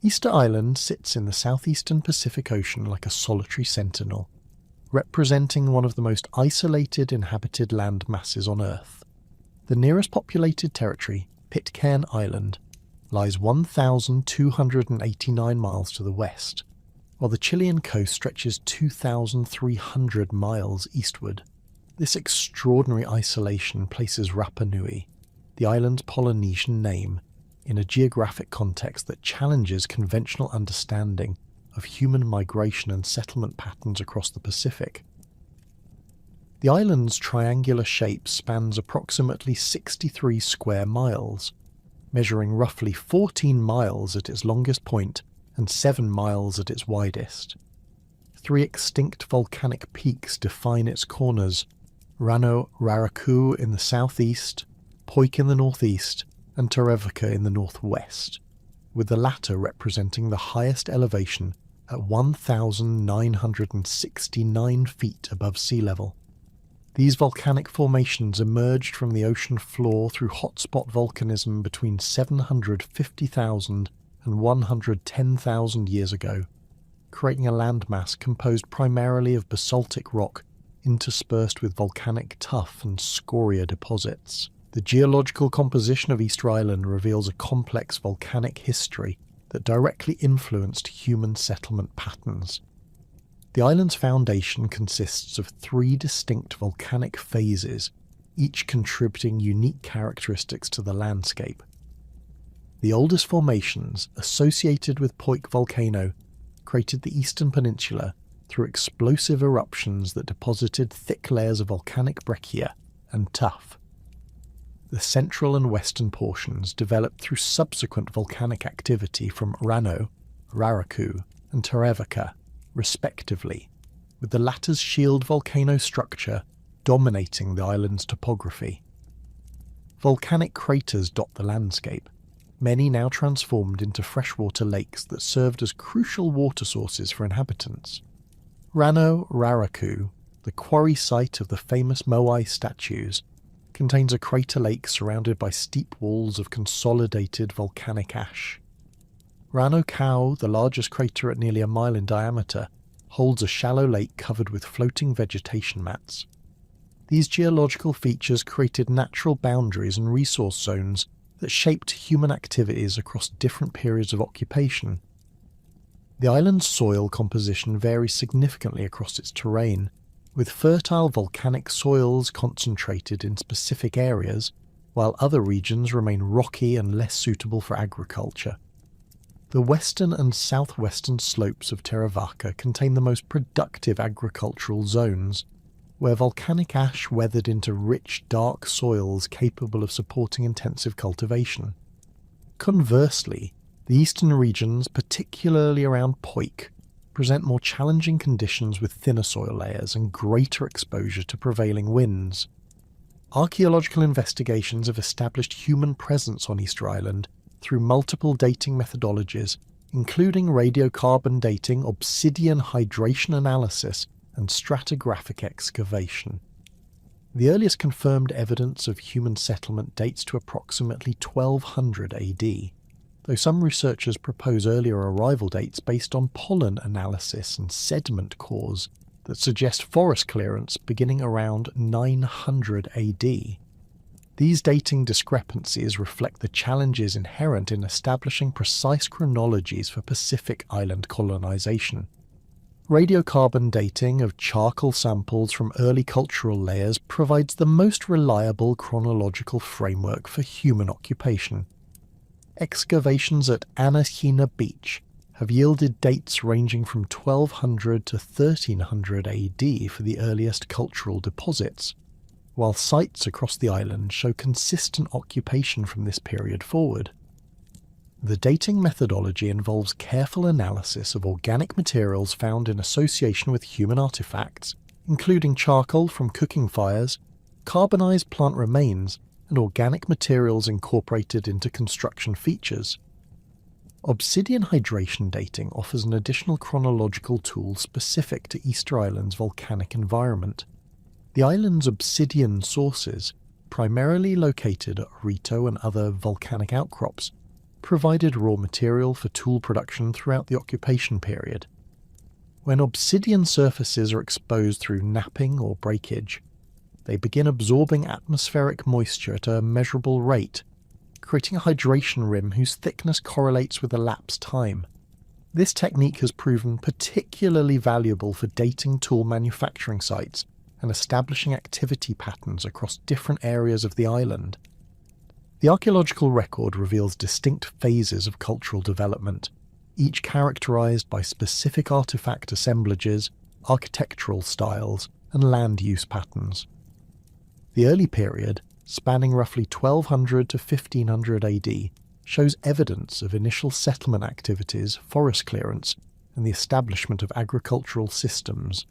Easter Island sits in the southeastern Pacific Ocean like a solitary sentinel, representing one of the most isolated inhabited land masses on Earth. The nearest populated territory, Pitcairn Island, lies 1,289 miles to the west, while the Chilean coast stretches 2,300 miles eastward. This extraordinary isolation places Rapa Nui, the island's Polynesian name, in a geographic context that challenges conventional understanding of human migration and settlement patterns across the Pacific. The island's triangular shape spans approximately 63 square miles, measuring roughly 14 miles at its longest point and 7 miles at its widest. 3 extinct volcanic peaks define its corners: Rano Raraku in the southeast, Poik in the northeast, and Terevaka in the northwest, with the latter representing the highest elevation at 1,969 feet above sea level. These volcanic formations emerged from the ocean floor through hotspot volcanism between 750,000 and 110,000 years ago, creating a landmass composed primarily of basaltic rock interspersed with volcanic tuff and scoria deposits. The geological composition of Easter Island reveals a complex volcanic history that directly influenced human settlement patterns. The island's foundation consists of 3 distinct volcanic phases, each contributing unique characteristics to the landscape. The oldest formations, associated with Poik volcano, created the eastern peninsula through explosive eruptions that deposited thick layers of volcanic breccia and tuff. The central and western portions developed through subsequent volcanic activity from Rano, Raraku, and Terevaka, respectively, with the latter's shield volcano structure dominating the island's topography. Volcanic craters dot the landscape, many now transformed into freshwater lakes that served as crucial water sources for inhabitants. Rano Raraku, the quarry site of the famous Moai statues, contains a crater lake surrounded by steep walls of consolidated volcanic ash. Rano Kau, the largest crater at nearly a mile in diameter, holds a shallow lake covered with floating vegetation mats. These geological features created natural boundaries and resource zones that shaped human activities across different periods of occupation. The island's soil composition varies significantly across its terrain, with fertile volcanic soils concentrated in specific areas, while other regions remain rocky and less suitable for agriculture. The western and southwestern slopes of Terevaka contain the most productive agricultural zones, where volcanic ash weathered into rich, dark soils capable of supporting intensive cultivation. Conversely, the eastern regions, particularly around Poik, present more challenging conditions with thinner soil layers and greater exposure to prevailing winds. Archaeological investigations have established human presence on Easter Island through multiple dating methodologies, including radiocarbon dating, obsidian hydration analysis, and stratigraphic excavation. The earliest confirmed evidence of human settlement dates to approximately 1200 AD, though some researchers propose earlier arrival dates based on pollen analysis and sediment cores that suggest forest clearance beginning around 900 AD. These dating discrepancies reflect the challenges inherent in establishing precise chronologies for Pacific Island colonization. Radiocarbon dating of charcoal samples from early cultural layers provides the most reliable chronological framework for human occupation. Excavations at Anahina Beach have yielded dates ranging from 1200 to 1300 AD for the earliest cultural deposits, while sites across the island show consistent occupation from this period forward. The dating methodology involves careful analysis of organic materials found in association with human artifacts, including charcoal from cooking fires, carbonized plant remains, and organic materials incorporated into construction features. Obsidian hydration dating offers an additional chronological tool specific to Easter Island's volcanic environment. The island's obsidian sources, primarily located at Rito and other volcanic outcrops, provided raw material for tool production throughout the occupation period. When obsidian surfaces are exposed through knapping or breakage, they begin absorbing atmospheric moisture at a measurable rate, creating a hydration rim whose thickness correlates with elapsed time. This technique has proven particularly valuable for dating tool manufacturing sites and establishing activity patterns across different areas of the island. The archaeological record reveals distinct phases of cultural development, each characterized by specific artifact assemblages, architectural styles, and land use patterns. The early period, spanning roughly 1200 to 1500 AD, shows evidence of initial settlement activities, forest clearance, and the establishment of agricultural systems.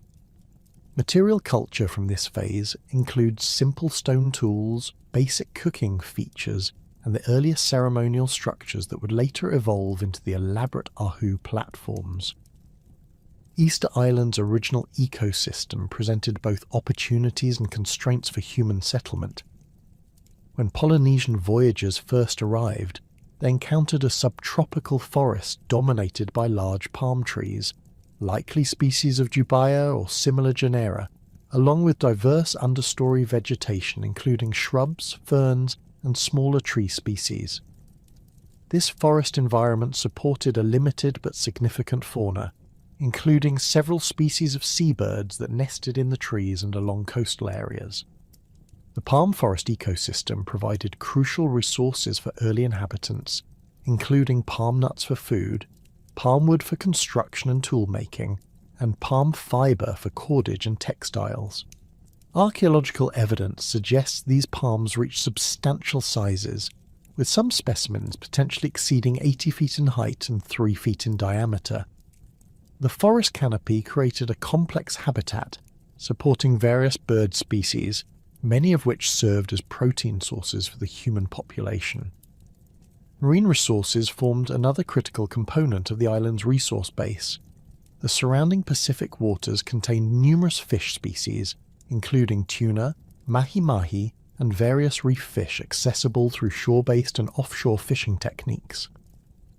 Material culture from this phase includes simple stone tools, basic cooking features, and the earliest ceremonial structures that would later evolve into the elaborate Ahu platforms. Easter Island's original ecosystem presented both opportunities and constraints for human settlement. When Polynesian voyagers first arrived, they encountered a subtropical forest dominated by large palm trees, likely species of Jubia or similar genera, along with diverse understory vegetation including shrubs, ferns, and smaller tree species. This forest environment supported a limited but significant fauna, including several species of seabirds that nested in the trees and along coastal areas. The palm forest ecosystem provided crucial resources for early inhabitants, including palm nuts for food, palm wood for construction and tool-making, and palm fibre for cordage and textiles. Archaeological evidence suggests these palms reached substantial sizes, with some specimens potentially exceeding 80 feet in height and 3 feet in diameter. The forest canopy created a complex habitat, supporting various bird species, many of which served as protein sources for the human population. Marine resources formed another critical component of the island's resource base. The surrounding Pacific waters contained numerous fish species, including tuna, mahi-mahi, and various reef fish accessible through shore-based and offshore fishing techniques.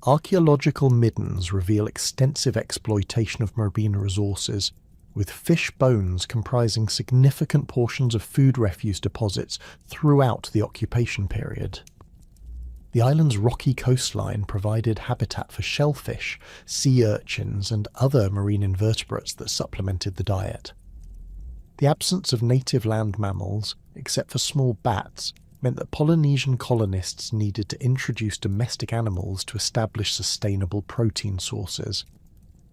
Archaeological middens reveal extensive exploitation of marine resources, with fish bones comprising significant portions of food refuse deposits throughout the occupation period. The island's rocky coastline provided habitat for shellfish, sea urchins, and other marine invertebrates that supplemented the diet. The absence of native land mammals, except for small bats, meant that Polynesian colonists needed to introduce domestic animals to establish sustainable protein sources.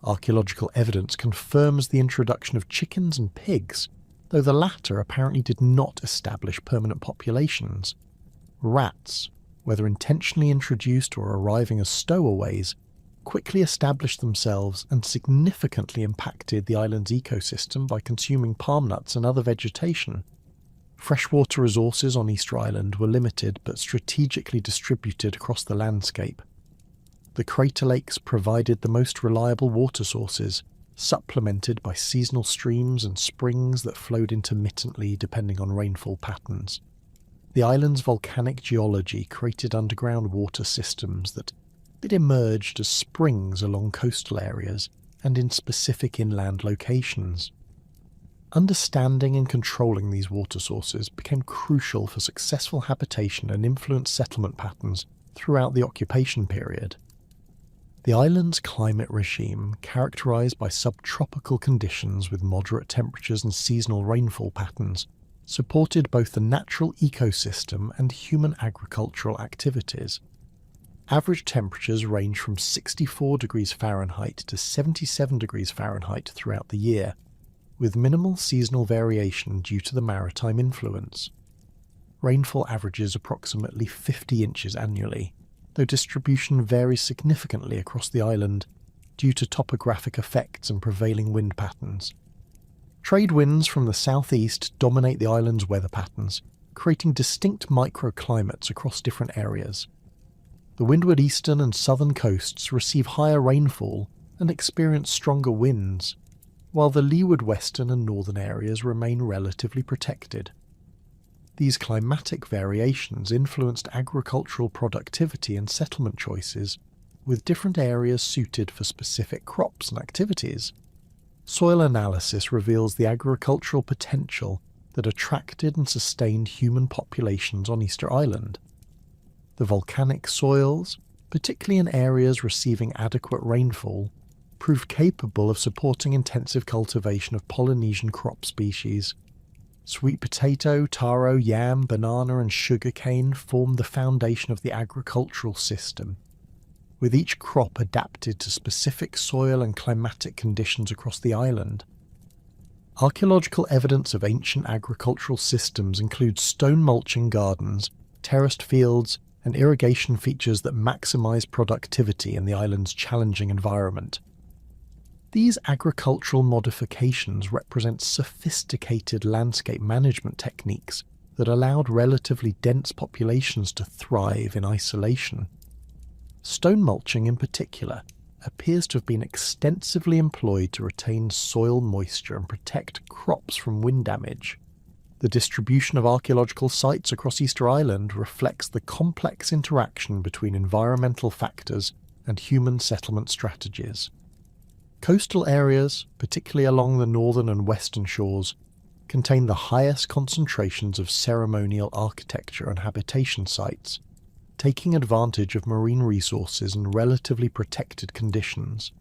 Archaeological evidence confirms the introduction of chickens and pigs, though the latter apparently did not establish permanent populations. Rats, whether intentionally introduced or arriving as stowaways, quickly established themselves and significantly impacted the island's ecosystem by consuming palm nuts and other vegetation. Freshwater resources on Easter Island were limited but strategically distributed across the landscape. The crater lakes provided the most reliable water sources, supplemented by seasonal streams and springs that flowed intermittently depending on rainfall patterns. The island's volcanic geology created underground water systems that emerged as springs along coastal areas and in specific inland locations. Understanding and controlling these water sources became crucial for successful habitation and influenced settlement patterns throughout the occupation period. The island's climate regime, characterized by subtropical conditions with moderate temperatures and seasonal rainfall patterns, supported both the natural ecosystem and human agricultural activities. Average temperatures range from 64 degrees Fahrenheit to 77 degrees Fahrenheit throughout the year, with minimal seasonal variation due to the maritime influence. Rainfall averages approximately 50 inches annually, though distribution varies significantly across the island due to topographic effects and prevailing wind patterns. Trade winds from the southeast dominate the island's weather patterns, creating distinct microclimates across different areas. The windward eastern and southern coasts receive higher rainfall and experience stronger winds, while the leeward western and northern areas remain relatively protected. These climatic variations influenced agricultural productivity and settlement choices, with different areas suited for specific crops and activities. Soil analysis reveals the agricultural potential that attracted and sustained human populations on Easter Island. The volcanic soils, particularly in areas receiving adequate rainfall, proved capable of supporting intensive cultivation of Polynesian crop species. Sweet potato, taro, yam, banana and sugarcane formed the foundation of the agricultural system, with each crop adapted to specific soil and climatic conditions across the island. Archaeological evidence of ancient agricultural systems includes stone mulching gardens, terraced fields, and irrigation features that maximize productivity in the island's challenging environment. These agricultural modifications represent sophisticated landscape management techniques that allowed relatively dense populations to thrive in isolation. Stone mulching in particular appears to have been extensively employed to retain soil moisture and protect crops from wind damage. The distribution of archaeological sites across Easter Island reflects the complex interaction between environmental factors and human settlement strategies. Coastal areas, particularly along the northern and western shores, contain the highest concentrations of ceremonial architecture and habitation sites, taking advantage of marine resources and relatively protected conditions.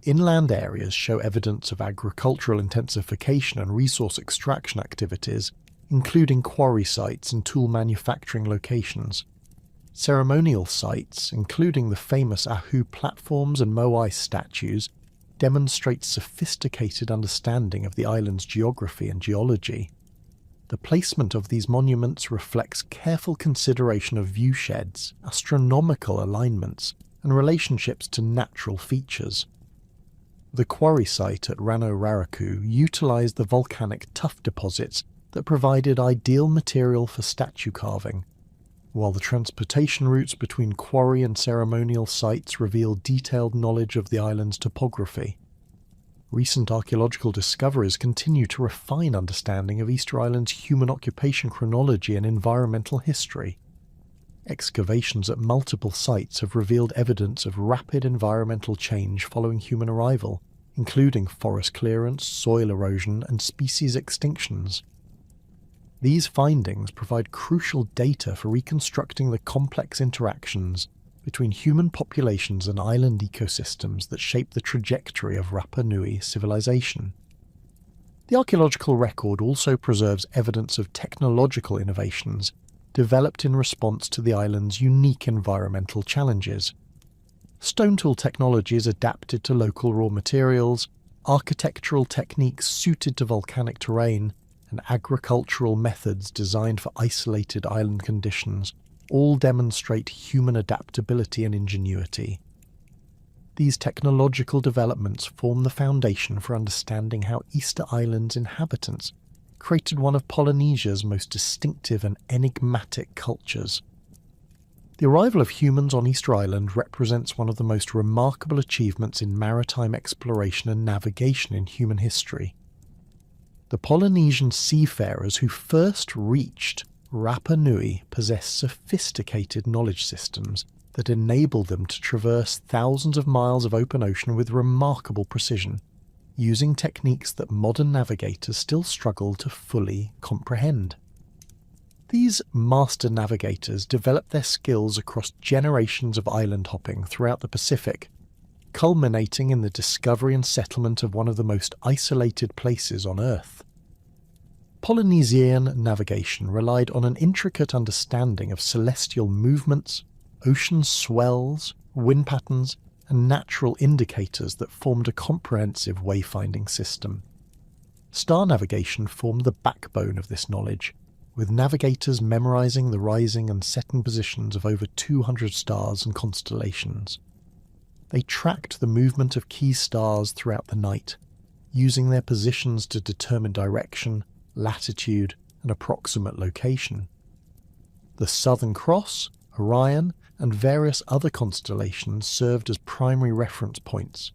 Inland areas show evidence of agricultural intensification and resource extraction activities, including quarry sites and tool manufacturing locations. Ceremonial sites, including the famous Ahu platforms and Moai statues, demonstrate sophisticated understanding of the island's geography and geology. The placement of these monuments reflects careful consideration of viewsheds, astronomical alignments, and relationships to natural features. The quarry site at Rano Raraku utilised the volcanic tuff deposits that provided ideal material for statue carving, while the transportation routes between quarry and ceremonial sites reveal detailed knowledge of the island's topography. Recent archaeological discoveries continue to refine understanding of Easter Island's human occupation chronology and environmental history. Excavations at multiple sites have revealed evidence of rapid environmental change following human arrival, including forest clearance, soil erosion, and species extinctions. These findings provide crucial data for reconstructing the complex interactions between human populations and island ecosystems that shape the trajectory of Rapa Nui civilization. The archaeological record also preserves evidence of technological innovations developed in response to the island's unique environmental challenges. Stone tool technology is adapted to local raw materials, architectural techniques suited to volcanic terrain, and agricultural methods designed for isolated island conditions all demonstrate human adaptability and ingenuity. These technological developments form the foundation for understanding how Easter Island's inhabitants created one of Polynesia's most distinctive and enigmatic cultures. The arrival of humans on Easter Island represents one of the most remarkable achievements in maritime exploration and navigation in human history. The Polynesian seafarers who first reached Rapa Nui possess sophisticated knowledge systems that enable them to traverse thousands of miles of open ocean with remarkable precision, using techniques that modern navigators still struggle to fully comprehend. These master navigators developed their skills across generations of island hopping throughout the Pacific, culminating in the discovery and settlement of one of the most isolated places on Earth. Polynesian navigation relied on an intricate understanding of celestial movements, ocean swells, wind patterns, and natural indicators that formed a comprehensive wayfinding system. Star navigation formed the backbone of this knowledge, with navigators memorizing the rising and setting positions of over 200 stars and constellations. They tracked the movement of key stars throughout the night, using their positions to determine direction, latitude, and approximate location. The Southern Cross, Orion, and various other constellations served as primary reference points,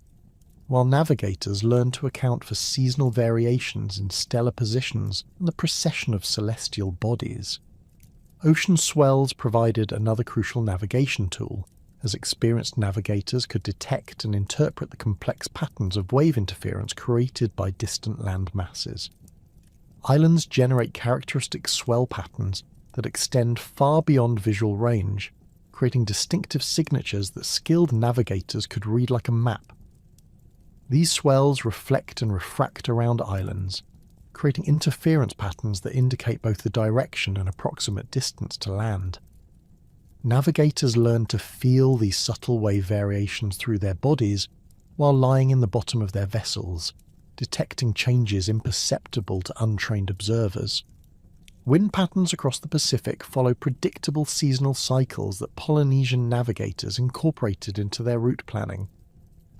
while navigators learned to account for seasonal variations in stellar positions and the precession of celestial bodies. Ocean swells provided another crucial navigation tool, as experienced navigators could detect and interpret the complex patterns of wave interference created by distant land masses. Islands generate characteristic swell patterns that extend far beyond visual range, creating distinctive signatures that skilled navigators could read like a map. These swells reflect and refract around islands, creating interference patterns that indicate both the direction and approximate distance to land. Navigators learned to feel these subtle wave variations through their bodies while lying in the bottom of their vessels, detecting changes imperceptible to untrained observers. Wind patterns across the Pacific follow predictable seasonal cycles that Polynesian navigators incorporated into their route planning.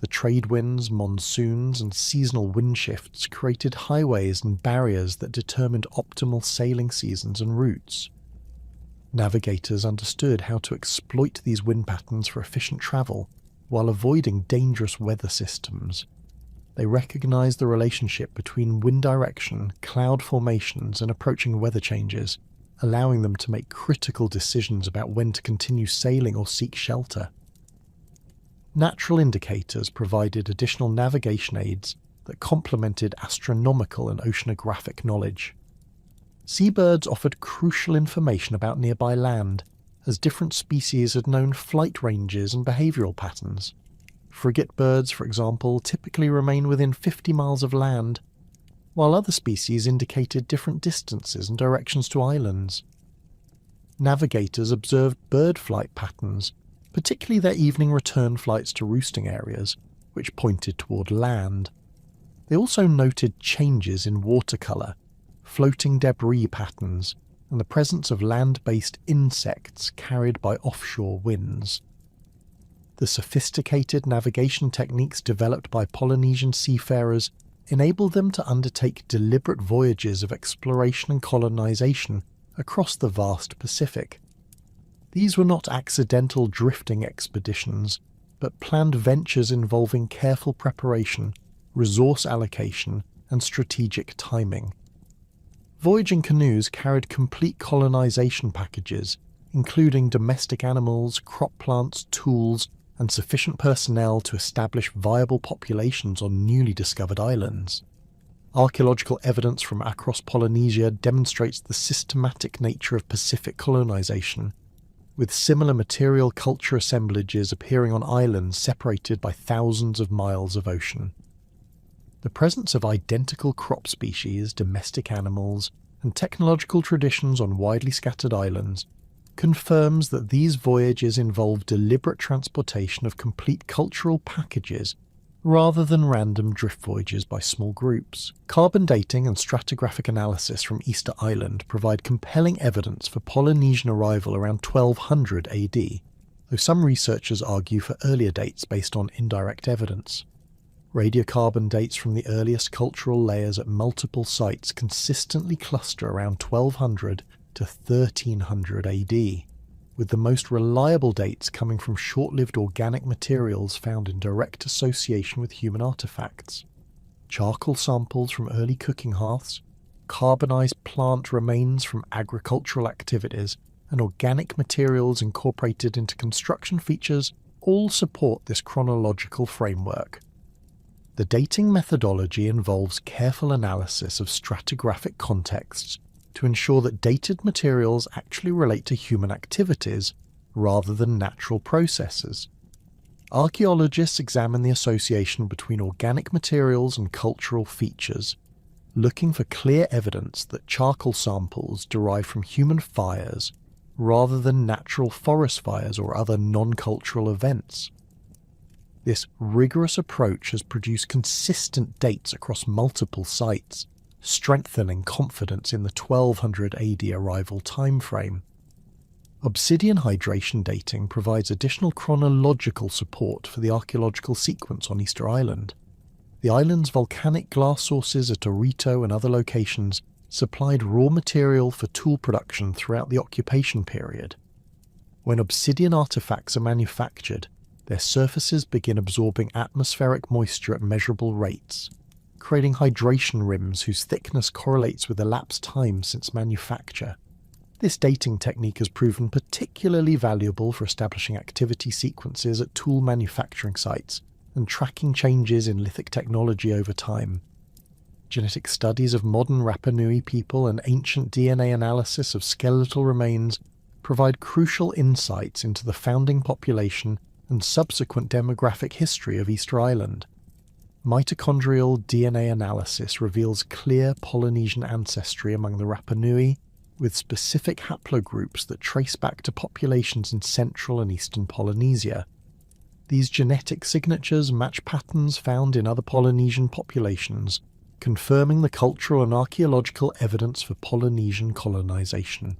The trade winds, monsoons, and seasonal wind shifts created highways and barriers that determined optimal sailing seasons and routes. Navigators understood how to exploit these wind patterns for efficient travel while avoiding dangerous weather systems. They recognized the relationship between wind direction, cloud formations, and approaching weather changes, allowing them to make critical decisions about when to continue sailing or seek shelter. Natural indicators provided additional navigation aids that complemented astronomical and oceanographic knowledge. Seabirds offered crucial information about nearby land, as different species had known flight ranges and behavioural patterns. Frigate birds, for example, typically remain within 50 miles of land, while other species indicated different distances and directions to islands. Navigators observed bird flight patterns, particularly their evening return flights to roosting areas, which pointed toward land. They also noted changes in water colour, floating debris patterns, and the presence of land-based insects carried by offshore winds. The sophisticated navigation techniques developed by Polynesian seafarers enabled them to undertake deliberate voyages of exploration and colonization across the vast Pacific. These were not accidental drifting expeditions, but planned ventures involving careful preparation, resource allocation, and strategic timing. Voyaging canoes carried complete colonization packages, including domestic animals, crop plants, tools, and sufficient personnel to establish viable populations on newly discovered islands. Archaeological evidence from across Polynesia demonstrates the systematic nature of Pacific colonization, with similar material culture assemblages appearing on islands separated by thousands of miles of ocean. The presence of identical crop species, domestic animals, and technological traditions on widely scattered islands confirms that these voyages involve deliberate transportation of complete cultural packages rather than random drift voyages by small groups. Carbon dating and stratigraphic analysis from Easter Island provide compelling evidence for Polynesian arrival around 1200 AD, though some researchers argue for earlier dates based on indirect evidence. Radiocarbon dates from the earliest cultural layers at multiple sites consistently cluster around 1200 to 1300 AD, with the most reliable dates coming from short-lived organic materials found in direct association with human artefacts. Charcoal samples from early cooking hearths, carbonized plant remains from agricultural activities, and organic materials incorporated into construction features all support this chronological framework. The dating methodology involves careful analysis of stratigraphic contexts to ensure that dated materials actually relate to human activities rather than natural processes. Archaeologists examine the association between organic materials and cultural features, looking for clear evidence that charcoal samples derive from human fires rather than natural forest fires or other non-cultural events. This rigorous approach has produced consistent dates across multiple sites, strengthening confidence in the 1200 AD arrival timeframe. Obsidian hydration dating provides additional chronological support for the archaeological sequence on Easter Island. The island's volcanic glass sources at Orito and other locations supplied raw material for tool production throughout the occupation period. When obsidian artifacts are manufactured, Their surfaces begin absorbing atmospheric moisture at measurable rates, creating hydration rims whose thickness correlates with elapsed time since manufacture. This dating technique has proven particularly valuable for establishing activity sequences at tool manufacturing sites and tracking changes in lithic technology over time. Genetic studies of modern Rapa Nui people and ancient DNA analysis of skeletal remains provide crucial insights into the founding population and subsequent demographic history of Easter Island. Mitochondrial DNA analysis reveals clear Polynesian ancestry among the Rapa Nui, with specific haplogroups that trace back to populations in central and eastern Polynesia. These genetic signatures match patterns found in other Polynesian populations, confirming the cultural and archaeological evidence for Polynesian colonization.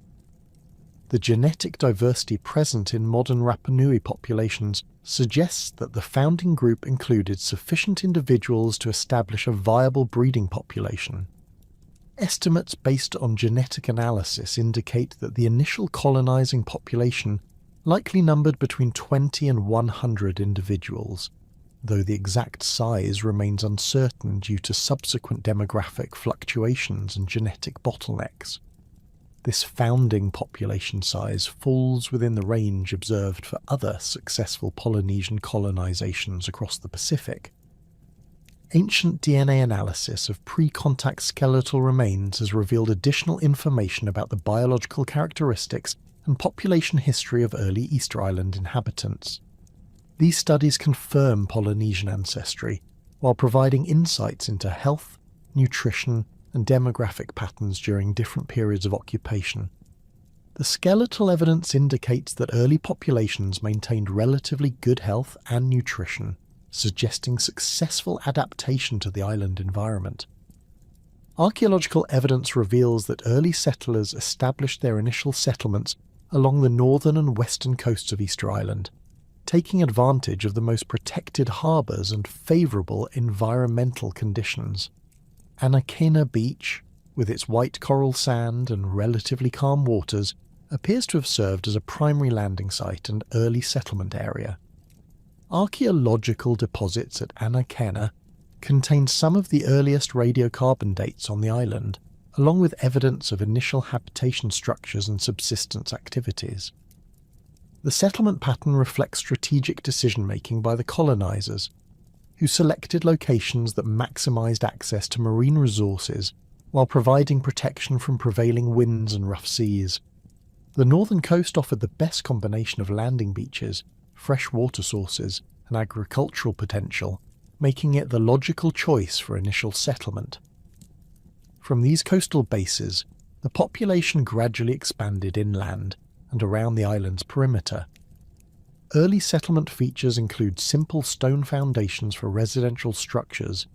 The genetic diversity present in modern Rapa Nui populations suggests that the founding group included sufficient individuals to establish a viable breeding population. Estimates based on genetic analysis indicate that the initial colonizing population likely numbered between 20 and 100 individuals, though the exact size remains uncertain due to subsequent demographic fluctuations and genetic bottlenecks. This founding population size falls within the range observed for other successful Polynesian colonizations across the Pacific. Ancient DNA analysis of pre-contact skeletal remains has revealed additional information about the biological characteristics and population history of early Easter Island inhabitants. These studies confirm Polynesian ancestry, while providing insights into health, nutrition, and demographic patterns during different periods of occupation. The skeletal evidence indicates that early populations maintained relatively good health and nutrition, suggesting successful adaptation to the island environment. Archaeological evidence reveals that early settlers established their initial settlements along the northern and western coasts of Easter Island, taking advantage of the most protected harbours and favourable environmental conditions. Anakena Beach, with its white coral sand and relatively calm waters, appears to have served as a primary landing site and early settlement area. Archaeological deposits at Anakena contain some of the earliest radiocarbon dates on the island, along with evidence of initial habitation structures and subsistence activities. The settlement pattern reflects strategic decision-making by the colonizers, who selected locations that maximized access to marine resources while providing protection from prevailing winds and rough seas. The northern coast offered the best combination of landing beaches, fresh water sources, and agricultural potential, making it the logical choice for initial settlement. From these coastal bases, the population gradually expanded inland and around the island's perimeter. Early settlement features include simple stone foundations for residential structures,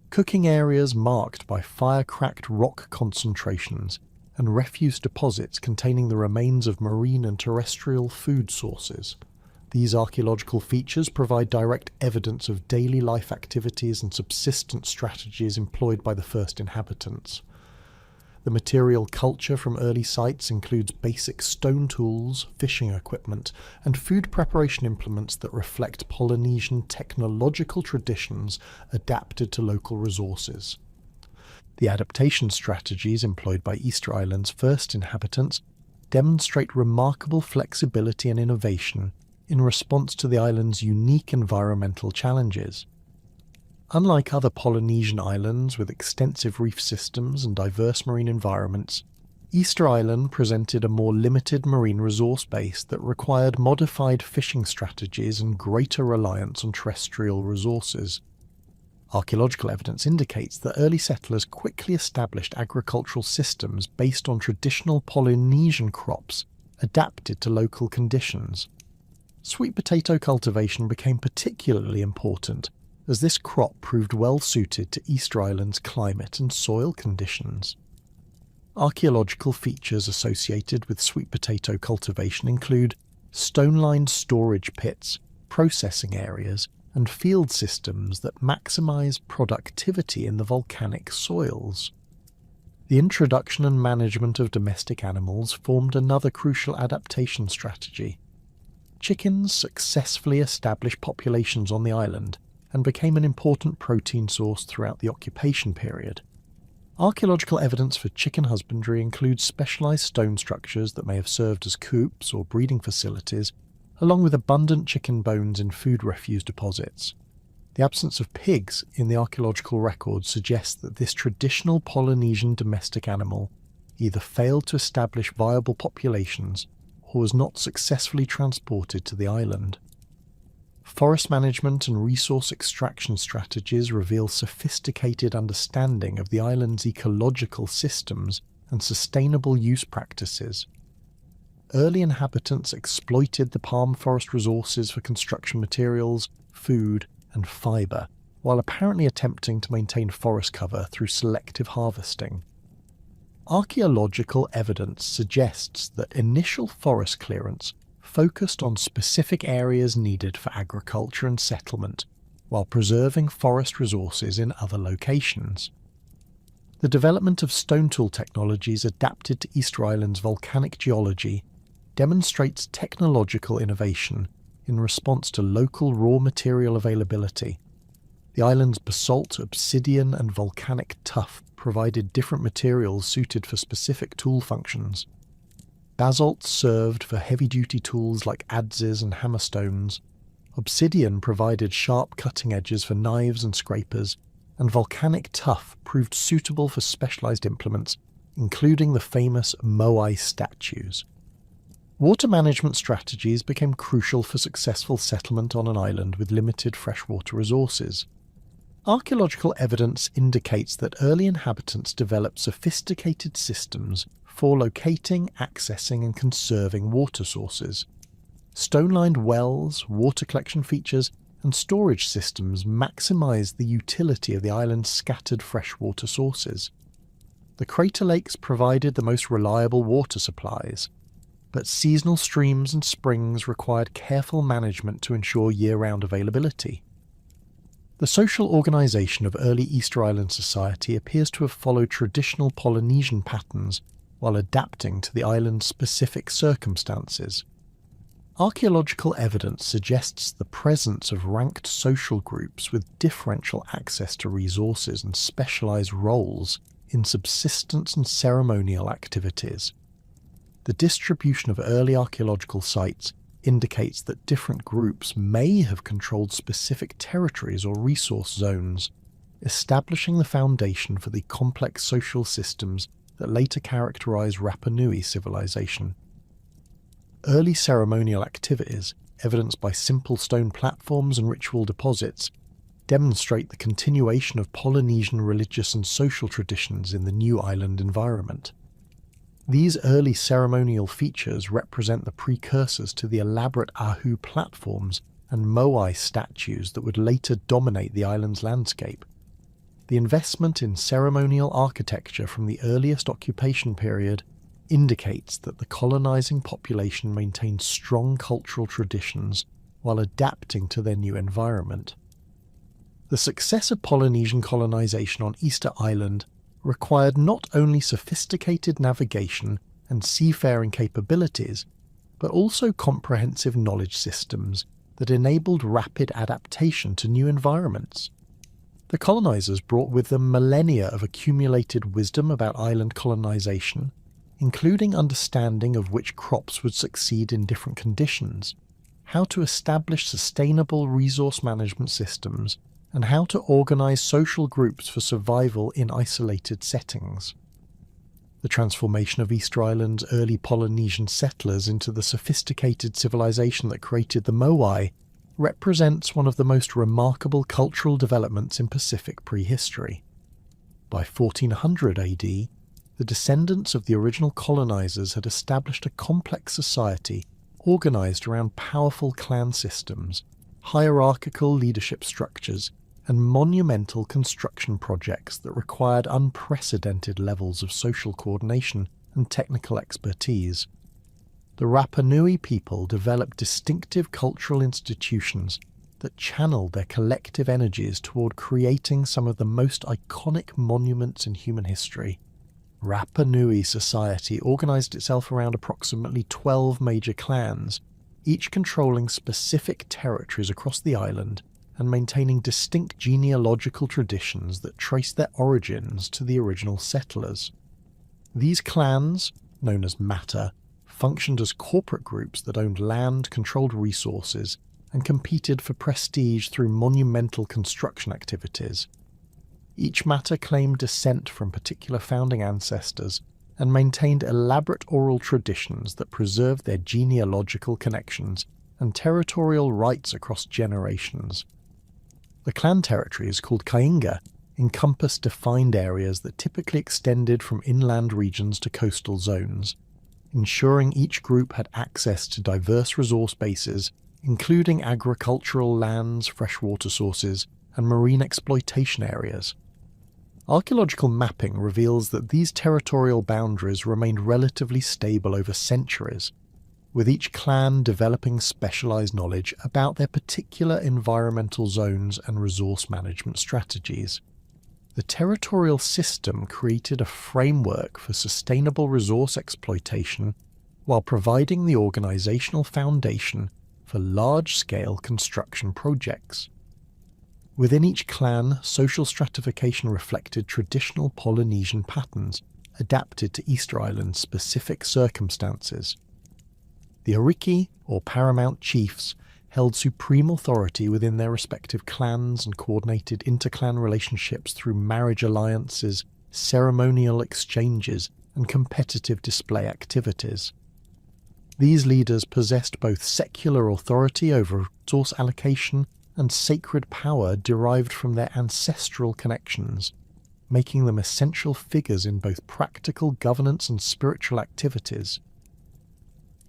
cooking areas marked by fire-cracked rock concentrations, and refuse deposits containing the remains of marine and terrestrial food sources. These archaeological features provide direct evidence of daily life activities and subsistence strategies employed by the first inhabitants. The material culture from early sites includes basic stone tools, fishing equipment, and food preparation implements that reflect Polynesian technological traditions adapted to local resources. The adaptation strategies employed by Easter Island's first inhabitants demonstrate remarkable flexibility and innovation in response to the island's unique environmental challenges. Unlike other Polynesian islands with extensive reef systems and diverse marine environments, Easter Island presented a more limited marine resource base that required modified fishing strategies and greater reliance on terrestrial resources. Archaeological evidence indicates that early settlers quickly established agricultural systems based on traditional Polynesian crops adapted to local conditions. Sweet potato cultivation became particularly important, as this crop proved well suited to Easter Island's climate and soil conditions. Archaeological features associated with sweet potato cultivation include stone-lined storage pits, processing areas, and field systems that maximize productivity in the volcanic soils. The introduction and management of domestic animals formed another crucial adaptation strategy. chickens successfully established populations on the island and became an important protein source throughout the occupation period. Archaeological evidence for chicken husbandry includes specialised stone structures that may have served as coops or breeding facilities, along with abundant chicken bones in food refuse deposits. The absence of pigs in the archaeological records suggests that this traditional Polynesian domestic animal either failed to establish viable populations or was not successfully transported to the island. Forest management and resource extraction strategies reveal sophisticated understanding of the island's ecological systems and sustainable use practices. Early inhabitants exploited the palm forest resources for construction materials, food, and fibre, while apparently attempting to maintain forest cover through selective harvesting. Archaeological evidence suggests that initial forest clearance focused on specific areas needed for agriculture and settlement, while preserving forest resources in other locations. The development of stone tool technologies adapted to Easter Island's volcanic geology demonstrates technological innovation in response to local raw material availability. The island's basalt, obsidian, and volcanic tuff provided different materials suited for specific tool functions. Basalt served for heavy-duty tools like adzes and hammerstones. Obsidian provided sharp cutting edges for knives and scrapers, and volcanic tuff proved suitable for specialized implements, including the famous moai statues. Water management strategies became crucial for successful settlement on an island with limited freshwater resources. Archaeological evidence indicates that early inhabitants developed sophisticated systems for locating, accessing, and conserving water sources. Stone-lined wells, water collection features, and storage systems maximised the utility of the island's scattered freshwater sources. The crater lakes provided the most reliable water supplies, but seasonal streams and springs required careful management to ensure year-round availability. The social organisation of early Easter Island society appears to have followed traditional Polynesian patterns while adapting to the island's specific circumstances. Archaeological evidence suggests the presence of ranked social groups with differential access to resources and specialised roles in subsistence and ceremonial activities. The distribution of early archaeological sites indicates that different groups may have controlled specific territories or resource zones, establishing the foundation for the complex social systems that later characterised Rapa Nui civilization. Early ceremonial activities, evidenced by simple stone platforms and ritual deposits, demonstrate the continuation of Polynesian religious and social traditions in the new island environment. These early ceremonial features represent the precursors to the elaborate ahu platforms and moai statues that would later dominate the island's landscape. The investment in ceremonial architecture from the earliest occupation period indicates that the colonizing population maintained strong cultural traditions while adapting to their new environment. The success of Polynesian colonization on Easter Island required not only sophisticated navigation and seafaring capabilities, but also comprehensive knowledge systems that enabled rapid adaptation to new environments. The colonizers brought with them millennia of accumulated wisdom about island colonization, including understanding of which crops would succeed in different conditions, how to establish sustainable resource management systems, and how to organize social groups for survival in isolated settings. The transformation of Easter Island's early Polynesian settlers into the sophisticated civilization that created the moai represents one of the most remarkable cultural developments in Pacific prehistory. By 1400 AD, the descendants of the original colonizers had established a complex society organized around powerful clan systems, hierarchical leadership structures, and monumental construction projects that required unprecedented levels of social coordination and technical expertise. The Rapa Nui people developed distinctive cultural institutions that channeled their collective energies toward creating some of the most iconic monuments in human history. Rapa Nui society organized itself around approximately 12 major clans, each controlling specific territories across the island and maintaining distinct genealogical traditions that trace their origins to the original settlers. These clans, known as Mata, functioned as corporate groups that owned land, controlled resources, and competed for prestige through monumental construction activities. Each Mata claimed descent from particular founding ancestors and maintained elaborate oral traditions that preserved their genealogical connections and territorial rights across generations. The clan territories, called Kainga, encompassed defined areas that typically extended from inland regions to coastal zones, ensuring each group had access to diverse resource bases, including agricultural lands, freshwater sources, and marine exploitation areas. Archaeological mapping reveals that these territorial boundaries remained relatively stable over centuries, with each clan developing specialized knowledge about their particular environmental zones and resource management strategies. The territorial system created a framework for sustainable resource exploitation while providing the organizational foundation for large-scale construction projects. Within each clan, social stratification reflected traditional Polynesian patterns adapted to Easter Island's specific circumstances. The Ariki, or paramount chiefs, held supreme authority within their respective clans and coordinated inter-clan relationships through marriage alliances, ceremonial exchanges, and competitive display activities. These leaders possessed both secular authority over resource allocation and sacred power derived from their ancestral connections, making them essential figures in both practical governance and spiritual activities.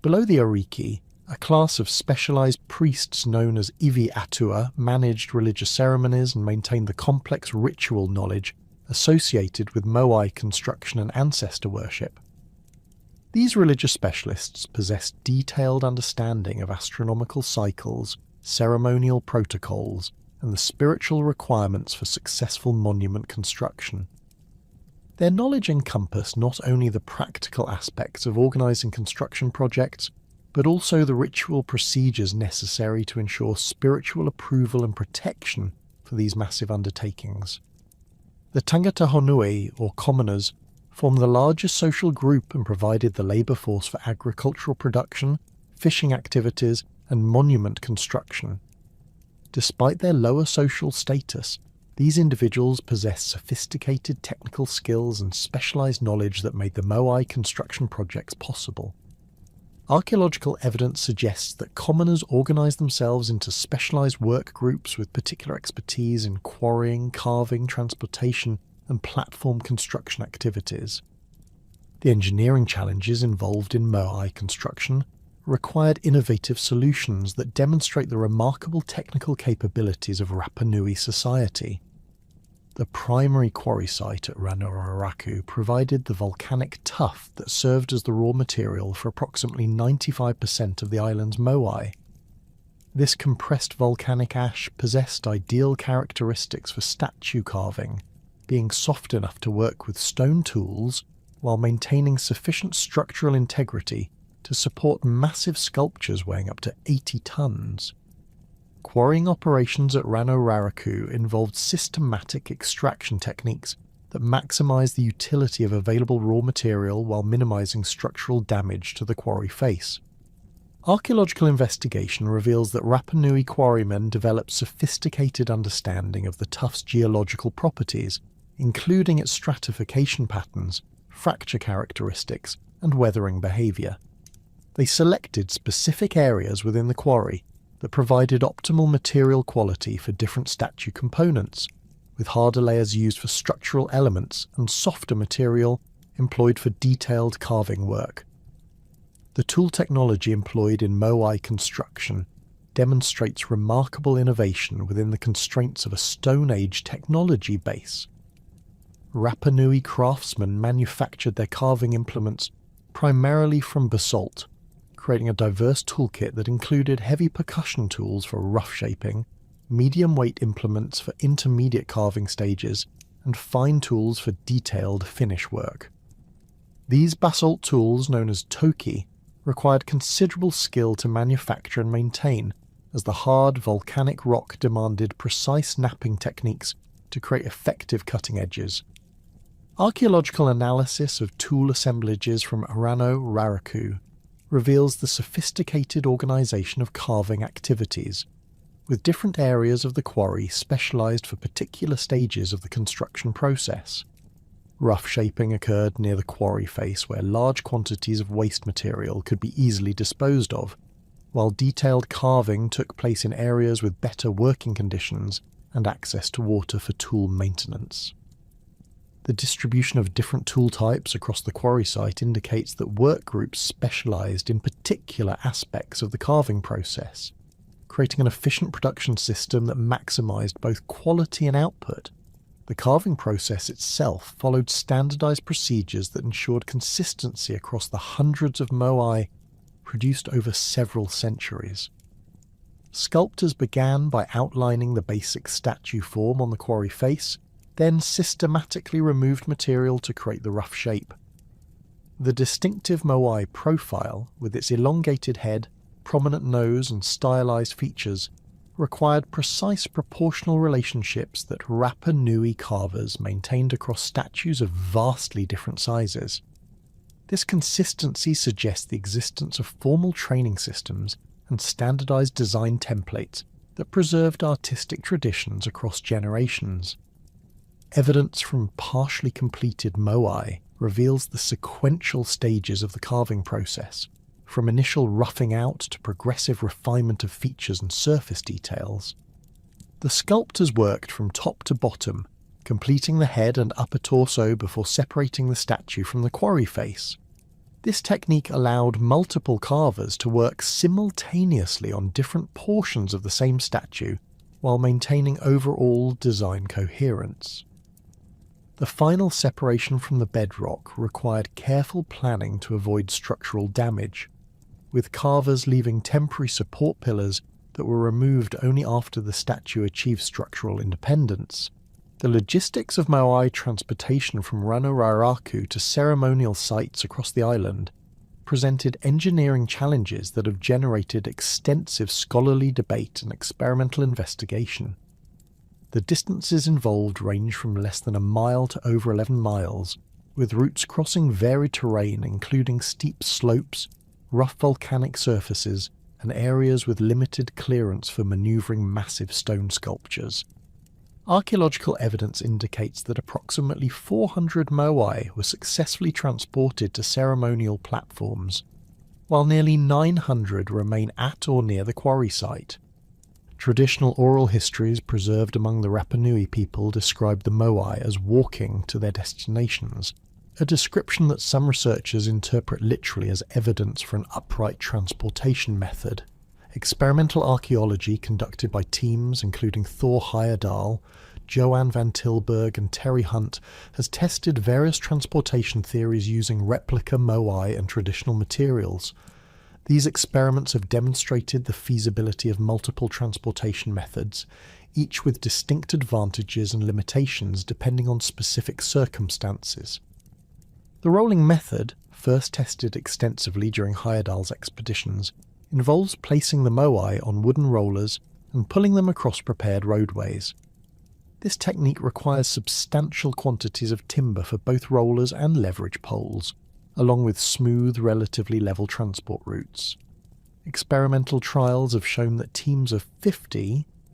Below the Ariki, a class of specialized priests known as Iwi Atua managed religious ceremonies and maintained the complex ritual knowledge associated with Moai construction and ancestor worship. These religious specialists possessed detailed understanding of astronomical cycles, ceremonial protocols, and the spiritual requirements for successful monument construction. Their knowledge encompassed not only the practical aspects of organizing construction projects, but also the ritual procedures necessary to ensure spiritual approval and protection for these massive undertakings. The Tangata Honui, or commoners, formed the largest social group and provided the labour force for agricultural production, fishing activities, and monument construction. Despite their lower social status, these individuals possessed sophisticated technical skills and specialised knowledge that made the Moai construction projects possible. Archaeological evidence suggests that commoners organised themselves into specialised work groups with particular expertise in quarrying, carving, transportation, and platform construction activities. The engineering challenges involved in Moai construction required innovative solutions that demonstrate the remarkable technical capabilities of Rapa Nui society. The primary quarry site at Ranuraraku provided the volcanic tuff that served as the raw material for approximately 95% of the island's Moai. This compressed volcanic ash possessed ideal characteristics for statue carving, being soft enough to work with stone tools while maintaining sufficient structural integrity to support massive sculptures weighing up to 80 tons. Quarrying operations at Ranuraraku involved systematic extraction techniques that maximised the utility of available raw material while minimising structural damage to the quarry face. Archaeological investigation reveals that Rapa Nui quarrymen developed sophisticated understanding of the tuff's geological properties, including its stratification patterns, fracture characteristics, and weathering behaviour. They selected specific areas within the quarry that provided optimal material quality for different statue components, with harder layers used for structural elements and softer material employed for detailed carving work. The tool technology employed in Moai construction demonstrates remarkable innovation within the constraints of a Stone Age technology base. Rapa Nui craftsmen manufactured their carving implements primarily from basalt, creating a diverse toolkit that included heavy percussion tools for rough shaping, medium-weight implements for intermediate carving stages, and fine tools for detailed finish work. These basalt tools, known as toki, required considerable skill to manufacture and maintain, as the hard volcanic rock demanded precise knapping techniques to create effective cutting edges. Archaeological analysis of tool assemblages from Arano-Raraku reveals the sophisticated organisation of carving activities, with different areas of the quarry specialised for particular stages of the construction process. Rough shaping occurred near the quarry face, where large quantities of waste material could be easily disposed of, while detailed carving took place in areas with better working conditions and access to water for tool maintenance. The distribution of different tool types across the quarry site indicates that work groups specialised in particular aspects of the carving process, creating an efficient production system that maximised both quality and output. The carving process itself followed standardised procedures that ensured consistency across the hundreds of moai produced over several centuries. Sculptors began by outlining the basic statue form on the quarry face, then systematically removed material to create the rough shape. The distinctive moai profile, with its elongated head, prominent nose and stylised features, required precise proportional relationships that Rapa Nui carvers maintained across statues of vastly different sizes. This consistency suggests the existence of formal training systems and standardised design templates that preserved artistic traditions across generations. Evidence from partially completed moai reveals the sequential stages of the carving process, from initial roughing out to progressive refinement of features and surface details. The sculptors worked from top to bottom, completing the head and upper torso before separating the statue from the quarry face. This technique allowed multiple carvers to work simultaneously on different portions of the same statue while maintaining overall design coherence. The final separation from the bedrock required careful planning to avoid structural damage, with carvers leaving temporary support pillars that were removed only after the statue achieved structural independence. The logistics of moai transportation from Rano-Raraku to ceremonial sites across the island presented engineering challenges that have generated extensive scholarly debate and experimental investigation. The distances involved range from less than a mile to over 11 miles, with routes crossing varied terrain including steep slopes, rough volcanic surfaces, and areas with limited clearance for manoeuvring massive stone sculptures. Archaeological evidence indicates that approximately 400 moai were successfully transported to ceremonial platforms, while nearly 900 remain at or near the quarry site. Traditional oral histories preserved among the Rapa Nui people describe the moai as walking to their destinations, a description that some researchers interpret literally as evidence for an upright transportation method. Experimental archaeology conducted by teams including Thor Heyerdahl, Joanne van Tilburg and Terry Hunt has tested various transportation theories using replica moai and traditional materials. These experiments have demonstrated the feasibility of multiple transportation methods, each with distinct advantages and limitations depending on specific circumstances. The rolling method, first tested extensively during Heyerdahl's expeditions, involves placing the moai on wooden rollers and pulling them across prepared roadways. This technique requires substantial quantities of timber for both rollers and leverage poles, along with smooth, relatively level transport routes. Experimental trials have shown that teams of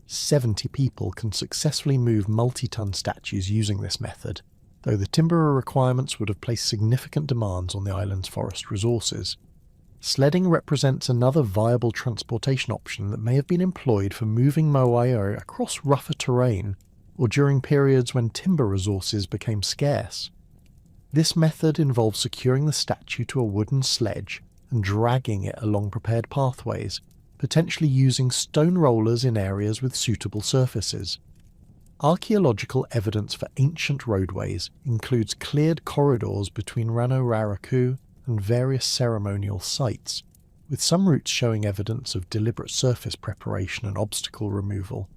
70 people can successfully move multi-ton statues using this method, though the timber requirements would have placed significant demands on the island's forest resources. Sledding represents another viable transportation option that may have been employed for moving moai across rougher terrain or during periods when timber resources became scarce. This method involves securing the statue to a wooden sledge and dragging it along prepared pathways, potentially using stone rollers in areas with suitable surfaces. Archaeological evidence for ancient roadways includes cleared corridors between Rano-Raraku and various ceremonial sites, with some routes showing evidence of deliberate surface preparation and obstacle removal.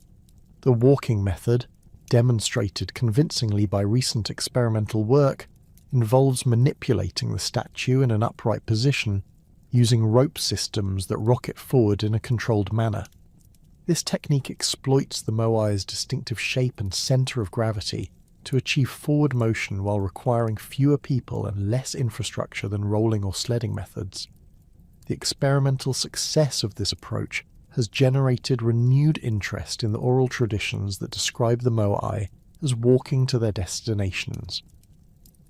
The walking method, demonstrated convincingly by recent experimental work, involves manipulating the statue in an upright position, using rope systems that rocket forward in a controlled manner. This technique exploits the moai's distinctive shape and centre of gravity to achieve forward motion while requiring fewer people and less infrastructure than rolling or sledding methods. The experimental success of this approach has generated renewed interest in the oral traditions that describe the moai as walking to their destinations.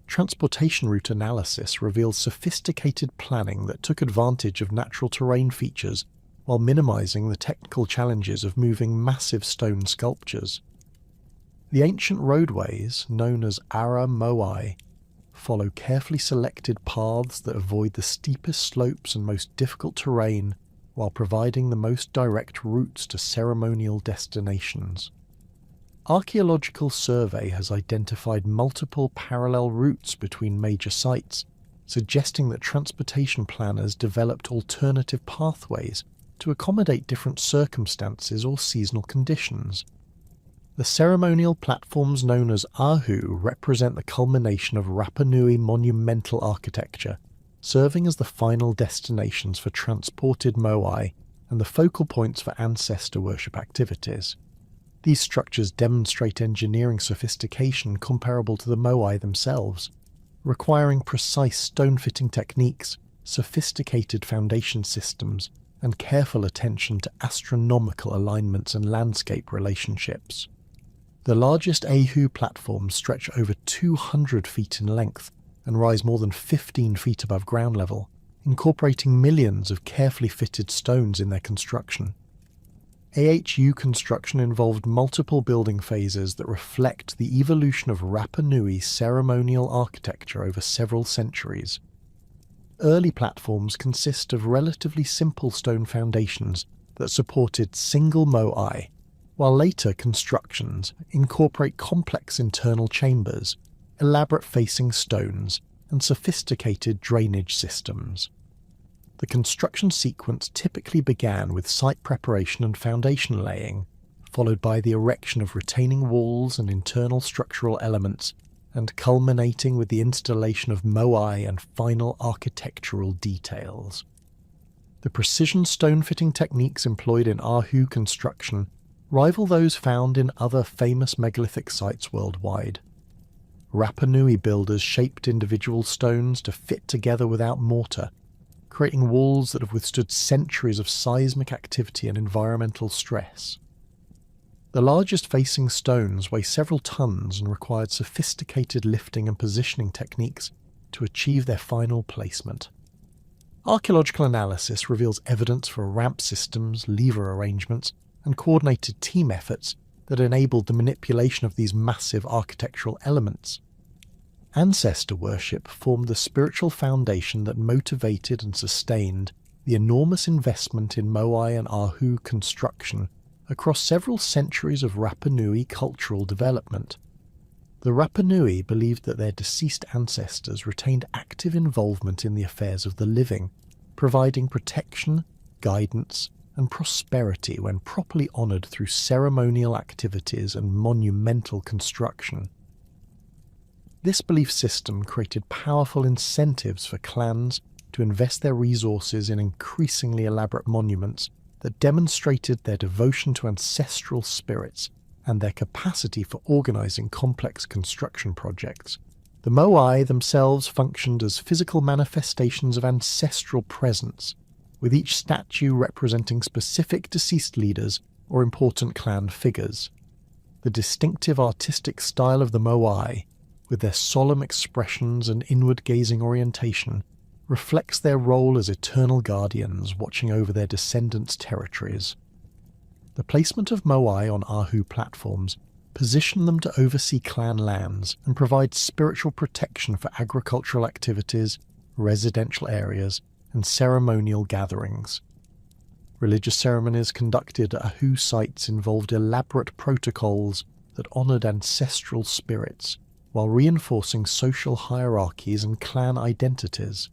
Transportation route analysis reveals sophisticated planning that took advantage of natural terrain features while minimizing the technical challenges of moving massive stone sculptures. The ancient roadways, known as Ara Moai, follow carefully selected paths that avoid the steepest slopes and most difficult terrain while providing the most direct routes to ceremonial destinations. Archaeological survey has identified multiple parallel routes between major sites, suggesting that transportation planners developed alternative pathways to accommodate different circumstances or seasonal conditions. The ceremonial platforms known as Ahu represent the culmination of Rapa Nui monumental architecture, serving as the final destinations for transported moai and the focal points for ancestor worship activities. These structures demonstrate engineering sophistication comparable to the moai themselves, requiring precise stone-fitting techniques, sophisticated foundation systems, and careful attention to astronomical alignments and landscape relationships. The largest Ahu platforms stretch over 200 feet in length and rise more than 15 feet above ground level, incorporating millions of carefully fitted stones in their construction. AHU construction involved multiple building phases that reflect the evolution of Rapa Nui ceremonial architecture over several centuries. Early platforms consist of relatively simple stone foundations that supported single moai, while later constructions incorporate complex internal chambers, elaborate facing stones, and sophisticated drainage systems. The construction sequence typically began with site preparation and foundation laying, followed by the erection of retaining walls and internal structural elements, and culminating with the installation of moai and final architectural details. The precision stone-fitting techniques employed in Ahu construction rival those found in other famous megalithic sites worldwide. Rapa Nui builders shaped individual stones to fit together without mortar, creating walls that have withstood centuries of seismic activity and environmental stress. The largest facing stones weigh several tons and required sophisticated lifting and positioning techniques to achieve their final placement. Archaeological analysis reveals evidence for ramp systems, lever arrangements, and coordinated team efforts that enabled the manipulation of these massive architectural elements. Ancestor worship formed the spiritual foundation that motivated and sustained the enormous investment in moai and Ahu construction across several centuries of Rapa Nui cultural development. The Rapa Nui believed that their deceased ancestors retained active involvement in the affairs of the living, providing protection, guidance, and prosperity when properly honoured through ceremonial activities and monumental construction. This belief system created powerful incentives for clans to invest their resources in increasingly elaborate monuments that demonstrated their devotion to ancestral spirits and their capacity for organising complex construction projects. The moai themselves functioned as physical manifestations of ancestral presence, with each statue representing specific deceased leaders or important clan figures. The distinctive artistic style of the moai, with their solemn expressions and inward-gazing orientation, reflects their role as eternal guardians watching over their descendants' territories. The placement of moai on Ahu platforms positioned them to oversee clan lands and provide spiritual protection for agricultural activities, residential areas, and ceremonial gatherings. Religious ceremonies conducted at Ahu sites involved elaborate protocols that honoured ancestral spirits, while reinforcing social hierarchies and clan identities.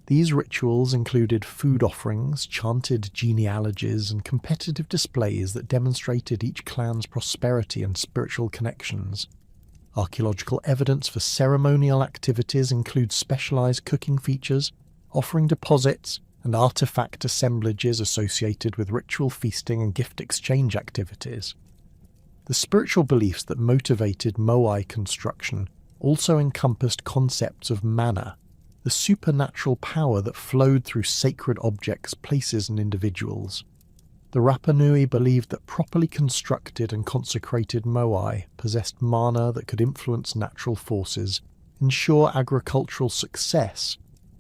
These rituals included food offerings, chanted genealogies, and competitive displays that demonstrated each clan's prosperity and spiritual connections. Archaeological evidence for ceremonial activities includes specialised cooking features, offering deposits and artifact assemblages associated with ritual feasting and gift exchange activities. The spiritual beliefs that motivated Moai construction also encompassed concepts of mana, the supernatural power that flowed through sacred objects, places, and individuals. The Rapa Nui believed that properly constructed and consecrated Moai possessed mana that could influence natural forces, ensure agricultural success,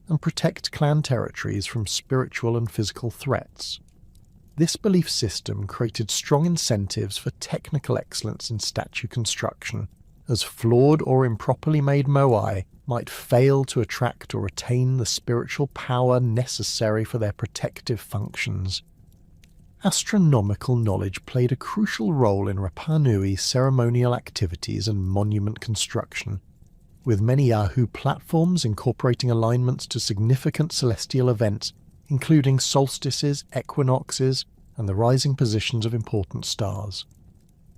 and protect clan territories from spiritual and physical threats. This belief system created strong incentives for technical excellence in statue construction, as flawed or improperly made Moai might fail to attract or retain the spiritual power necessary for their protective functions. Astronomical knowledge played a crucial role in Rapa Nui's ceremonial activities and monument construction, with many Yahoo platforms incorporating alignments to significant celestial events, including solstices, equinoxes, and the rising positions of important stars.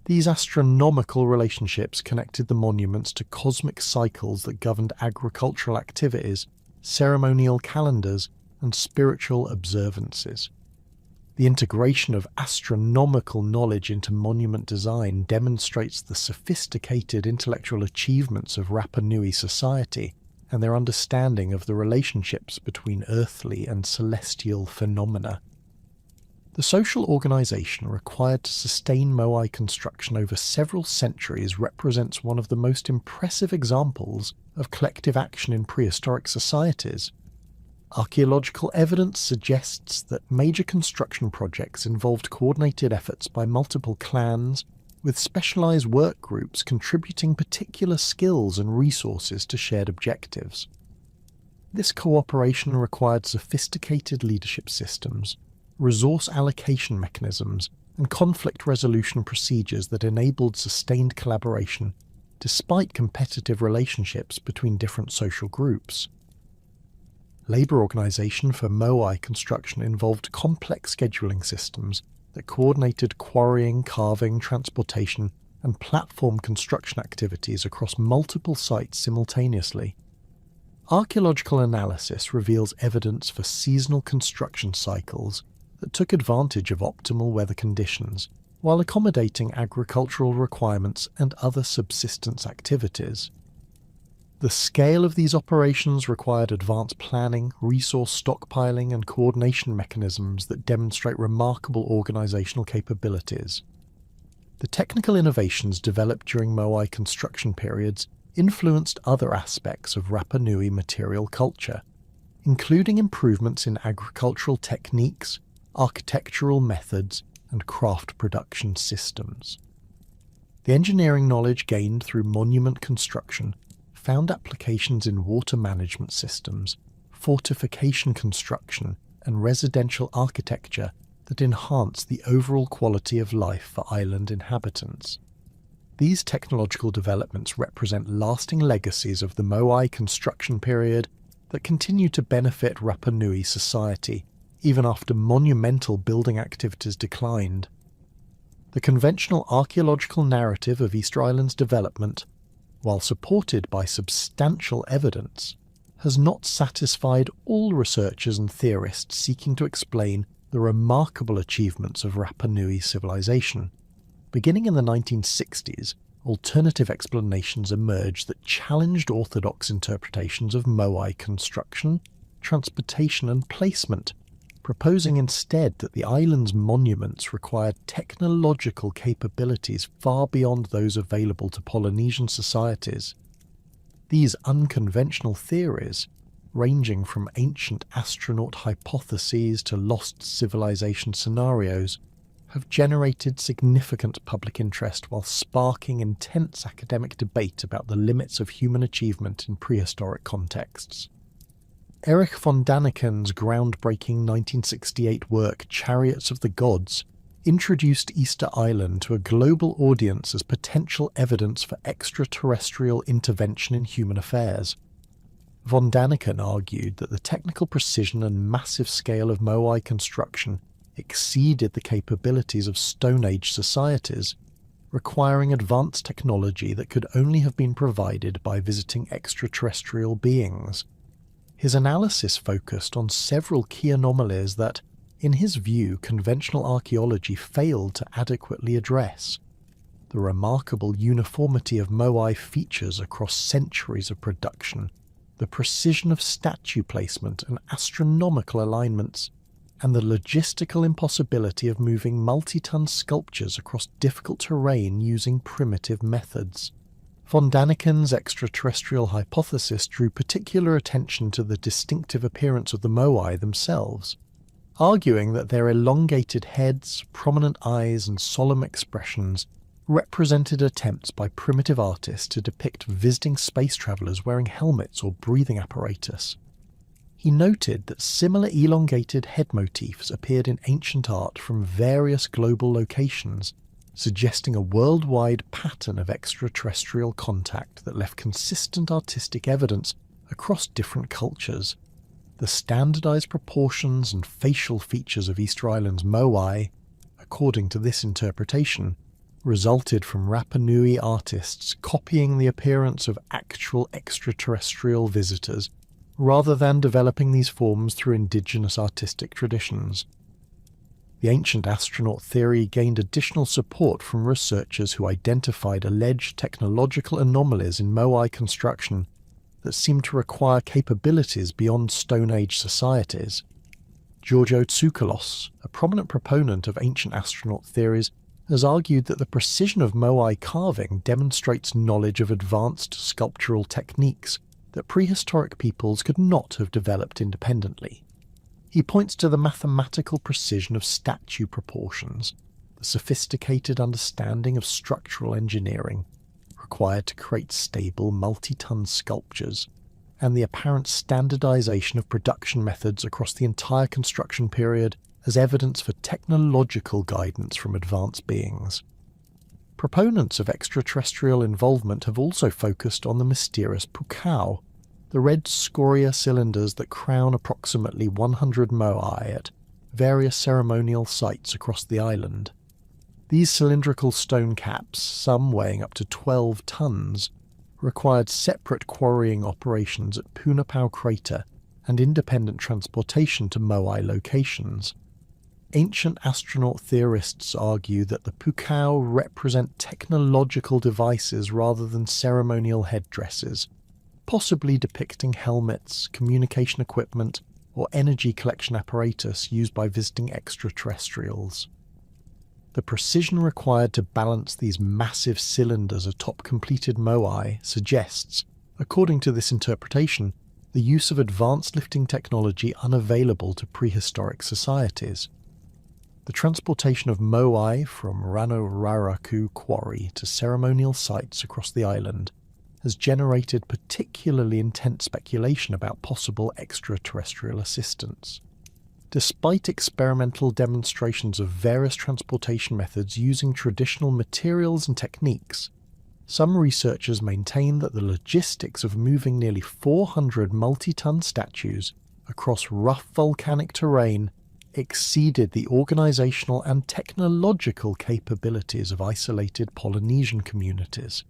These astronomical relationships connected the monuments to cosmic cycles that governed agricultural activities, ceremonial calendars, and spiritual observances. The integration of astronomical knowledge into monument design demonstrates the sophisticated intellectual achievements of Rapa Nui society and their understanding of the relationships between earthly and celestial phenomena. The social organization required to sustain Moai construction over several centuries represents one of the most impressive examples of collective action in prehistoric societies. Archaeological evidence suggests that major construction projects involved coordinated efforts by multiple clans, with specialized work groups contributing particular skills and resources to shared objectives. This cooperation required sophisticated leadership systems, resource allocation mechanisms, and conflict resolution procedures that enabled sustained collaboration, despite competitive relationships between different social groups. Labour organisation for Moai construction involved complex scheduling systems that coordinated quarrying, carving, transportation, and platform construction activities across multiple sites simultaneously. Archaeological analysis reveals evidence for seasonal construction cycles that took advantage of optimal weather conditions while accommodating agricultural requirements and other subsistence activities. The scale of these operations required advanced planning, resource stockpiling, and coordination mechanisms that demonstrate remarkable organizational capabilities. The technical innovations developed during Moai construction periods influenced other aspects of Rapa Nui material culture, including improvements in agricultural techniques, architectural methods, and craft production systems. The engineering knowledge gained through monument construction found applications in water management systems, fortification construction, and residential architecture that enhance the overall quality of life for island inhabitants. These technological developments represent lasting legacies of the Moai construction period that continue to benefit Rapa Nui society, even after monumental building activities declined. The conventional archaeological narrative of Easter Island's development, while supported by substantial evidence, has not satisfied all researchers and theorists seeking to explain the remarkable achievements of Rapa Nui civilization. Beginning in the 1960s, alternative explanations emerged that challenged orthodox interpretations of Moai construction, transportation, and placement, proposing instead that the island's monuments required technological capabilities far beyond those available to Polynesian societies. These unconventional theories, ranging from ancient astronaut hypotheses to lost civilization scenarios, have generated significant public interest while sparking intense academic debate about the limits of human achievement in prehistoric contexts. Erich von Daniken's groundbreaking 1968 work Chariots of the Gods introduced Easter Island to a global audience as potential evidence for extraterrestrial intervention in human affairs. Von Daniken argued that the technical precision and massive scale of Moai construction exceeded the capabilities of Stone Age societies, requiring advanced technology that could only have been provided by visiting extraterrestrial beings. His analysis focused on several key anomalies that, in his view, conventional archaeology failed to adequately address. The remarkable uniformity of Moai features across centuries of production, the precision of statue placement and astronomical alignments, and the logistical impossibility of moving multi-ton sculptures across difficult terrain using primitive methods. Von Daniken's extraterrestrial hypothesis drew particular attention to the distinctive appearance of the Moai themselves, arguing that their elongated heads, prominent eyes, and solemn expressions represented attempts by primitive artists to depict visiting space travelers wearing helmets or breathing apparatus. He noted that similar elongated head motifs appeared in ancient art from various global locations, suggesting a worldwide pattern of extraterrestrial contact that left consistent artistic evidence across different cultures. The standardized proportions and facial features of Easter Island's Moai, according to this interpretation, resulted from Rapa Nui artists copying the appearance of actual extraterrestrial visitors rather than developing these forms through indigenous artistic traditions. The ancient astronaut theory gained additional support from researchers who identified alleged technological anomalies in Moai construction that seemed to require capabilities beyond Stone Age societies. Giorgio Tsoukalos, a prominent proponent of ancient astronaut theories, has argued that the precision of Moai carving demonstrates knowledge of advanced sculptural techniques that prehistoric peoples could not have developed independently. He points to the mathematical precision of statue proportions, the sophisticated understanding of structural engineering required to create stable multi-ton sculptures, and the apparent standardization of production methods across the entire construction period as evidence for technological guidance from advanced beings. Proponents of extraterrestrial involvement have also focused on the mysterious pukao, the red scoria cylinders that crown approximately 100 Moai at various ceremonial sites across the island. These cylindrical stone caps, some weighing up to 12 tons, required separate quarrying operations at Punapau Crater and independent transportation to Moai locations. Ancient astronaut theorists argue that the pukao represent technological devices rather than ceremonial headdresses, possibly depicting helmets, communication equipment, or energy collection apparatus used by visiting extraterrestrials. The precision required to balance these massive cylinders atop completed Moai suggests, according to this interpretation, the use of advanced lifting technology unavailable to prehistoric societies. The transportation of Moai from Rano-Raraku quarry to ceremonial sites across the island has generated particularly intense speculation about possible extraterrestrial assistance. Despite experimental demonstrations of various transportation methods using traditional materials and techniques, some researchers maintain that the logistics of moving nearly 400 multi-ton statues across rough volcanic terrain exceeded the organizational and technological capabilities of isolated Polynesian communities.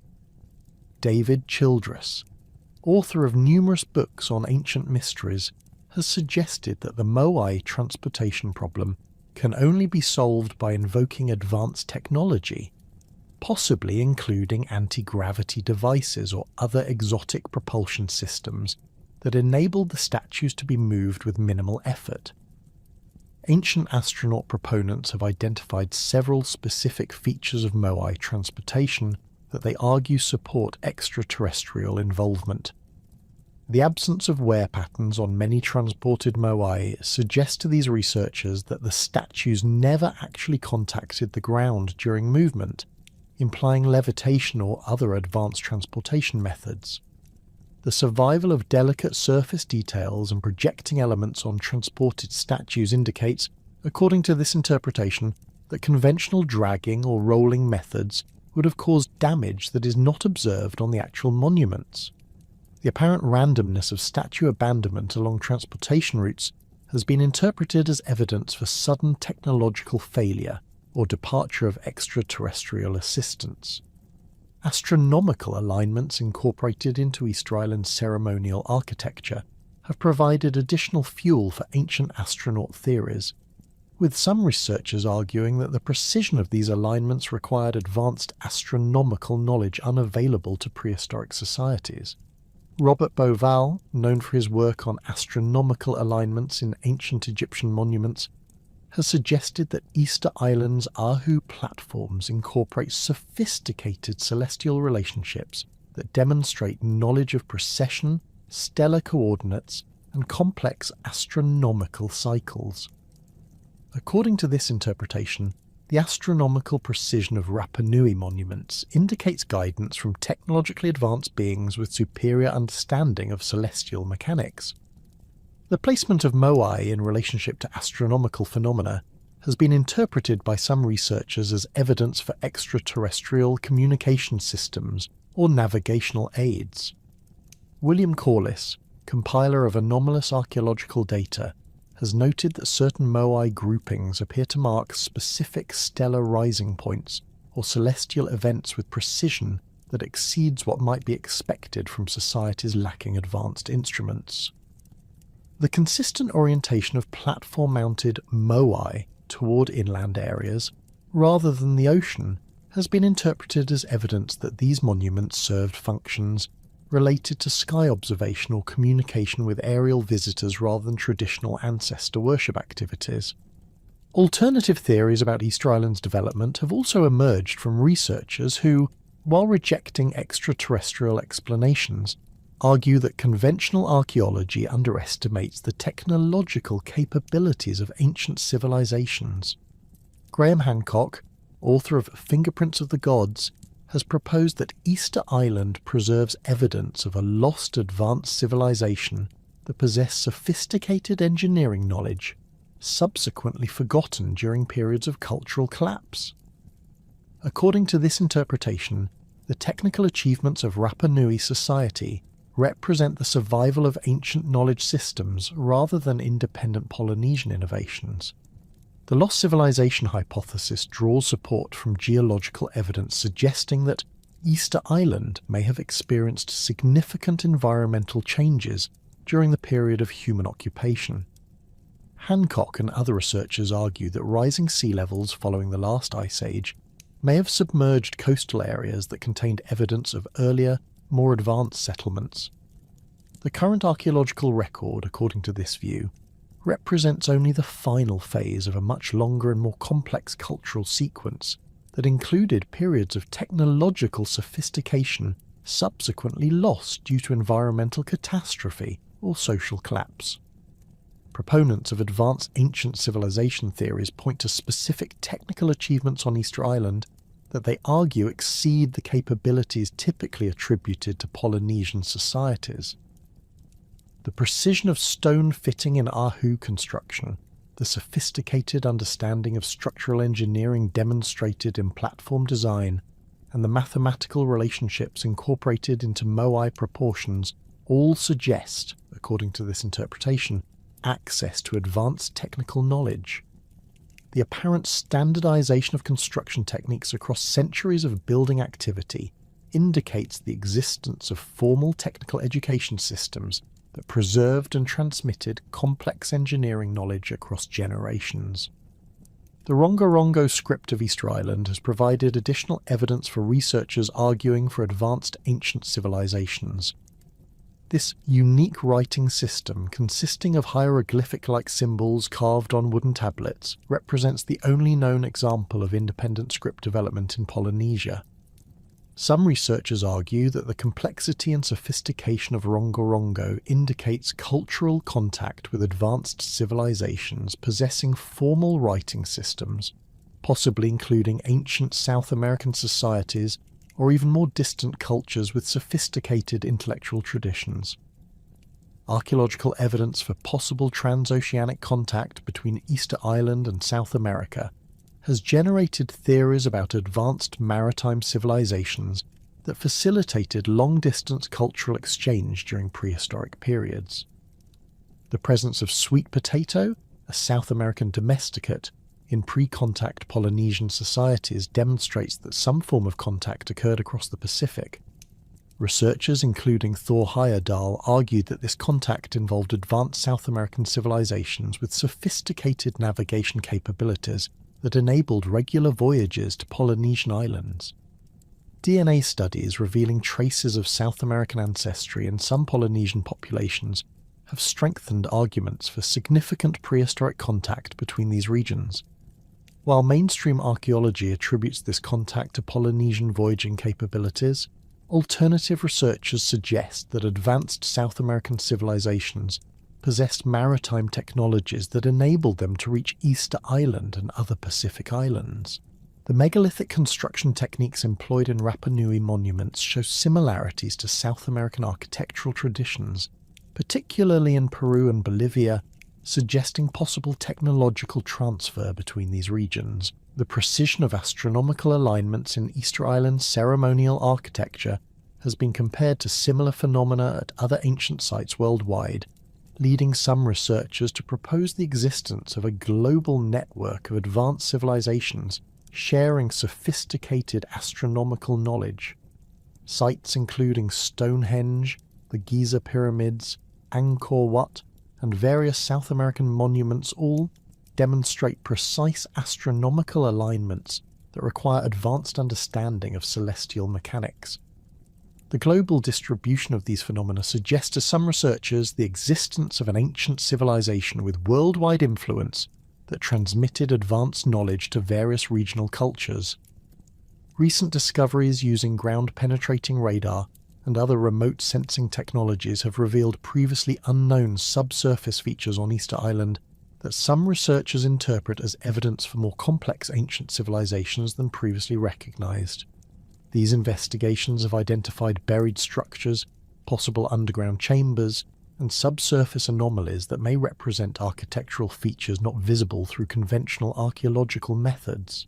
David Childress, author of numerous books on ancient mysteries, has suggested that the Moai transportation problem can only be solved by invoking advanced technology, possibly including anti-gravity devices or other exotic propulsion systems that enabled the statues to be moved with minimal effort. Ancient astronaut proponents have identified several specific features of Moai transportation that they argue support extraterrestrial involvement. The absence of wear patterns on many transported Moai suggests to these researchers that the statues never actually contacted the ground during movement, implying levitation or other advanced transportation methods. The survival of delicate surface details and projecting elements on transported statues indicates, according to this interpretation, that conventional dragging or rolling methods would have caused damage that is not observed on the actual monuments. The apparent randomness of statue abandonment along transportation routes has been interpreted as evidence for sudden technological failure or departure of extraterrestrial assistance. Astronomical alignments incorporated into Easter Island's ceremonial architecture have provided additional fuel for ancient astronaut theories, with some researchers arguing that the precision of these alignments required advanced astronomical knowledge unavailable to prehistoric societies. Robert Bauval, known for his work on astronomical alignments in ancient Egyptian monuments, has suggested that Easter Island's Ahu platforms incorporate sophisticated celestial relationships that demonstrate knowledge of precession, stellar coordinates, and complex astronomical cycles. According to this interpretation, the astronomical precision of Rapa Nui monuments indicates guidance from technologically advanced beings with superior understanding of celestial mechanics. The placement of Moai in relationship to astronomical phenomena has been interpreted by some researchers as evidence for extraterrestrial communication systems or navigational aids. William Corliss, compiler of anomalous archaeological data, has noted that certain Moai groupings appear to mark specific stellar rising points or celestial events with precision that exceeds what might be expected from societies lacking advanced instruments. The consistent orientation of platform-mounted Moai toward inland areas, rather than the ocean, has been interpreted as evidence that these monuments served functions related to sky observation or communication with aerial visitors rather than traditional ancestor worship activities. Alternative theories about Easter Island's development have also emerged from researchers who, while rejecting extraterrestrial explanations, argue that conventional archaeology underestimates the technological capabilities of ancient civilizations. Graham Hancock, author of Fingerprints of the Gods, has proposed that Easter Island preserves evidence of a lost advanced civilization that possessed sophisticated engineering knowledge, subsequently forgotten during periods of cultural collapse. According to this interpretation, the technical achievements of Rapa Nui society represent the survival of ancient knowledge systems rather than independent Polynesian innovations. The lost civilization hypothesis draws support from geological evidence suggesting that Easter Island may have experienced significant environmental changes during the period of human occupation. Hancock and other researchers argue that rising sea levels following the last ice age may have submerged coastal areas that contained evidence of earlier, more advanced settlements. The current archaeological record, according to this view, represents only the final phase of a much longer and more complex cultural sequence that included periods of technological sophistication subsequently lost due to environmental catastrophe or social collapse. Proponents of advanced ancient civilization theories point to specific technical achievements on Easter Island that they argue exceed the capabilities typically attributed to Polynesian societies. The precision of stone fitting in Ahu construction, the sophisticated understanding of structural engineering demonstrated in platform design, and the mathematical relationships incorporated into Moai proportions all suggest, according to this interpretation, access to advanced technical knowledge. The apparent standardization of construction techniques across centuries of building activity indicates the existence of formal technical education systems that preserved and transmitted complex engineering knowledge across generations. The Rongorongo script of Easter Island has provided additional evidence for researchers arguing for advanced ancient civilizations. This unique writing system, consisting of hieroglyphic-like symbols carved on wooden tablets, represents the only known example of independent script development in Polynesia. Some researchers argue that the complexity and sophistication of Rongorongo indicates cultural contact with advanced civilizations possessing formal writing systems, possibly including ancient South American societies or even more distant cultures with sophisticated intellectual traditions. Archaeological evidence for possible transoceanic contact between Easter Island and South America has generated theories about advanced maritime civilizations that facilitated long-distance cultural exchange during prehistoric periods. The presence of sweet potato, a South American domesticate, in pre-contact Polynesian societies demonstrates that some form of contact occurred across the Pacific. Researchers including Thor Heyerdahl argued that this contact involved advanced South American civilizations with sophisticated navigation capabilities that enabled regular voyages to Polynesian islands. DNA studies revealing traces of South American ancestry in some Polynesian populations have strengthened arguments for significant prehistoric contact between these regions. While mainstream archaeology attributes this contact to Polynesian voyaging capabilities, alternative researchers suggest that advanced South American civilizations possessed maritime technologies that enabled them to reach Easter Island and other Pacific islands. The megalithic construction techniques employed in Rapa Nui monuments show similarities to South American architectural traditions, particularly in Peru and Bolivia, suggesting possible technological transfer between these regions. The precision of astronomical alignments in Easter Island's ceremonial architecture has been compared to similar phenomena at other ancient sites worldwide, leading some researchers to propose the existence of a global network of advanced civilizations sharing sophisticated astronomical knowledge. Sites including Stonehenge, the Giza Pyramids, Angkor Wat, and various South American monuments all demonstrate precise astronomical alignments that require advanced understanding of celestial mechanics. The global distribution of these phenomena suggests to some researchers the existence of an ancient civilization with worldwide influence that transmitted advanced knowledge to various regional cultures. Recent discoveries using ground-penetrating radar and other remote sensing technologies have revealed previously unknown subsurface features on Easter Island that some researchers interpret as evidence for more complex ancient civilizations than previously recognized. These investigations have identified buried structures, possible underground chambers, and subsurface anomalies that may represent architectural features not visible through conventional archaeological methods.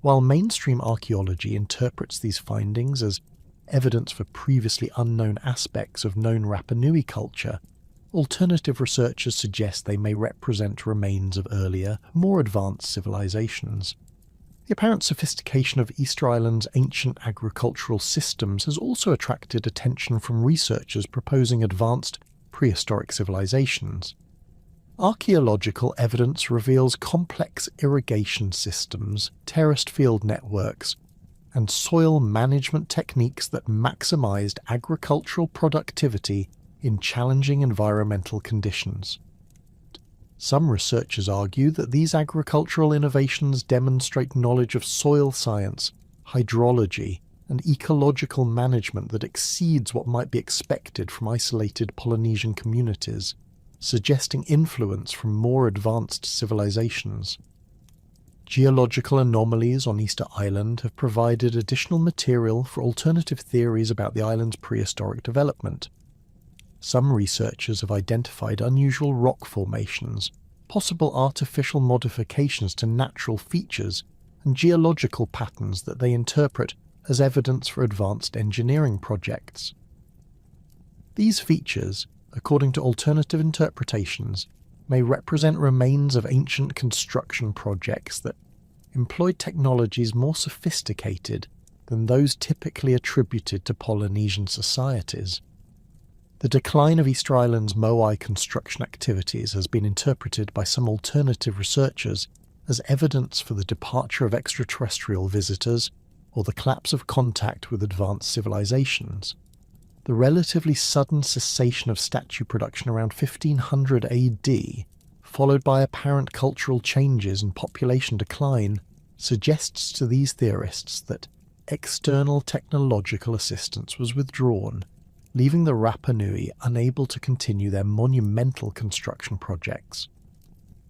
While mainstream archaeology interprets these findings as evidence for previously unknown aspects of known Rapa Nui culture, alternative researchers suggest they may represent remains of earlier, more advanced civilizations. The apparent sophistication of Easter Island's ancient agricultural systems has also attracted attention from researchers proposing advanced prehistoric civilizations. Archaeological evidence reveals complex irrigation systems, terraced field networks, and soil management techniques that maximized agricultural productivity in challenging environmental conditions. Some researchers argue that these agricultural innovations demonstrate knowledge of soil science, hydrology, and ecological management that exceeds what might be expected from isolated Polynesian communities, suggesting influence from more advanced civilizations. Geological anomalies on Easter Island have provided additional material for alternative theories about the island's prehistoric development. Some researchers have identified unusual rock formations, possible artificial modifications to natural features, and geological patterns that they interpret as evidence for advanced engineering projects. These features, according to alternative interpretations, may represent remains of ancient construction projects that employed technologies more sophisticated than those typically attributed to Polynesian societies. The decline of Easter Island's Moai construction activities has been interpreted by some alternative researchers as evidence for the departure of extraterrestrial visitors or the collapse of contact with advanced civilizations. The relatively sudden cessation of statue production around 1500 AD, followed by apparent cultural changes and population decline, suggests to these theorists that external technological assistance was withdrawn, leaving the Rapa Nui unable to continue their monumental construction projects.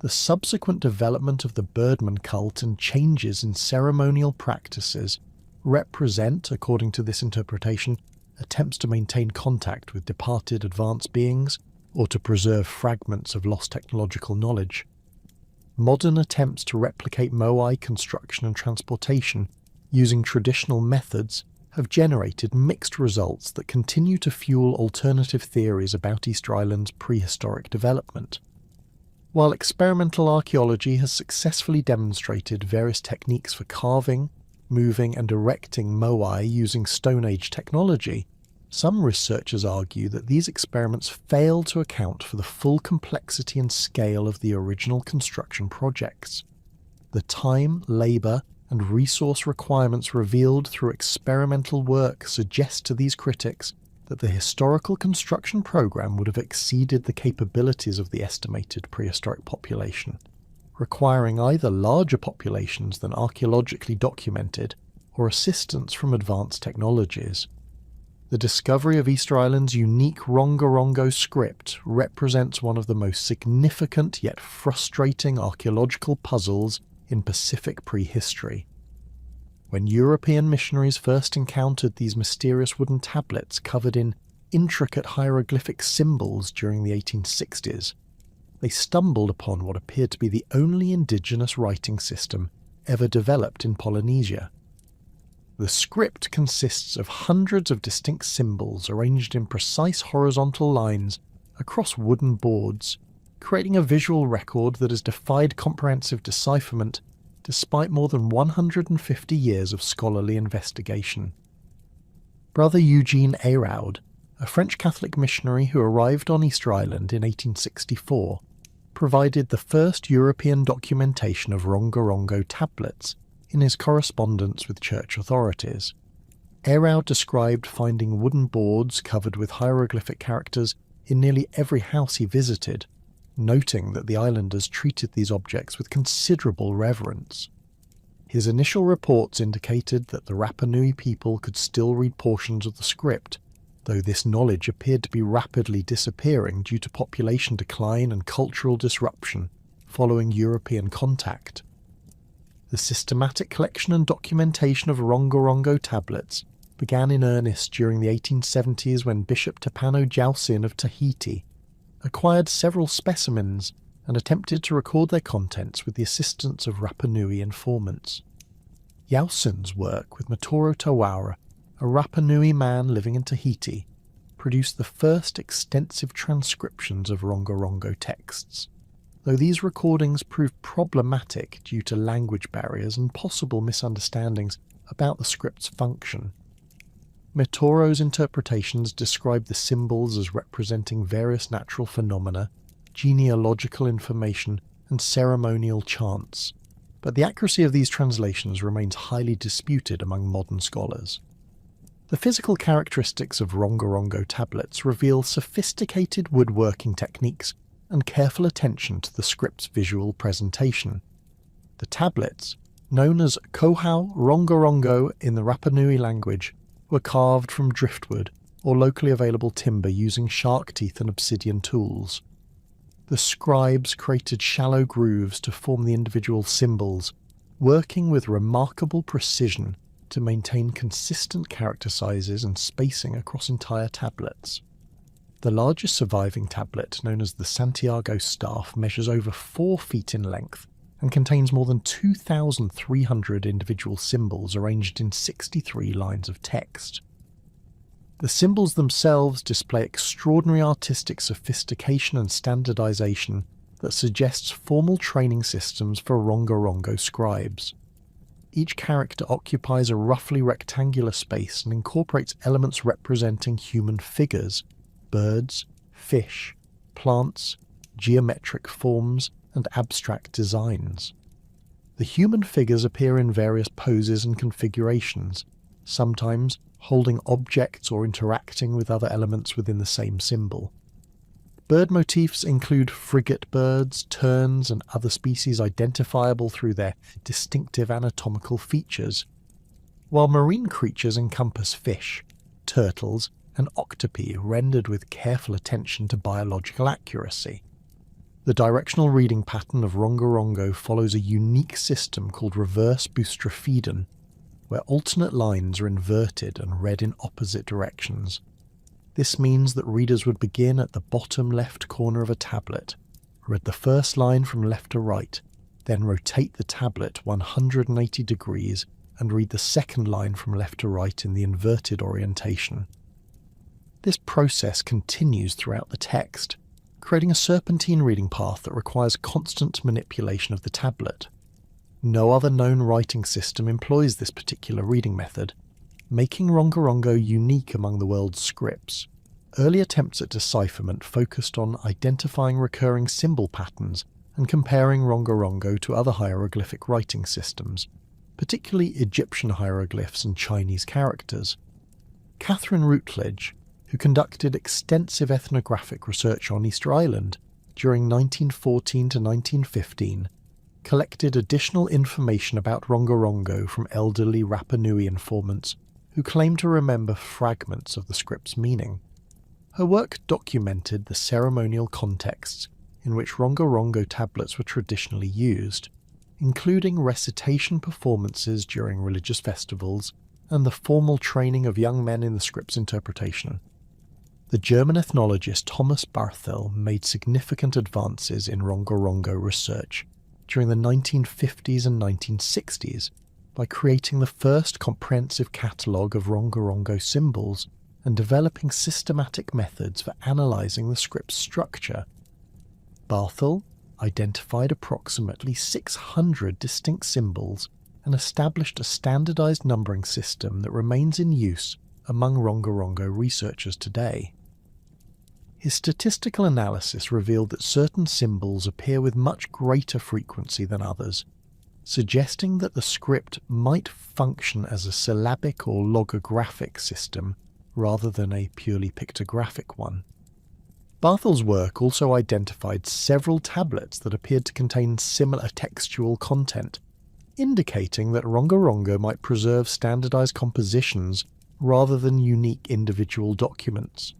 The subsequent development of the Birdman cult and changes in ceremonial practices represent, according to this interpretation, attempts to maintain contact with departed advanced beings or to preserve fragments of lost technological knowledge. Modern attempts to replicate Moai construction and transportation using traditional methods have generated mixed results that continue to fuel alternative theories about Easter Island's prehistoric development. While experimental archaeology has successfully demonstrated various techniques for carving, moving and erecting Moai using Stone Age technology, Some researchers argue that these experiments fail to account for the full complexity and scale of the original construction projects. The time, labour, and resource requirements revealed through experimental work suggest to these critics that the historical construction program would have exceeded the capabilities of the estimated prehistoric population, requiring either larger populations than archaeologically documented or assistance from advanced technologies. The discovery of Easter Island's unique Rongorongo script represents one of the most significant yet frustrating archaeological puzzles in Pacific prehistory. When European missionaries first encountered these mysterious wooden tablets covered in intricate hieroglyphic symbols during the 1860s, they stumbled upon what appeared to be the only indigenous writing system ever developed in Polynesia. The script consists of hundreds of distinct symbols arranged in precise horizontal lines across wooden boards, creating a visual record that has defied comprehensive decipherment despite more than 150 years of scholarly investigation. Brother Eugene Ayraud, a French Catholic missionary who arrived on Easter Island in 1864, provided the first European documentation of Rongorongo tablets in his correspondence with church authorities. Ayraud described finding wooden boards covered with hieroglyphic characters in nearly every house he visited, noting that the islanders treated these objects with considerable reverence. His initial reports indicated that the Rapa Nui people could still read portions of the script, though this knowledge appeared to be rapidly disappearing due to population decline and cultural disruption following European contact. The systematic collection and documentation of Rongorongo tablets began in earnest during the 1870s when Bishop Tepano Jausin of Tahiti acquired several specimens and attempted to record their contents with the assistance of Rapa Nui informants. Jausin's work with Matoro Tawaura, a Rapa Nui man living in Tahiti, produced the first extensive transcriptions of Rongorongo texts, though these recordings proved problematic due to language barriers and possible misunderstandings about the script's function. Mitoro's interpretations describe the symbols as representing various natural phenomena, genealogical information, and ceremonial chants, but the accuracy of these translations remains highly disputed among modern scholars. The physical characteristics of Rongorongo tablets reveal sophisticated woodworking techniques and careful attention to the script's visual presentation. The tablets, known as Kohau Rongorongo in the Rapa Nui language, were carved from driftwood or locally available timber using shark teeth and obsidian tools. The scribes created shallow grooves to form the individual symbols, working with remarkable precision to maintain consistent character sizes and spacing across entire tablets. The largest surviving tablet, known as the Santiago staff, measures over 4 feet in length and contains more than 2,300 individual symbols arranged in 63 lines of text. The symbols themselves display extraordinary artistic sophistication and standardization that suggests formal training systems for Rongorongo scribes. Each character occupies a roughly rectangular space and incorporates elements representing human figures, birds, fish, plants, geometric forms, and abstract designs. The human figures appear in various poses and configurations, sometimes holding objects or interacting with other elements within the same symbol. Bird motifs include frigate birds, terns, and other species identifiable through their distinctive anatomical features, while marine creatures encompass fish, turtles, and octopi rendered with careful attention to biological accuracy. The directional reading pattern of Rongorongo follows a unique system called reverse boustrophedon, where alternate lines are inverted and read in opposite directions. This means that readers would begin at the bottom left corner of a tablet, read the first line from left to right, then rotate the tablet 180 degrees and read the second line from left to right in the inverted orientation. This process continues throughout the text, creating a serpentine reading path that requires constant manipulation of the tablet. No other known writing system employs this particular reading method, making Rongorongo unique among the world's scripts. Early attempts at decipherment focused on identifying recurring symbol patterns and comparing Rongorongo to other hieroglyphic writing systems, particularly Egyptian hieroglyphs and Chinese characters. Catherine Routledge, who conducted extensive ethnographic research on Easter Island during 1914 to 1915, collected additional information about Rongorongo from elderly Rapa Nui informants who claimed to remember fragments of the script's meaning. Her work documented the ceremonial contexts in which Rongorongo tablets were traditionally used, including recitation performances during religious festivals and the formal training of young men in the script's interpretation. The German ethnologist Thomas Barthel made significant advances in Rongorongo research during the 1950s and 1960s by creating the first comprehensive catalogue of Rongorongo symbols and developing systematic methods for analysing the script's structure. Barthel identified approximately 600 distinct symbols and established a standardised numbering system that remains in use among Rongorongo researchers today. His statistical analysis revealed that certain symbols appear with much greater frequency than others, suggesting that the script might function as a syllabic or logographic system rather than a purely pictographic one. Barthel's work also identified several tablets that appeared to contain similar textual content, indicating that Rongorongo might preserve standardized compositions rather than unique individual documents.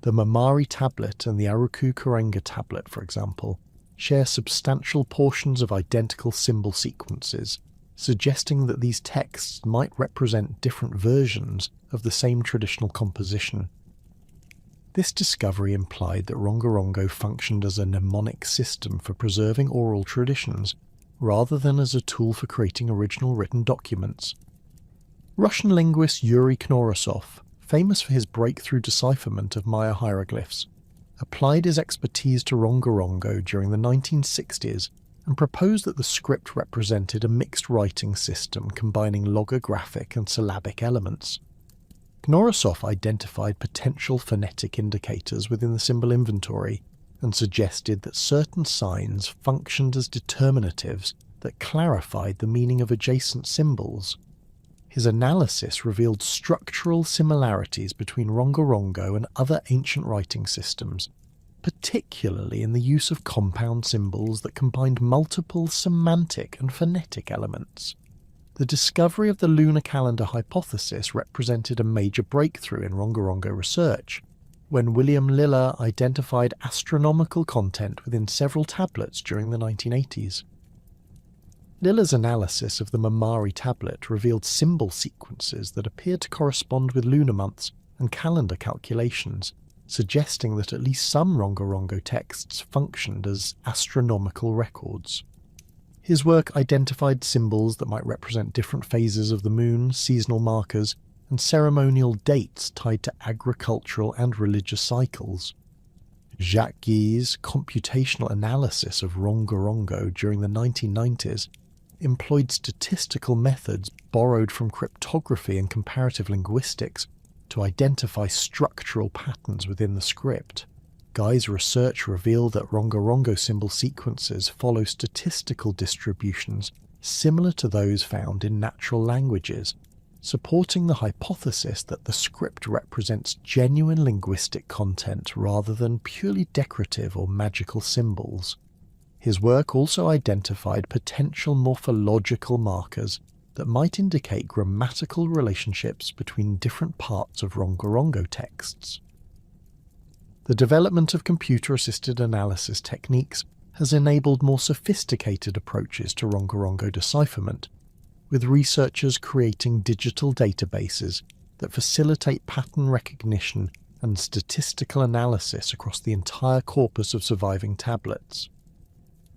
The Mamari tablet and the Aruku Karenga tablet, for example, share substantial portions of identical symbol sequences, suggesting that these texts might represent different versions of the same traditional composition. This discovery implied that Rongorongo functioned as a mnemonic system for preserving oral traditions, rather than as a tool for creating original written documents. Russian linguist Yuri Knorosov, famous for his breakthrough decipherment of Maya hieroglyphs, applied his expertise to Rongorongo during the 1960s and proposed that the script represented a mixed writing system combining logographic and syllabic elements. Knorosov identified potential phonetic indicators within the symbol inventory and suggested that certain signs functioned as determinatives that clarified the meaning of adjacent symbols. His analysis revealed structural similarities between Rongorongo and other ancient writing systems, particularly in the use of compound symbols that combined multiple semantic and phonetic elements. The discovery of the lunar calendar hypothesis represented a major breakthrough in Rongorongo research, when William Liller identified astronomical content within several tablets during the 1980s. Liller's analysis of the Mamari tablet revealed symbol sequences that appeared to correspond with lunar months and calendar calculations, suggesting that at least some Rongorongo texts functioned as astronomical records. His work identified symbols that might represent different phases of the moon, seasonal markers, and ceremonial dates tied to agricultural and religious cycles. Jacques Guy's computational analysis of Rongorongo during the 1990s employed statistical methods borrowed from cryptography and comparative linguistics to identify structural patterns within the script. Guy's research revealed that Rongorongo symbol sequences follow statistical distributions similar to those found in natural languages, supporting the hypothesis that the script represents genuine linguistic content rather than purely decorative or magical symbols. His work also identified potential morphological markers that might indicate grammatical relationships between different parts of Rongorongo texts. The development of computer-assisted analysis techniques has enabled more sophisticated approaches to Rongorongo decipherment, with researchers creating digital databases that facilitate pattern recognition and statistical analysis across the entire corpus of surviving tablets.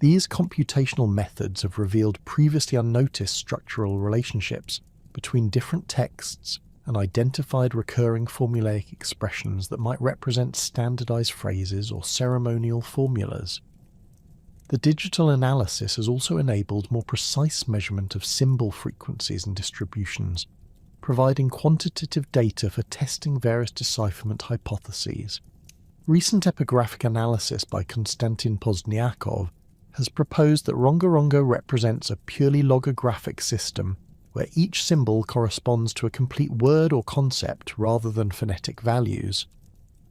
These computational methods have revealed previously unnoticed structural relationships between different texts and identified recurring formulaic expressions that might represent standardized phrases or ceremonial formulas. The digital analysis has also enabled more precise measurement of symbol frequencies and distributions, providing quantitative data for testing various decipherment hypotheses. Recent epigraphic analysis by Konstantin Pozniakov has proposed that Rongorongo represents a purely logographic system where each symbol corresponds to a complete word or concept rather than phonetic values.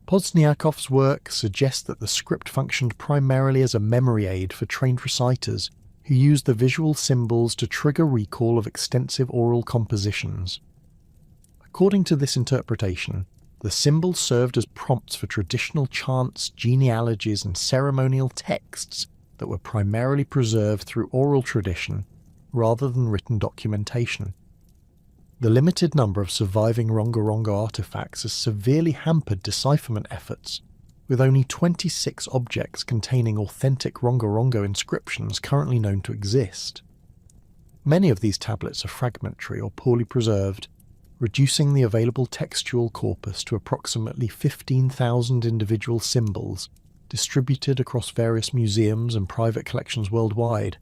Pozniakov's work suggests that the script functioned primarily as a memory aid for trained reciters who used the visual symbols to trigger recall of extensive oral compositions. According to this interpretation, the symbols served as prompts for traditional chants, genealogies, and ceremonial texts that were primarily preserved through oral tradition rather than written documentation. The limited number of surviving Rongorongo artifacts has severely hampered decipherment efforts, with only 26 objects containing authentic Rongorongo inscriptions currently known to exist. Many of these tablets are fragmentary or poorly preserved, reducing the available textual corpus to approximately 15,000 individual symbols distributed across various museums and private collections worldwide.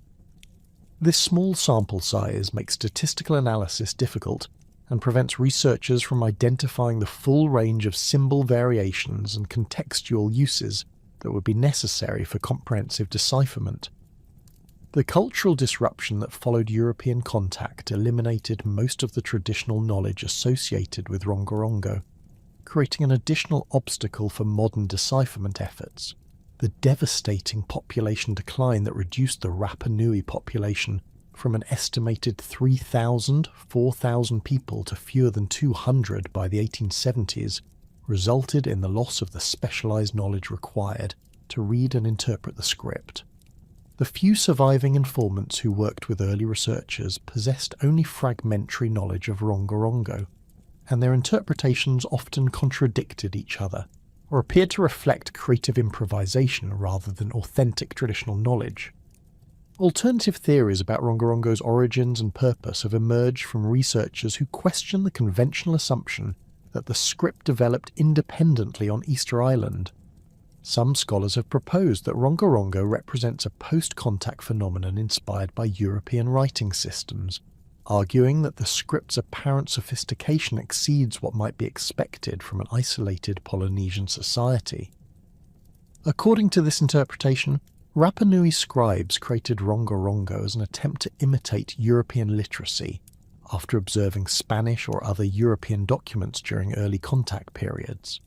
This small sample size makes statistical analysis difficult and prevents researchers from identifying the full range of symbol variations and contextual uses that would be necessary for comprehensive decipherment. The cultural disruption that followed European contact eliminated most of the traditional knowledge associated with Rongorongo, creating an additional obstacle for modern decipherment efforts. The devastating population decline that reduced the Rapa Nui population from an estimated 4,000 people to fewer than 200 by the 1870s resulted in the loss of the specialized knowledge required to read and interpret the script. The few surviving informants who worked with early researchers possessed only fragmentary knowledge of Rongorongo, and their interpretations often contradicted each other, or appeared to reflect creative improvisation rather than authentic traditional knowledge. Alternative theories about Rongorongo's origins and purpose have emerged from researchers who question the conventional assumption that the script developed independently on Easter Island. Some scholars have proposed that Rongorongo represents a post-contact phenomenon inspired by European writing systems, arguing that the script's apparent sophistication exceeds what might be expected from an isolated Polynesian society. According to this interpretation, Rapa Nui scribes created Rongorongo as an attempt to imitate European literacy after observing Spanish or other European documents during early contact periods.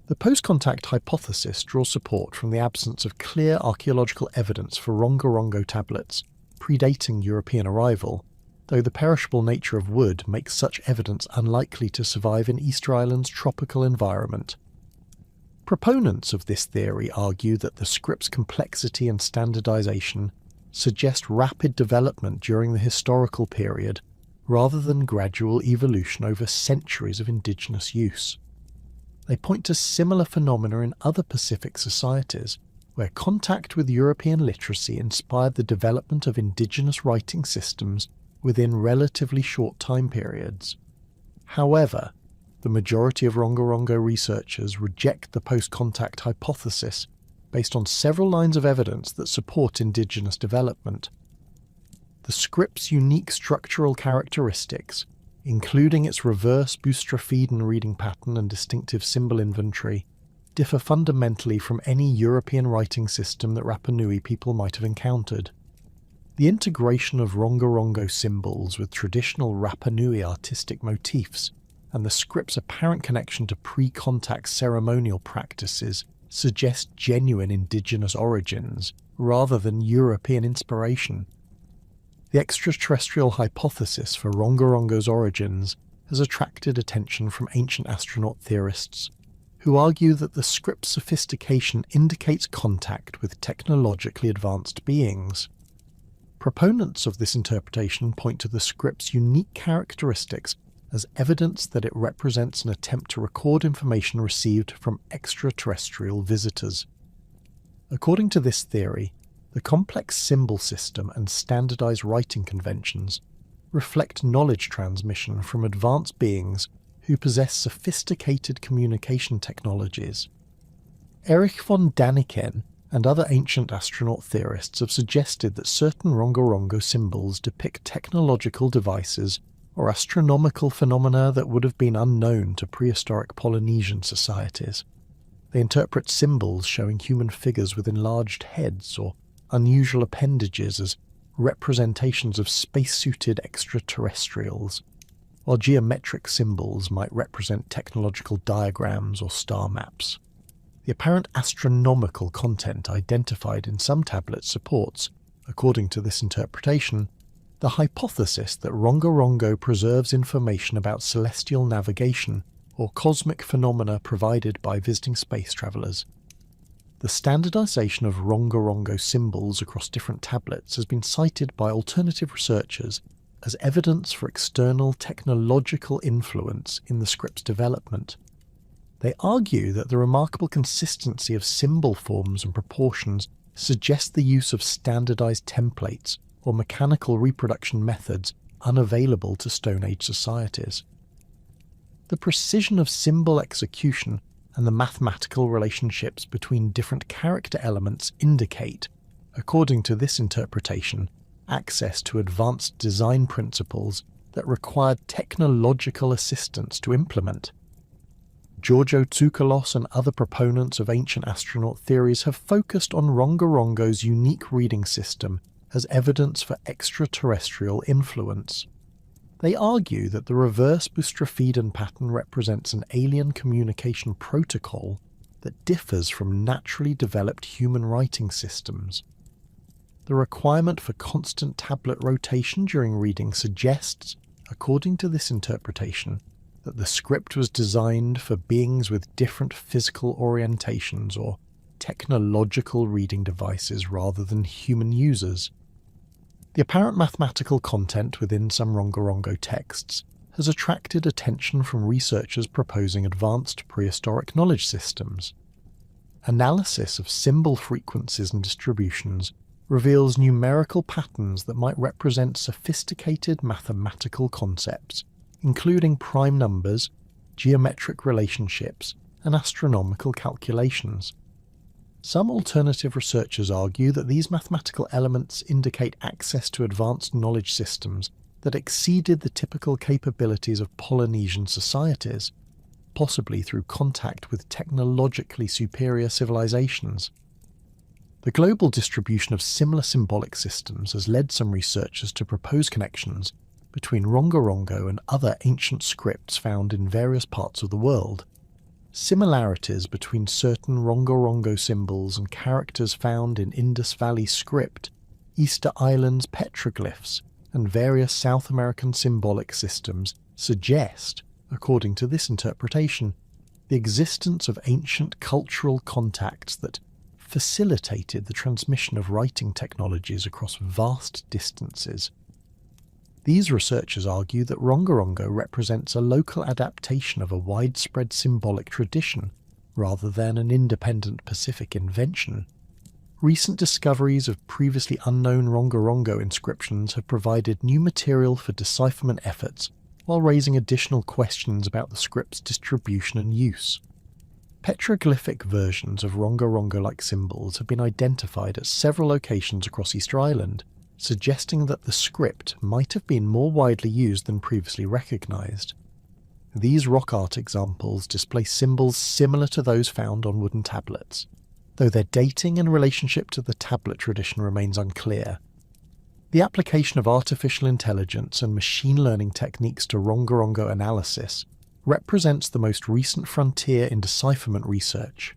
The post-contact hypothesis draws support from the absence of clear archaeological evidence for Rongorongo tablets predating European arrival, though the perishable nature of wood makes such evidence unlikely to survive in Easter Island's tropical environment. Proponents of this theory argue that the script's complexity and standardization suggest rapid development during the historical period, rather than gradual evolution over centuries of indigenous use. They point to similar phenomena in other Pacific societies, where contact with European literacy inspired the development of indigenous writing systems within relatively short time periods. However, the majority of Rongorongo researchers reject the post-contact hypothesis based on several lines of evidence that support indigenous development. The script's unique structural characteristics, including its reverse Boustrophedon reading pattern and distinctive symbol inventory, differ fundamentally from any European writing system that Rapa Nui people might have encountered. The integration of Rongorongo symbols with traditional Rapa Nui artistic motifs and the script's apparent connection to pre-contact ceremonial practices suggest genuine indigenous origins, rather than European inspiration. The extraterrestrial hypothesis for Rongorongo's origins has attracted attention from ancient astronaut theorists, who argue that the script's sophistication indicates contact with technologically advanced beings. Proponents of this interpretation point to the script's unique characteristics as evidence that it represents an attempt to record information received from extraterrestrial visitors. According to this theory, the complex symbol system and standardized writing conventions reflect knowledge transmission from advanced beings who possess sophisticated communication technologies. Erich von Daniken and other ancient astronaut theorists have suggested that certain Rongorongo symbols depict technological devices or astronomical phenomena that would have been unknown to prehistoric Polynesian societies. They interpret symbols showing human figures with enlarged heads or unusual appendages as representations of spacesuited extraterrestrials, while geometric symbols might represent technological diagrams or star maps. The apparent astronomical content identified in some tablets supports, according to this interpretation, the hypothesis that Rongorongo preserves information about celestial navigation or cosmic phenomena provided by visiting space travellers. The standardization of Rongorongo symbols across different tablets has been cited by alternative researchers as evidence for external technological influence in the script's development. They argue that the remarkable consistency of symbol forms and proportions suggests the use of standardized templates or mechanical reproduction methods unavailable to Stone Age societies. The precision of symbol execution and the mathematical relationships between different character elements indicate, according to this interpretation, access to advanced design principles that required technological assistance to implement. Giorgio Tsoukalos and other proponents of ancient astronaut theories have focused on Rongorongo's unique reading system as evidence for extraterrestrial influence. They argue that the reverse Boustrophedon pattern represents an alien communication protocol that differs from naturally developed human writing systems. The requirement for constant tablet rotation during reading suggests, according to this interpretation, that the script was designed for beings with different physical orientations or technological reading devices rather than human users. The apparent mathematical content within some Rongorongo texts has attracted attention from researchers proposing advanced prehistoric knowledge systems. Analysis of symbol frequencies and distributions reveals numerical patterns that might represent sophisticated mathematical concepts, including prime numbers, geometric relationships, and astronomical calculations. Some alternative researchers argue that these mathematical elements indicate access to advanced knowledge systems that exceeded the typical capabilities of Polynesian societies, possibly through contact with technologically superior civilizations. The global distribution of similar symbolic systems has led some researchers to propose connections between Rongorongo and other ancient scripts found in various parts of the world. Similarities between certain Rongorongo symbols and characters found in Indus Valley script, Easter Islands petroglyphs, and various South American symbolic systems suggest, according to this interpretation, the existence of ancient cultural contacts that facilitated the transmission of writing technologies across vast distances. These researchers argue that Rongorongo represents a local adaptation of a widespread symbolic tradition, rather than an independent Pacific invention. Recent discoveries of previously unknown Rongorongo inscriptions have provided new material for decipherment efforts, while raising additional questions about the script's distribution and use. Petroglyphic versions of Rongorongo-like symbols have been identified at several locations across Easter Island, suggesting that the script might have been more widely used than previously recognized. These rock art examples display symbols similar to those found on wooden tablets, though their dating and relationship to the tablet tradition remains unclear. The application of artificial intelligence and machine learning techniques to Rongorongo analysis represents the most recent frontier in decipherment research.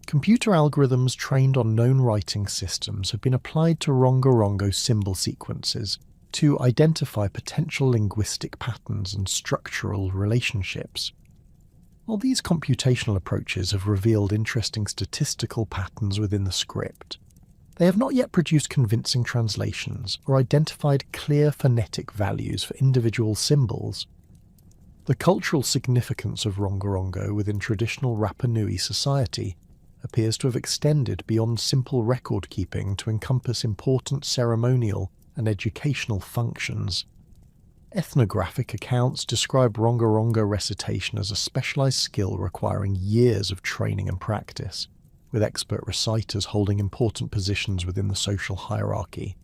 Computer algorithms trained on known writing systems have been applied to Rongorongo symbol sequences to identify potential linguistic patterns and structural relationships. While these computational approaches have revealed interesting statistical patterns within the script, they have not yet produced convincing translations or identified clear phonetic values for individual symbols. The cultural significance of Rongorongo within traditional Rapa Nui society appears to have extended beyond simple record-keeping to encompass important ceremonial and educational functions. Ethnographic accounts describe Rongorongo recitation as a specialized skill requiring years of training and practice, with expert reciters holding important positions within the social hierarchy.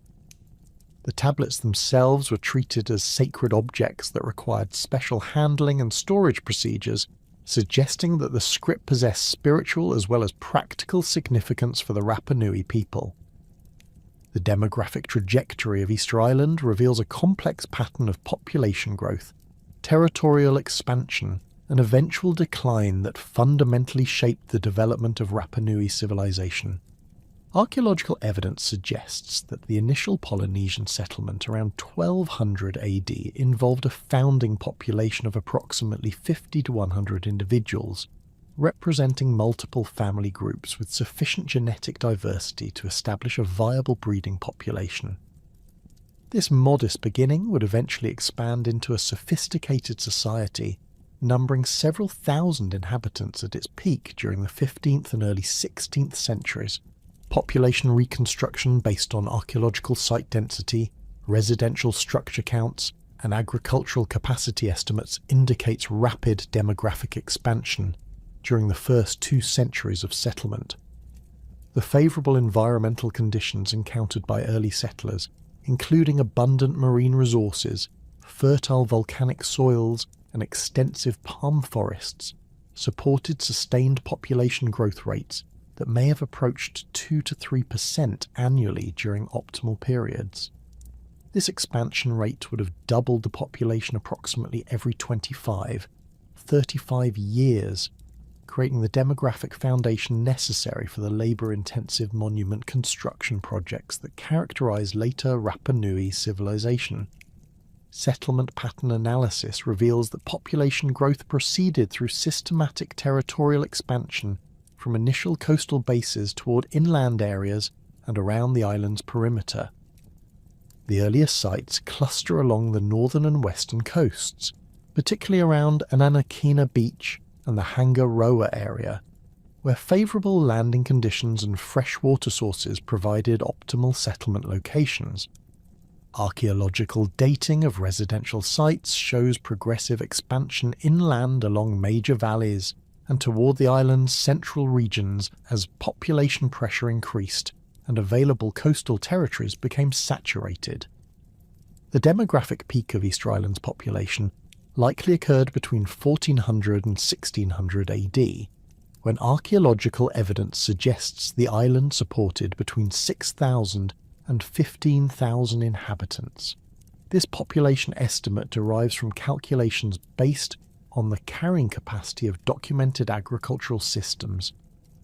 The tablets themselves were treated as sacred objects that required special handling and storage procedures, suggesting that the script possessed spiritual as well as practical significance for the Rapa Nui people. The demographic trajectory of Easter Island reveals a complex pattern of population growth, territorial expansion, and eventual decline that fundamentally shaped the development of Rapa Nui civilization. Archaeological evidence suggests that the initial Polynesian settlement around 1200 AD involved a founding population of approximately 50 to 100 individuals, representing multiple family groups with sufficient genetic diversity to establish a viable breeding population. This modest beginning would eventually expand into a sophisticated society, numbering several thousand inhabitants at its peak during the 15th and early 16th centuries. Population reconstruction based on archaeological site density, residential structure counts, and agricultural capacity estimates indicates rapid demographic expansion during the first 2 centuries of settlement. The favourable environmental conditions encountered by early settlers, including abundant marine resources, fertile volcanic soils, and extensive palm forests, supported sustained population growth rates that may have approached 2 to 3% annually during optimal periods. This expansion rate would have doubled the population approximately every 35 years, creating the demographic foundation necessary for the labour-intensive monument construction projects that characterise later Rapa Nui civilization. Settlement pattern analysis reveals that population growth proceeded through systematic territorial expansion from initial coastal bases toward inland areas and around the island's perimeter. The earliest sites cluster along the northern and western coasts, particularly around Ananakina Beach and the Hangaroa area, where favourable landing conditions and fresh water sources provided optimal settlement locations. Archaeological dating of residential sites shows progressive expansion inland along major valleys and toward the island's central regions as population pressure increased and available coastal territories became saturated. The demographic peak of Easter Island's population likely occurred between 1400 and 1600 AD, when archaeological evidence suggests the island supported between 6,000 and 15,000 inhabitants. This population estimate derives from calculations based on the carrying capacity of documented agricultural systems,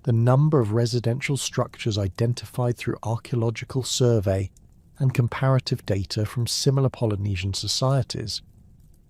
the number of residential structures identified through archaeological survey, and comparative data from similar Polynesian societies.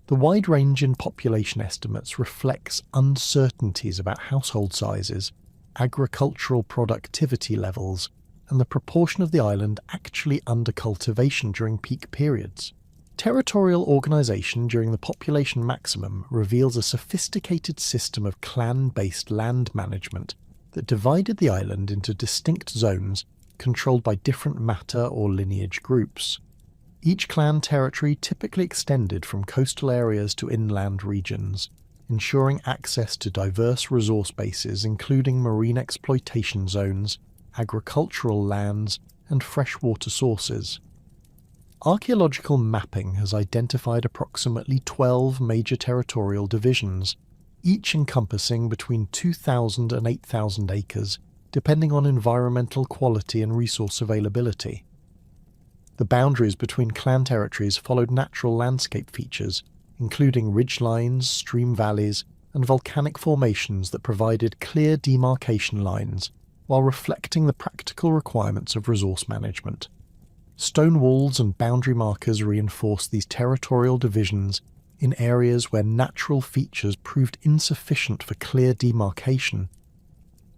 The wide range in population estimates reflects uncertainties about household sizes, agricultural productivity levels, and the proportion of the island actually under cultivation during peak periods. Territorial organisation during the population maximum reveals a sophisticated system of clan-based land management that divided the island into distinct zones controlled by different matter or lineage groups. Each clan territory typically extended from coastal areas to inland regions, ensuring access to diverse resource bases including marine exploitation zones, agricultural lands, and freshwater sources. Archaeological mapping has identified approximately 12 major territorial divisions, each encompassing between 2,000 and 8,000 acres, depending on environmental quality and resource availability. The boundaries between clan territories followed natural landscape features, including ridgelines, stream valleys, and volcanic formations that provided clear demarcation lines, while reflecting the practical requirements of resource management. Stone walls and boundary markers reinforced these territorial divisions in areas where natural features proved insufficient for clear demarcation.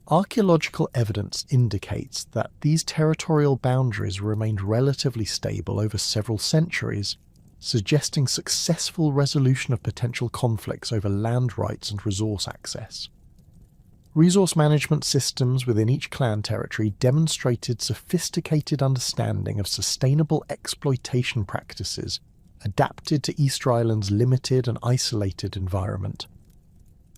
Archaeological evidence indicates that these territorial boundaries remained relatively stable over several centuries, suggesting successful resolution of potential conflicts over land rights and resource access. Resource management systems within each clan territory demonstrated sophisticated understanding of sustainable exploitation practices adapted to Easter Island's limited and isolated environment.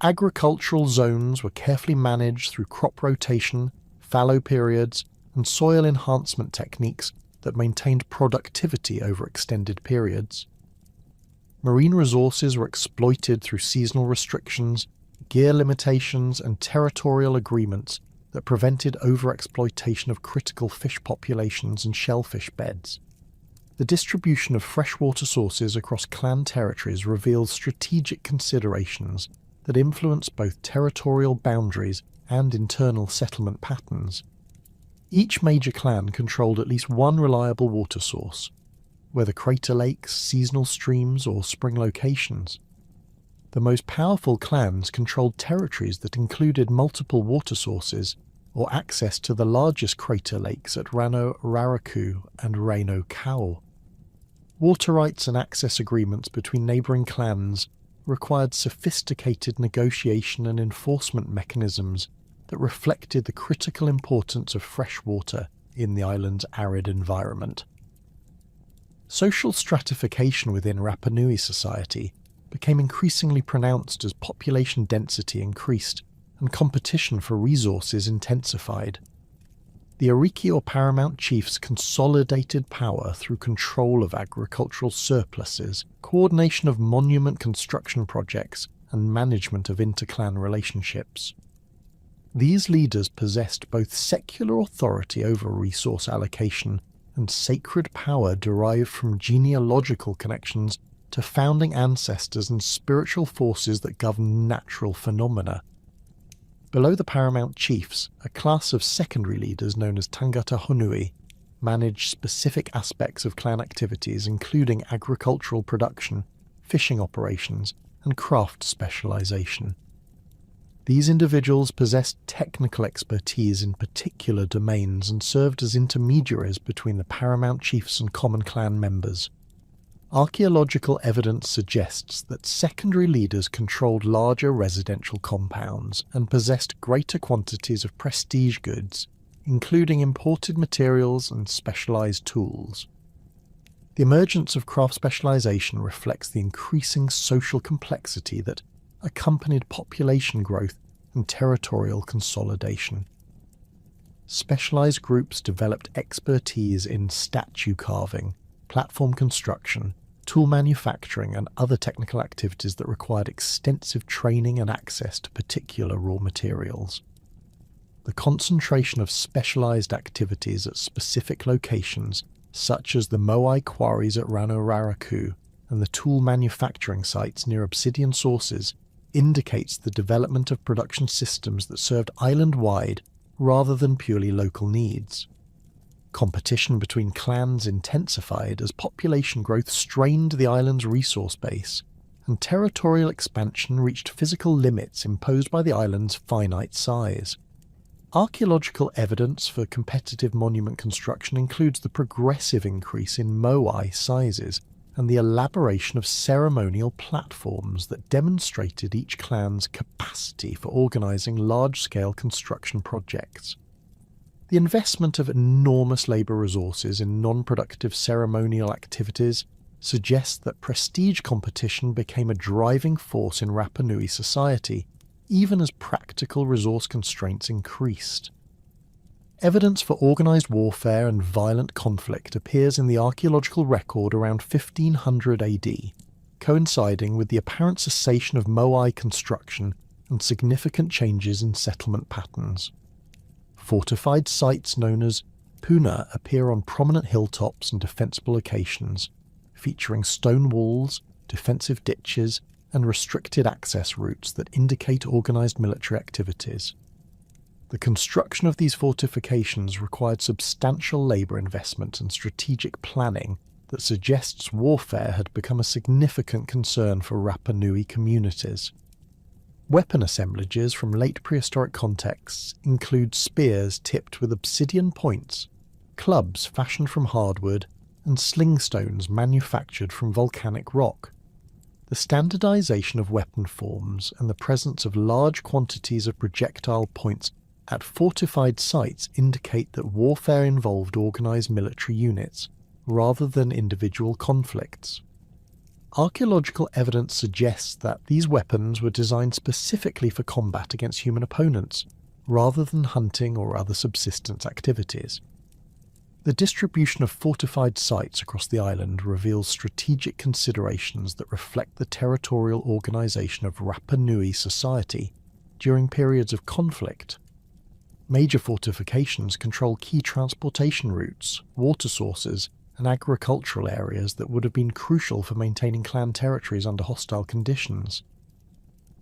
Agricultural zones were carefully managed through crop rotation, fallow periods, and soil enhancement techniques that maintained productivity over extended periods. Marine resources were exploited through seasonal restrictions, gear limitations, and territorial agreements that prevented overexploitation of critical fish populations and shellfish beds. The distribution of freshwater sources across clan territories reveals strategic considerations that influence both territorial boundaries and internal settlement patterns. Each major clan controlled at least one reliable water source, whether crater lakes, seasonal streams, or spring locations. The most powerful clans controlled territories that included multiple water sources or access to the largest crater lakes at Rano Raraku and Reino Kau. Water rights and access agreements between neighbouring clans required sophisticated negotiation and enforcement mechanisms that reflected the critical importance of fresh water in the island's arid environment. Social stratification within Rapa Nui society became increasingly pronounced as population density increased and competition for resources intensified. The Ariki or paramount chiefs consolidated power through control of agricultural surpluses, coordination of monument construction projects, and management of inter-clan relationships. These leaders possessed both secular authority over resource allocation and sacred power derived from genealogical connections to founding ancestors and spiritual forces that govern natural phenomena. Below the paramount chiefs, a class of secondary leaders known as Tangata Honui managed specific aspects of clan activities including agricultural production, fishing operations, and craft specialization. These individuals possessed technical expertise in particular domains and served as intermediaries between the paramount chiefs and common clan members. Archaeological evidence suggests that secondary leaders controlled larger residential compounds and possessed greater quantities of prestige goods, including imported materials and specialized tools. The emergence of craft specialization reflects the increasing social complexity that accompanied population growth and territorial consolidation. Specialized groups developed expertise in statue carving, platform construction, tool manufacturing, and other technical activities that required extensive training and access to particular raw materials. The concentration of specialized activities at specific locations, such as the Moai quarries at Rano Raraku and the tool manufacturing sites near obsidian sources, indicates the development of production systems that served island-wide rather than purely local needs. Competition between clans intensified as population growth strained the island's resource base, and territorial expansion reached physical limits imposed by the island's finite size. Archaeological evidence for competitive monument construction includes the progressive increase in moai sizes and the elaboration of ceremonial platforms that demonstrated each clan's capacity for organizing large-scale construction projects. The investment of enormous labor resources in non-productive ceremonial activities suggests that prestige competition became a driving force in Rapa Nui society, even as practical resource constraints increased. Evidence for organized warfare and violent conflict appears in the archaeological record around 1500 AD, coinciding with the apparent cessation of moai construction and significant changes in settlement patterns. Fortified sites known as puna appear on prominent hilltops and defensible locations, featuring stone walls, defensive ditches, and restricted access routes that indicate organized military activities. The construction of these fortifications required substantial labor investment and strategic planning that suggests warfare had become a significant concern for Rapa Nui communities. Weapon assemblages from late prehistoric contexts include spears tipped with obsidian points, clubs fashioned from hardwood, and slingstones manufactured from volcanic rock. The standardization of weapon forms and the presence of large quantities of projectile points at fortified sites indicate that warfare involved organized military units, rather than individual conflicts. Archaeological evidence suggests that these weapons were designed specifically for combat against human opponents, rather than hunting or other subsistence activities. The distribution of fortified sites across the island reveals strategic considerations that reflect the territorial organisation of Rapa Nui society during periods of conflict. Major fortifications control key transportation routes, water sources, and agricultural areas that would have been crucial for maintaining clan territories under hostile conditions.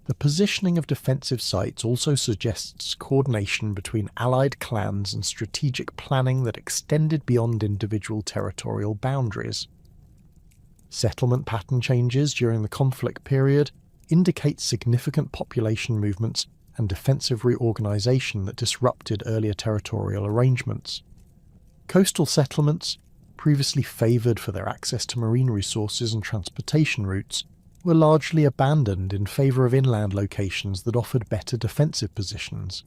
The positioning of defensive sites also suggests coordination between allied clans and strategic planning that extended beyond individual territorial boundaries. Settlement pattern changes during the conflict period indicate significant population movements and defensive reorganisation that disrupted earlier territorial arrangements. Coastal settlements, previously favoured for their access to marine resources and transportation routes, were largely abandoned in favour of inland locations that offered better defensive positions.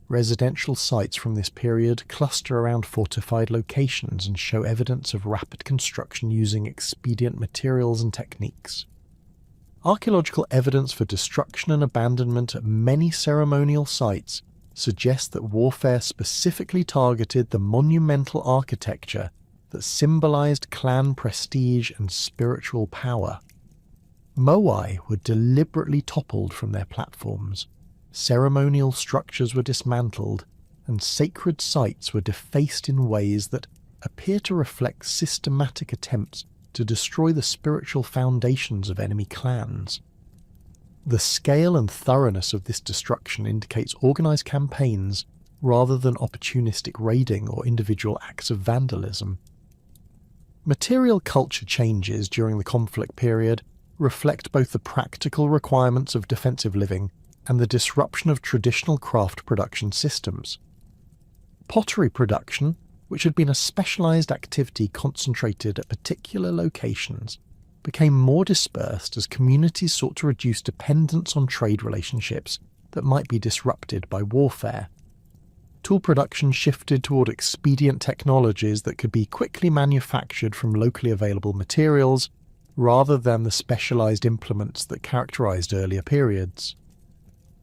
Residential sites from this period cluster around fortified locations and show evidence of rapid construction using expedient materials and techniques. Archaeological evidence for destruction and abandonment at many ceremonial sites suggests that warfare specifically targeted the monumental architecture that symbolised clan prestige and spiritual power. Moai were deliberately toppled from their platforms, ceremonial structures were dismantled, and sacred sites were defaced in ways that appear to reflect systematic attempts to destroy the spiritual foundations of enemy clans. The scale and thoroughness of this destruction indicates organised campaigns rather than opportunistic raiding or individual acts of vandalism. Material culture changes during the conflict period reflect both the practical requirements of defensive living and the disruption of traditional craft production systems. Pottery production, which had been a specialised activity concentrated at particular locations, became more dispersed as communities sought to reduce dependence on trade relationships that might be disrupted by warfare. Tool production shifted toward expedient technologies that could be quickly manufactured from locally available materials, rather than the specialised implements that characterised earlier periods.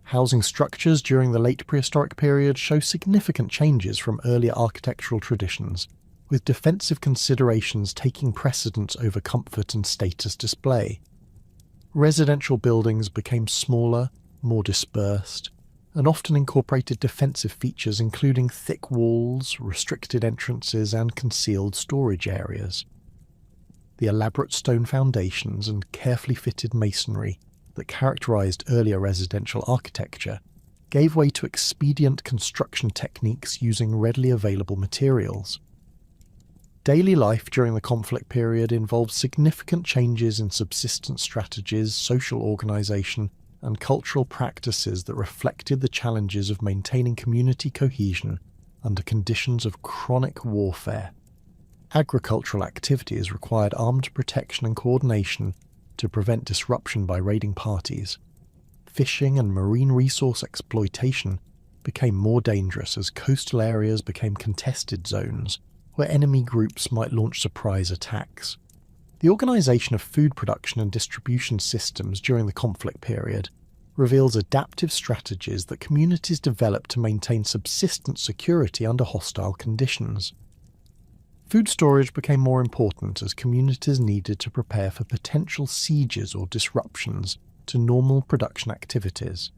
Housing structures during the late prehistoric period show significant changes from earlier architectural traditions, with defensive considerations taking precedence over comfort and status display. Residential buildings became smaller, more dispersed, and often incorporated defensive features including thick walls, restricted entrances, and concealed storage areas. The elaborate stone foundations and carefully fitted masonry that characterised earlier residential architecture gave way to expedient construction techniques using readily available materials. Daily life during the conflict period involved significant changes in subsistence strategies, social organisation, and cultural practices that reflected the challenges of maintaining community cohesion under conditions of chronic warfare. Agricultural activities required armed protection and coordination to prevent disruption by raiding parties. Fishing and marine resource exploitation became more dangerous as coastal areas became contested zones where enemy groups might launch surprise attacks. The organisation of food production and distribution systems during the conflict period reveals adaptive strategies that communities developed to maintain subsistence security under hostile conditions. Food storage became more important as communities needed to prepare for potential sieges or disruptions to normal production activities.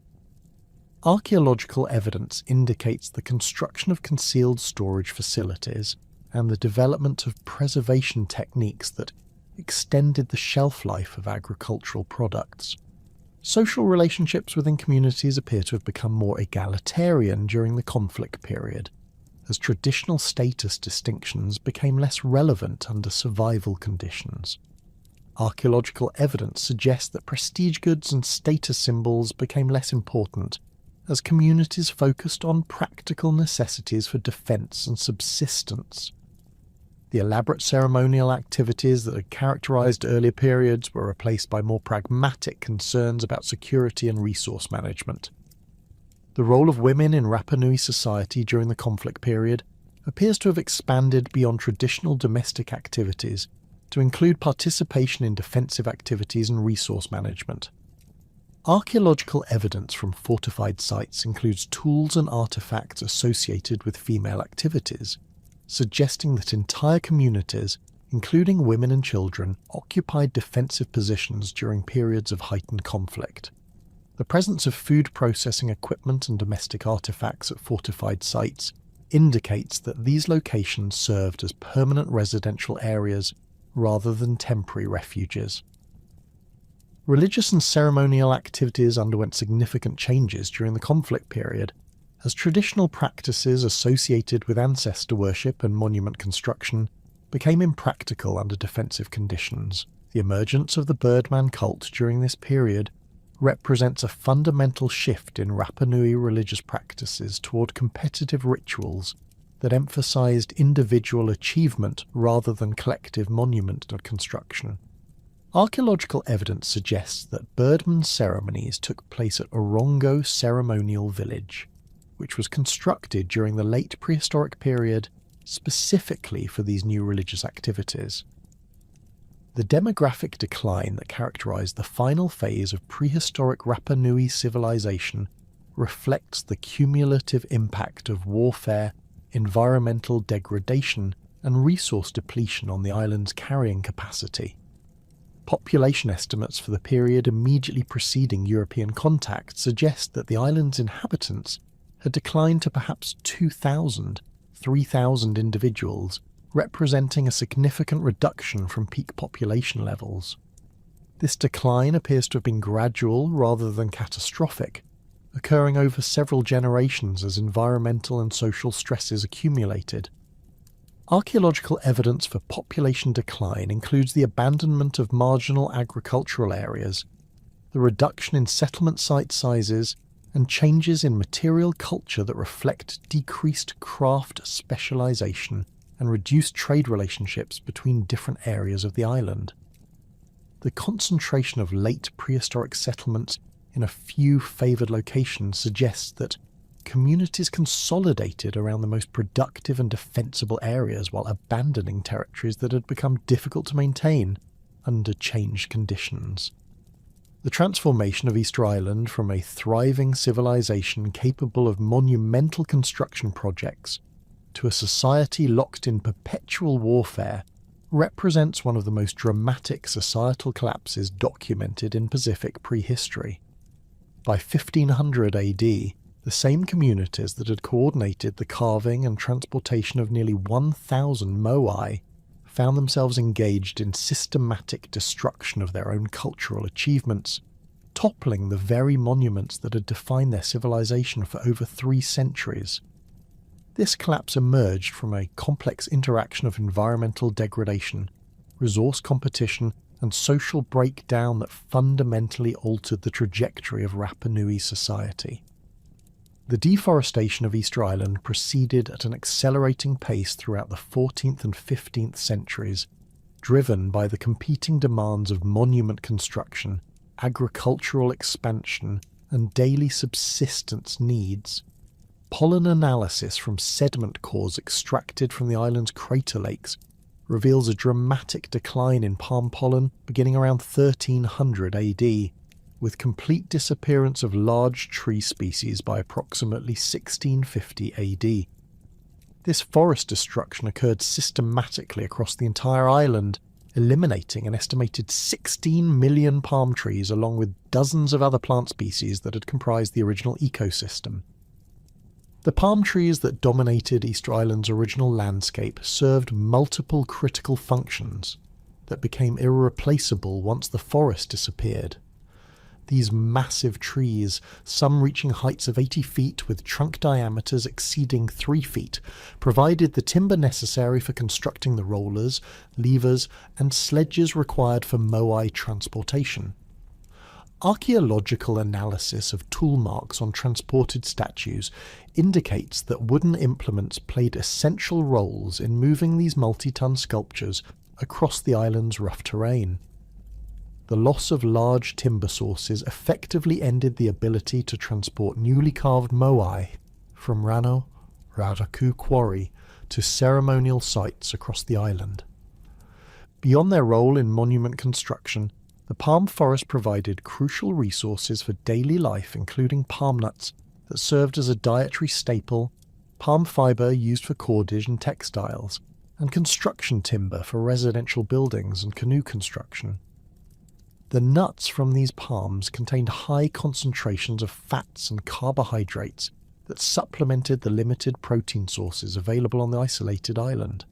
Archaeological evidence indicates the construction of concealed storage facilities and the development of preservation techniques that extended the shelf life of agricultural products. Social relationships within communities appear to have become more egalitarian during the conflict period, as traditional status distinctions became less relevant under survival conditions. Archaeological evidence suggests that prestige goods and status symbols became less important as communities focused on practical necessities for defence and subsistence. The elaborate ceremonial activities that had characterised earlier periods were replaced by more pragmatic concerns about security and resource management. The role of women in Rapa Nui society during the conflict period appears to have expanded beyond traditional domestic activities to include participation in defensive activities and resource management. Archaeological evidence from fortified sites includes tools and artefacts associated with female activities, suggesting that entire communities, including women and children, occupied defensive positions during periods of heightened conflict. The presence of food processing equipment and domestic artifacts at fortified sites indicates that these locations served as permanent residential areas rather than temporary refuges. Religious and ceremonial activities underwent significant changes during the conflict period, as traditional practices associated with ancestor worship and monument construction became impractical under defensive conditions. The emergence of the Birdman cult during this period represents a fundamental shift in Rapa Nui religious practices toward competitive rituals that emphasized individual achievement rather than collective monument construction. Archaeological evidence suggests that Birdman ceremonies took place at Orongo Ceremonial Village, which was constructed during the late prehistoric period specifically for these new religious activities. The demographic decline that characterized the final phase of prehistoric Rapa Nui civilization reflects the cumulative impact of warfare, environmental degradation, and resource depletion on the island's carrying capacity. Population estimates for the period immediately preceding European contact suggest that the island's inhabitants had declined to perhaps 2,000, 3,000 individuals, representing a significant reduction from peak population levels. This decline appears to have been gradual rather than catastrophic, occurring over several generations as environmental and social stresses accumulated. Archaeological evidence for population decline includes the abandonment of marginal agricultural areas, the reduction in settlement site sizes, and changes in material culture that reflect decreased craft specialization and reduced trade relationships between different areas of the island. The concentration of late prehistoric settlements in a few favoured locations suggests that communities consolidated around the most productive and defensible areas while abandoning territories that had become difficult to maintain under changed conditions. The transformation of Easter Island from a thriving civilization capable of monumental construction projects to a society locked in perpetual warfare represents one of the most dramatic societal collapses documented in Pacific prehistory. By 1500 AD, the same communities that had coordinated the carving and transportation of nearly 1,000 moai found themselves engaged in systematic destruction of their own cultural achievements, toppling the very monuments that had defined their civilization for over 3 centuries. This collapse emerged from a complex interaction of environmental degradation, resource competition, and social breakdown that fundamentally altered the trajectory of Rapa Nui society. The deforestation of Easter Island proceeded at an accelerating pace throughout the 14th and 15th centuries, driven by the competing demands of monument construction, agricultural expansion, and daily subsistence needs. Pollen analysis from sediment cores extracted from the island's crater lakes reveals a dramatic decline in palm pollen beginning around 1300 AD, with complete disappearance of large tree species by approximately 1650 AD. This forest destruction occurred systematically across the entire island, eliminating an estimated 16 million palm trees along with dozens of other plant species that had comprised the original ecosystem. The palm trees that dominated Easter Island's original landscape served multiple critical functions that became irreplaceable once the forest disappeared. These massive trees, some reaching heights of 80 feet with trunk diameters exceeding 3 feet, provided the timber necessary for constructing the rollers, levers, and sledges required for moai transportation. Archaeological analysis of tool marks on transported statues indicates that wooden implements played essential roles in moving these multi-ton sculptures across the island's rough terrain. The loss of large timber sources effectively ended the ability to transport newly carved moai from Rano Raraku Quarry to ceremonial sites across the island. Beyond their role in monument construction, the palm forest provided crucial resources for daily life, including palm nuts that served as a dietary staple, palm fibre used for cordage and textiles, and construction timber for residential buildings and canoe construction. The nuts from these palms contained high concentrations of fats and carbohydrates that supplemented the limited protein sources available on the isolated island.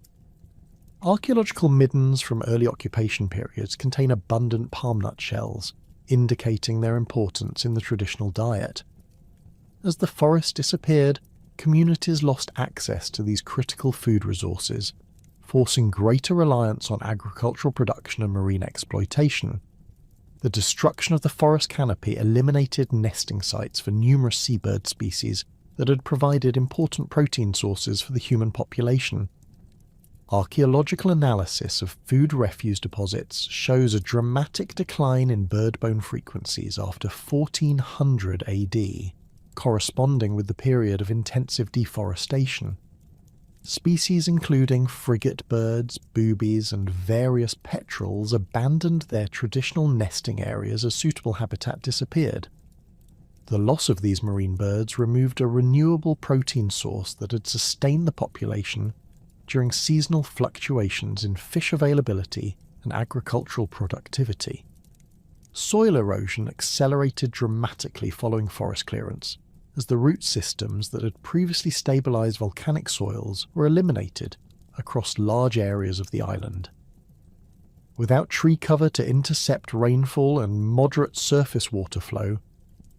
Archaeological middens from early occupation periods contain abundant palm nut shells, indicating their importance in the traditional diet. As the forest disappeared, communities lost access to these critical food resources, forcing greater reliance on agricultural production and marine exploitation. The destruction of the forest canopy eliminated nesting sites for numerous seabird species that had provided important protein sources for the human population. Archaeological analysis of food refuse deposits shows a dramatic decline in bird bone frequencies after 1400 AD, corresponding with the period of intensive deforestation. Species including frigate birds, boobies, and various petrels abandoned their traditional nesting areas as suitable habitat disappeared. The loss of these marine birds removed a renewable protein source that had sustained the population during seasonal fluctuations in fish availability and agricultural productivity. Soil erosion accelerated dramatically following forest clearance, as the root systems that had previously stabilized volcanic soils were eliminated across large areas of the island. Without tree cover to intercept rainfall and moderate surface water flow,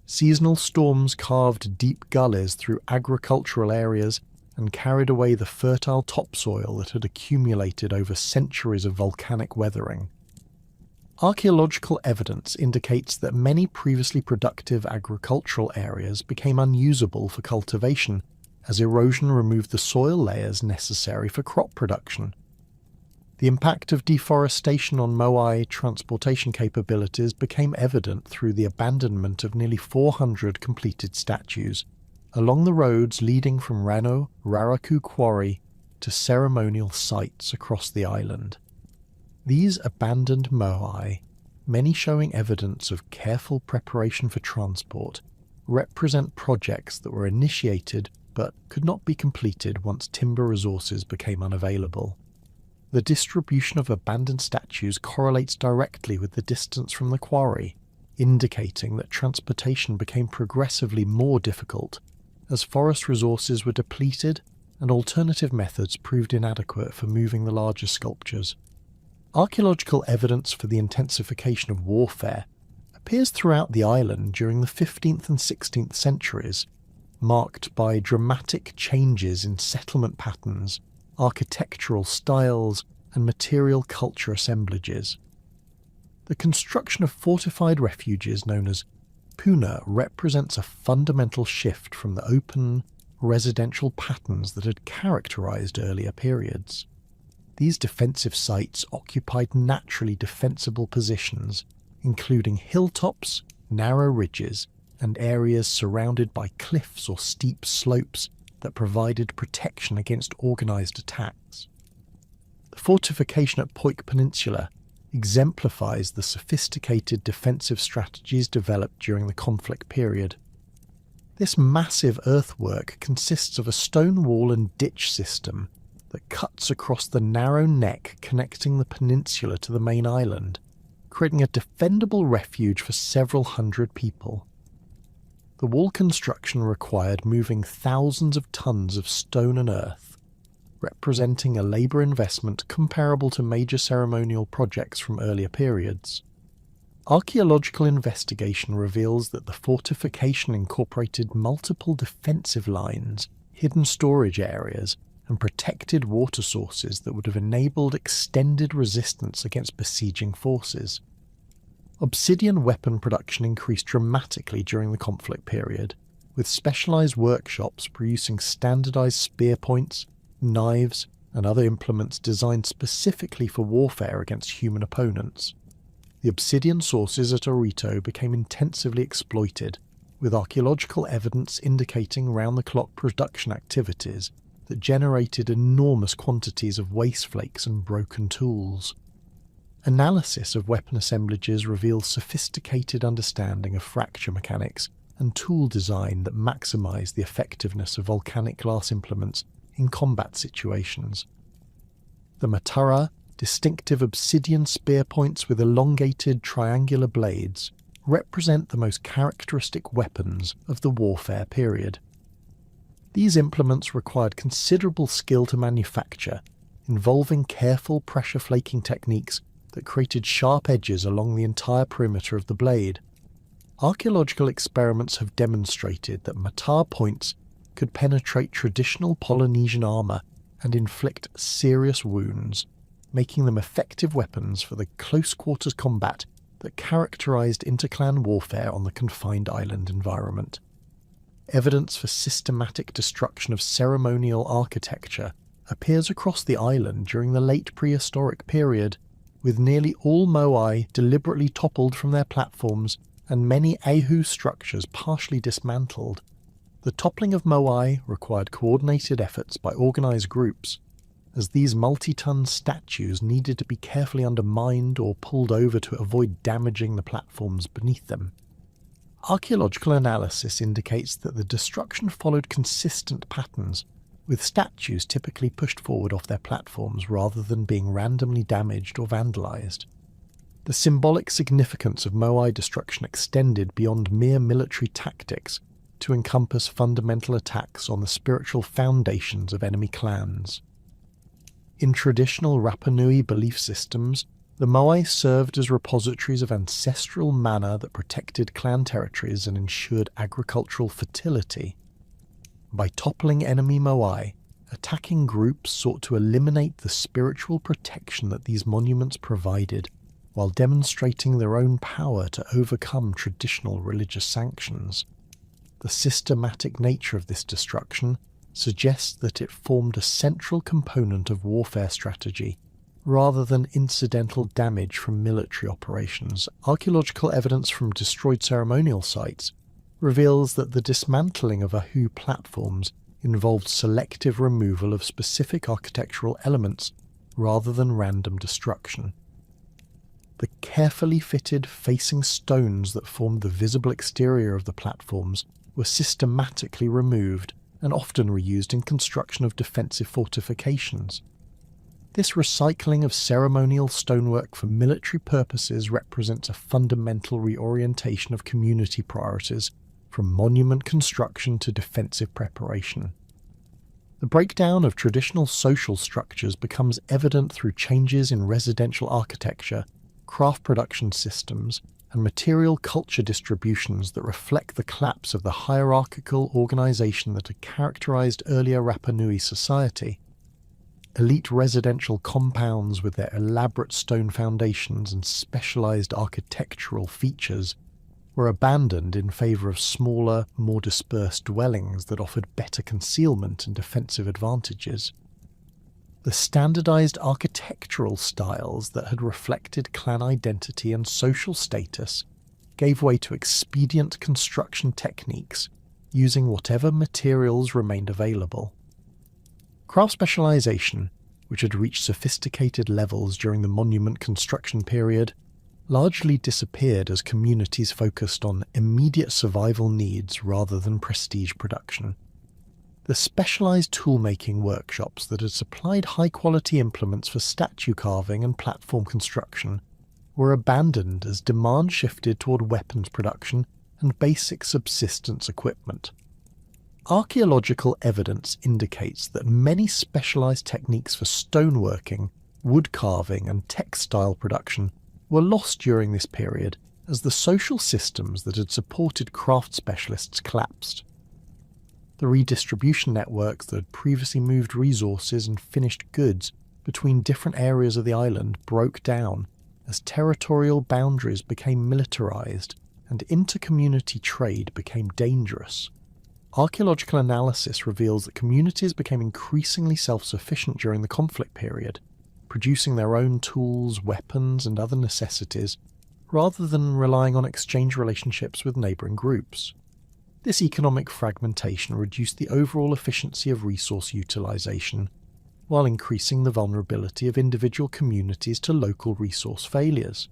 seasonal storms carved deep gullies through agricultural areas and carried away the fertile topsoil that had accumulated over centuries of volcanic weathering. Archaeological evidence indicates that many previously productive agricultural areas became unusable for cultivation as erosion removed the soil layers necessary for crop production. The impact of deforestation on Moai transportation capabilities became evident through the abandonment of nearly 400 completed statues along the roads leading from Rano Raraku Quarry to ceremonial sites across the island. These abandoned moai, many showing evidence of careful preparation for transport, represent projects that were initiated but could not be completed once timber resources became unavailable. The distribution of abandoned statues correlates directly with the distance from the quarry, indicating that transportation became progressively more difficult as forest resources were depleted and alternative methods proved inadequate for moving the larger sculptures. Archaeological evidence for the intensification of warfare appears throughout the island during the 15th and 16th centuries, marked by dramatic changes in settlement patterns, architectural styles, and material culture assemblages. The construction of fortified refuges known as puna represents a fundamental shift from the open, residential patterns that had characterized earlier periods. These defensive sites occupied naturally defensible positions, including hilltops, narrow ridges, and areas surrounded by cliffs or steep slopes that provided protection against organized attacks. The fortification at Poik Peninsula exemplifies the sophisticated defensive strategies developed during the conflict period. This massive earthwork consists of a stone wall and ditch system that cuts across the narrow neck connecting the peninsula to the main island, creating a defendable refuge for several hundred people. The wall construction required moving thousands of tons of stone and earth, representing a labour investment comparable to major ceremonial projects from earlier periods. Archaeological investigation reveals that the fortification incorporated multiple defensive lines, hidden storage areas, and protected water sources that would have enabled extended resistance against besieging forces. Obsidian weapon production increased dramatically during the conflict period, with specialised workshops producing standardised spear points, knives, and other implements designed specifically for warfare against human opponents. The obsidian sources at Orito became intensively exploited, with archaeological evidence indicating round-the-clock production activities that generated enormous quantities of waste flakes and broken tools. Analysis of weapon assemblages reveals sophisticated understanding of fracture mechanics and tool design that maximize the effectiveness of volcanic glass implements in combat situations. The Matura, distinctive obsidian spear points with elongated triangular blades, represent the most characteristic weapons of the warfare period. These implements required considerable skill to manufacture, involving careful pressure flaking techniques that created sharp edges along the entire perimeter of the blade. Archaeological experiments have demonstrated that Matar points could penetrate traditional Polynesian armour and inflict serious wounds, making them effective weapons for the close-quarters combat that characterised interclan warfare on the confined island environment. Evidence for systematic destruction of ceremonial architecture appears across the island during the late prehistoric period, with nearly all moai deliberately toppled from their platforms and many Ahu structures partially dismantled. The toppling of moai required coordinated efforts by organised groups, as these multi-ton statues needed to be carefully undermined or pulled over to avoid damaging the platforms beneath them. Archaeological analysis indicates that the destruction followed consistent patterns, with statues typically pushed forward off their platforms rather than being randomly damaged or vandalised. The symbolic significance of moai destruction extended beyond mere military tactics to encompass fundamental attacks on the spiritual foundations of enemy clans. In traditional Rapa Nui belief systems, the moai served as repositories of ancestral mana that protected clan territories and ensured agricultural fertility. By toppling enemy moai, attacking groups sought to eliminate the spiritual protection that these monuments provided, while demonstrating their own power to overcome traditional religious sanctions. The systematic nature of this destruction suggests that it formed a central component of warfare strategy, rather than incidental damage from military operations. Archaeological evidence from destroyed ceremonial sites reveals that the dismantling of Ahu platforms involved selective removal of specific architectural elements rather than random destruction. The carefully fitted facing stones that formed the visible exterior of the platforms were systematically removed and often reused in construction of defensive fortifications. This recycling of ceremonial stonework for military purposes represents a fundamental reorientation of community priorities from monument construction to defensive preparation. The breakdown of traditional social structures becomes evident through changes in residential architecture, craft production systems, and material culture distributions that reflect the collapse of the hierarchical organisation that had characterised earlier Rapa Nui society. Elite residential compounds with their elaborate stone foundations and specialised architectural features were abandoned in favour of smaller, more dispersed dwellings that offered better concealment and defensive advantages. The standardised architectural styles that had reflected clan identity and social status gave way to expedient construction techniques using whatever materials remained available. Craft specialisation, which had reached sophisticated levels during the monument construction period, largely disappeared as communities focused on immediate survival needs rather than prestige production. The specialised tool-making workshops that had supplied high-quality implements for statue carving and platform construction were abandoned as demand shifted toward weapons production and basic subsistence equipment. Archaeological evidence indicates that many specialised techniques for stoneworking, wood carving and textile production were lost during this period as the social systems that had supported craft specialists collapsed. The redistribution networks that had previously moved resources and finished goods between different areas of the island broke down as territorial boundaries became militarised and inter-community trade became dangerous. Archaeological analysis reveals that communities became increasingly self-sufficient during the conflict period, producing their own tools, weapons, and other necessities, rather than relying on exchange relationships with neighbouring groups. This economic fragmentation reduced the overall efficiency of resource utilisation, while increasing the vulnerability of individual communities to local resource failures.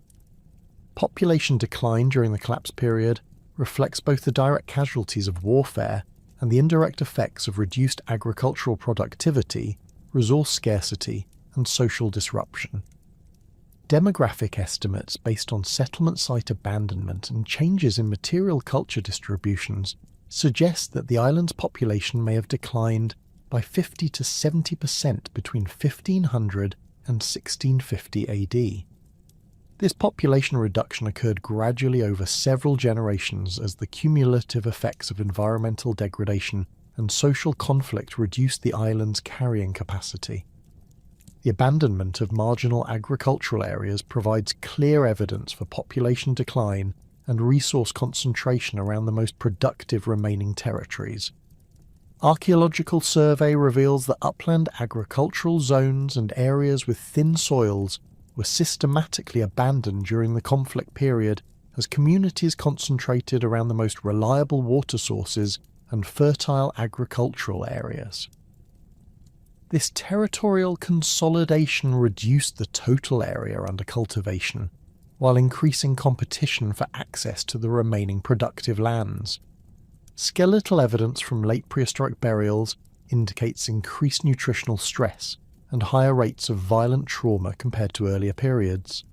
Population decline during the collapse period reflects both the direct casualties of warfare and the indirect effects of reduced agricultural productivity, resource scarcity, and social disruption. Demographic estimates based on settlement site abandonment and changes in material culture distributions suggest that the island's population may have declined by 50 to 70% between 1500 and 1650 AD. This population reduction occurred gradually over several generations as the cumulative effects of environmental degradation and social conflict reduced the island's carrying capacity. The abandonment of marginal agricultural areas provides clear evidence for population decline and resource concentration around the most productive remaining territories. Archaeological survey reveals that upland agricultural zones and areas with thin soils were systematically abandoned during the conflict period as communities concentrated around the most reliable water sources and fertile agricultural areas. This territorial consolidation reduced the total area under cultivation, while increasing competition for access to the remaining productive lands. Skeletal evidence from late prehistoric burials indicates increased nutritional stress and higher rates of violent trauma compared to earlier periods.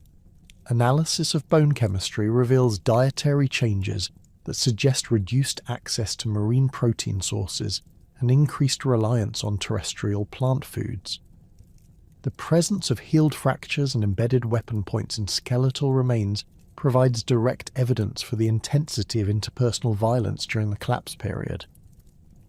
Analysis of bone chemistry reveals dietary changes that suggest reduced access to marine protein sources and increased reliance on terrestrial plant foods. The presence of healed fractures and embedded weapon points in skeletal remains provides direct evidence for the intensity of interpersonal violence during the collapse period.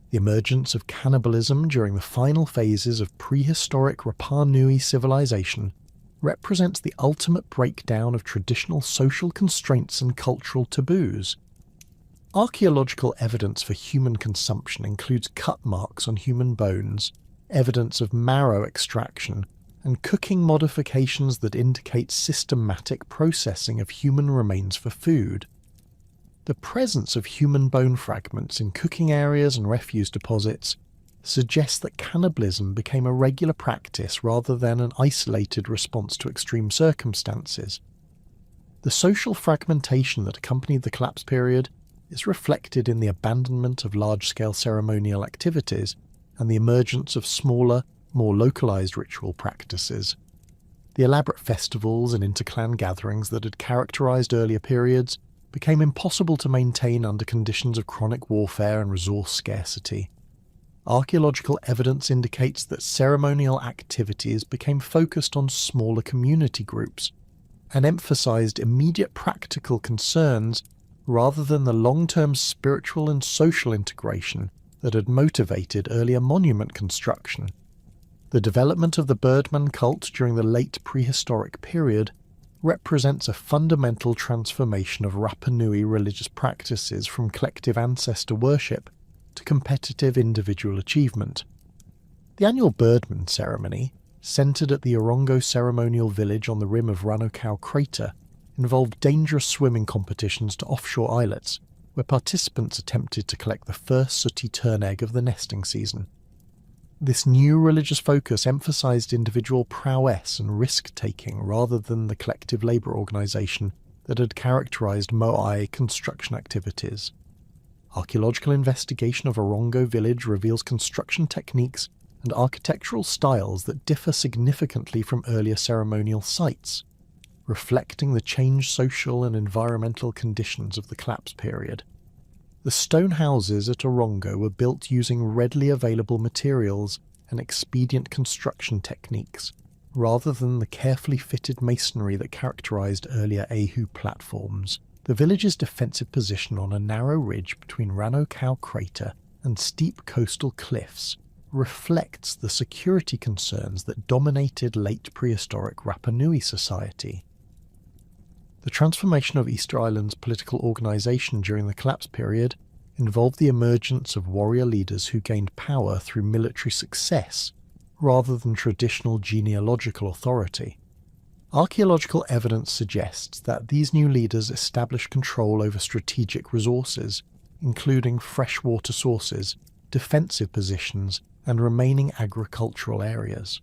The emergence of cannibalism during the final phases of prehistoric Rapa Nui civilization represents the ultimate breakdown of traditional social constraints and cultural taboos. Archaeological evidence for human consumption includes cut marks on human bones, evidence of marrow extraction, and cooking modifications that indicate systematic processing of human remains for food. The presence of human bone fragments in cooking areas and refuse deposits suggests that cannibalism became a regular practice rather than an isolated response to extreme circumstances. The social fragmentation that accompanied the collapse period is reflected in the abandonment of large-scale ceremonial activities and the emergence of smaller, more localized ritual practices. The elaborate festivals and interclan gatherings that had characterized earlier periods became impossible to maintain under conditions of chronic warfare and resource scarcity. Archaeological evidence indicates that ceremonial activities became focused on smaller community groups and emphasized immediate practical concerns rather than the long-term spiritual and social integration that had motivated earlier monument construction. The development of the Birdman cult during the late prehistoric period represents a fundamental transformation of Rapa Nui religious practices from collective ancestor worship to competitive individual achievement. The annual Birdman ceremony, centered at the Orongo ceremonial village on the rim of Ranokau crater, involved dangerous swimming competitions to offshore islets, where participants attempted to collect the first sooty tern egg of the nesting season. This new religious focus emphasized individual prowess and risk-taking rather than the collective labor organization that had characterized Moai construction activities. Archaeological investigation of Orongo village reveals construction techniques and architectural styles that differ significantly from earlier ceremonial sites, reflecting the changed social and environmental conditions of the collapse period. The stone houses at Orongo were built using readily available materials and expedient construction techniques, rather than the carefully fitted masonry that characterized earlier Ahu platforms. The village's defensive position on a narrow ridge between Ranokau crater and steep coastal cliffs reflects the security concerns that dominated late prehistoric Rapa Nui society. The transformation of Easter Island's political organisation during the collapse period involved the emergence of warrior leaders who gained power through military success rather than traditional genealogical authority. Archaeological evidence suggests that these new leaders established control over strategic resources, including freshwater sources, defensive positions, and remaining agricultural areas.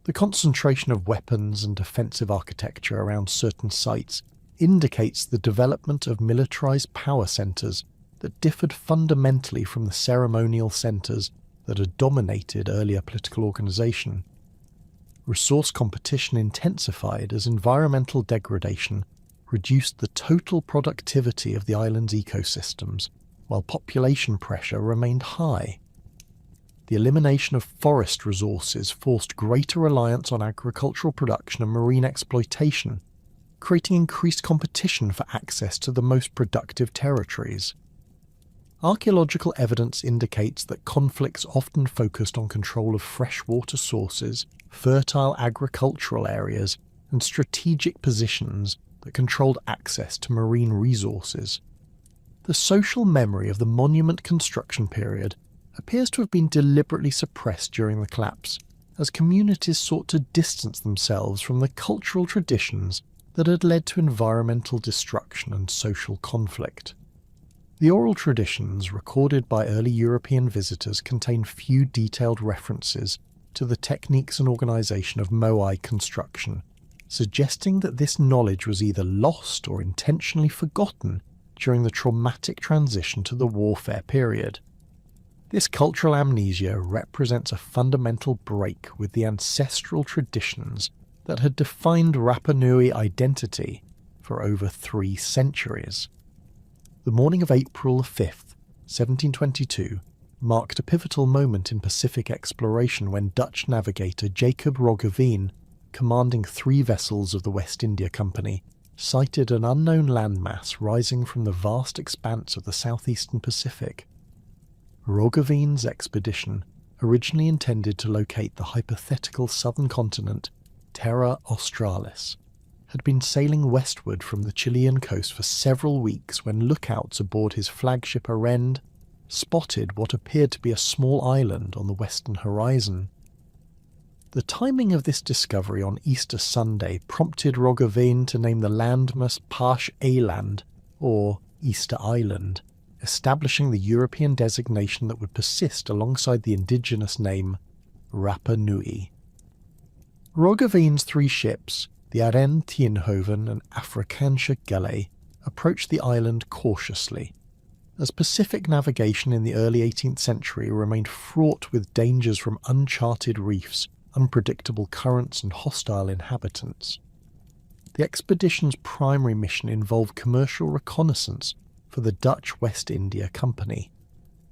The concentration of weapons and defensive architecture around certain sites indicates the development of militarized power centers that differed fundamentally from the ceremonial centers that had dominated earlier political organization. Resource competition intensified as environmental degradation reduced the total productivity of the island's ecosystems, while population pressure remained high. The elimination of forest resources forced greater reliance on agricultural production and marine exploitation, creating increased competition for access to the most productive territories. Archaeological evidence indicates that conflicts often focused on control of freshwater sources, fertile agricultural areas, and strategic positions that controlled access to marine resources. The social memory of the monument construction period appears to have been deliberately suppressed during the collapse, as communities sought to distance themselves from the cultural traditions that had led to environmental destruction and social conflict. The oral traditions recorded by early European visitors contain few detailed references to the techniques and organisation of moai construction, suggesting that this knowledge was either lost or intentionally forgotten during the traumatic transition to the warfare period. This cultural amnesia represents a fundamental break with the ancestral traditions that had defined Rapa Nui identity for over 3 centuries. The morning of April 5th, 1722, marked a pivotal moment in Pacific exploration when Dutch navigator Jacob Roggeveen, commanding 3 vessels of the West India Company, sighted an unknown landmass rising from the vast expanse of the southeastern Pacific. Roggeveen's expedition, originally intended to locate the hypothetical southern continent Terra Australis, had been sailing westward from the Chilean coast for several weeks when lookouts aboard his flagship Arend spotted what appeared to be a small island on the western horizon. The timing of this discovery on Easter Sunday prompted Roggeveen to name the landmass Pash Eiland, or Easter Island, establishing the European designation that would persist alongside the indigenous name Rapa Nui. Roggeveen's 3 ships, the Arend Tienhoven and Afrikaanse Galle, approached the island cautiously, as Pacific navigation in the early 18th century remained fraught with dangers from uncharted reefs, unpredictable currents and hostile inhabitants. The expedition's primary mission involved commercial reconnaissance for the Dutch West India Company,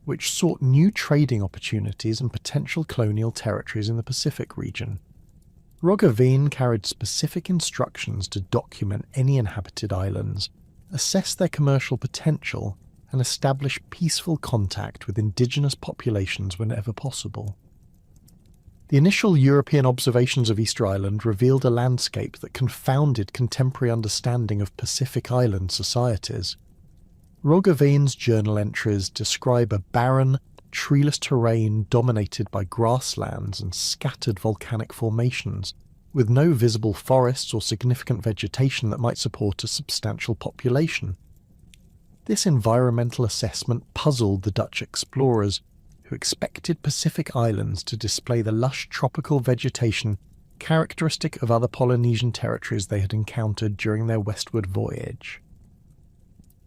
which sought new trading opportunities and potential colonial territories in the Pacific region. Roggeveen carried specific instructions to document any inhabited islands, assess their commercial potential, and establish peaceful contact with indigenous populations whenever possible. The initial European observations of Easter Island revealed a landscape that confounded contemporary understanding of Pacific Island societies. Roggeveen's journal entries describe a barren, treeless terrain dominated by grasslands and scattered volcanic formations, with no visible forests or significant vegetation that might support a substantial population. This environmental assessment puzzled the Dutch explorers, who expected Pacific Islands to display the lush tropical vegetation characteristic of other Polynesian territories they had encountered during their westward voyage.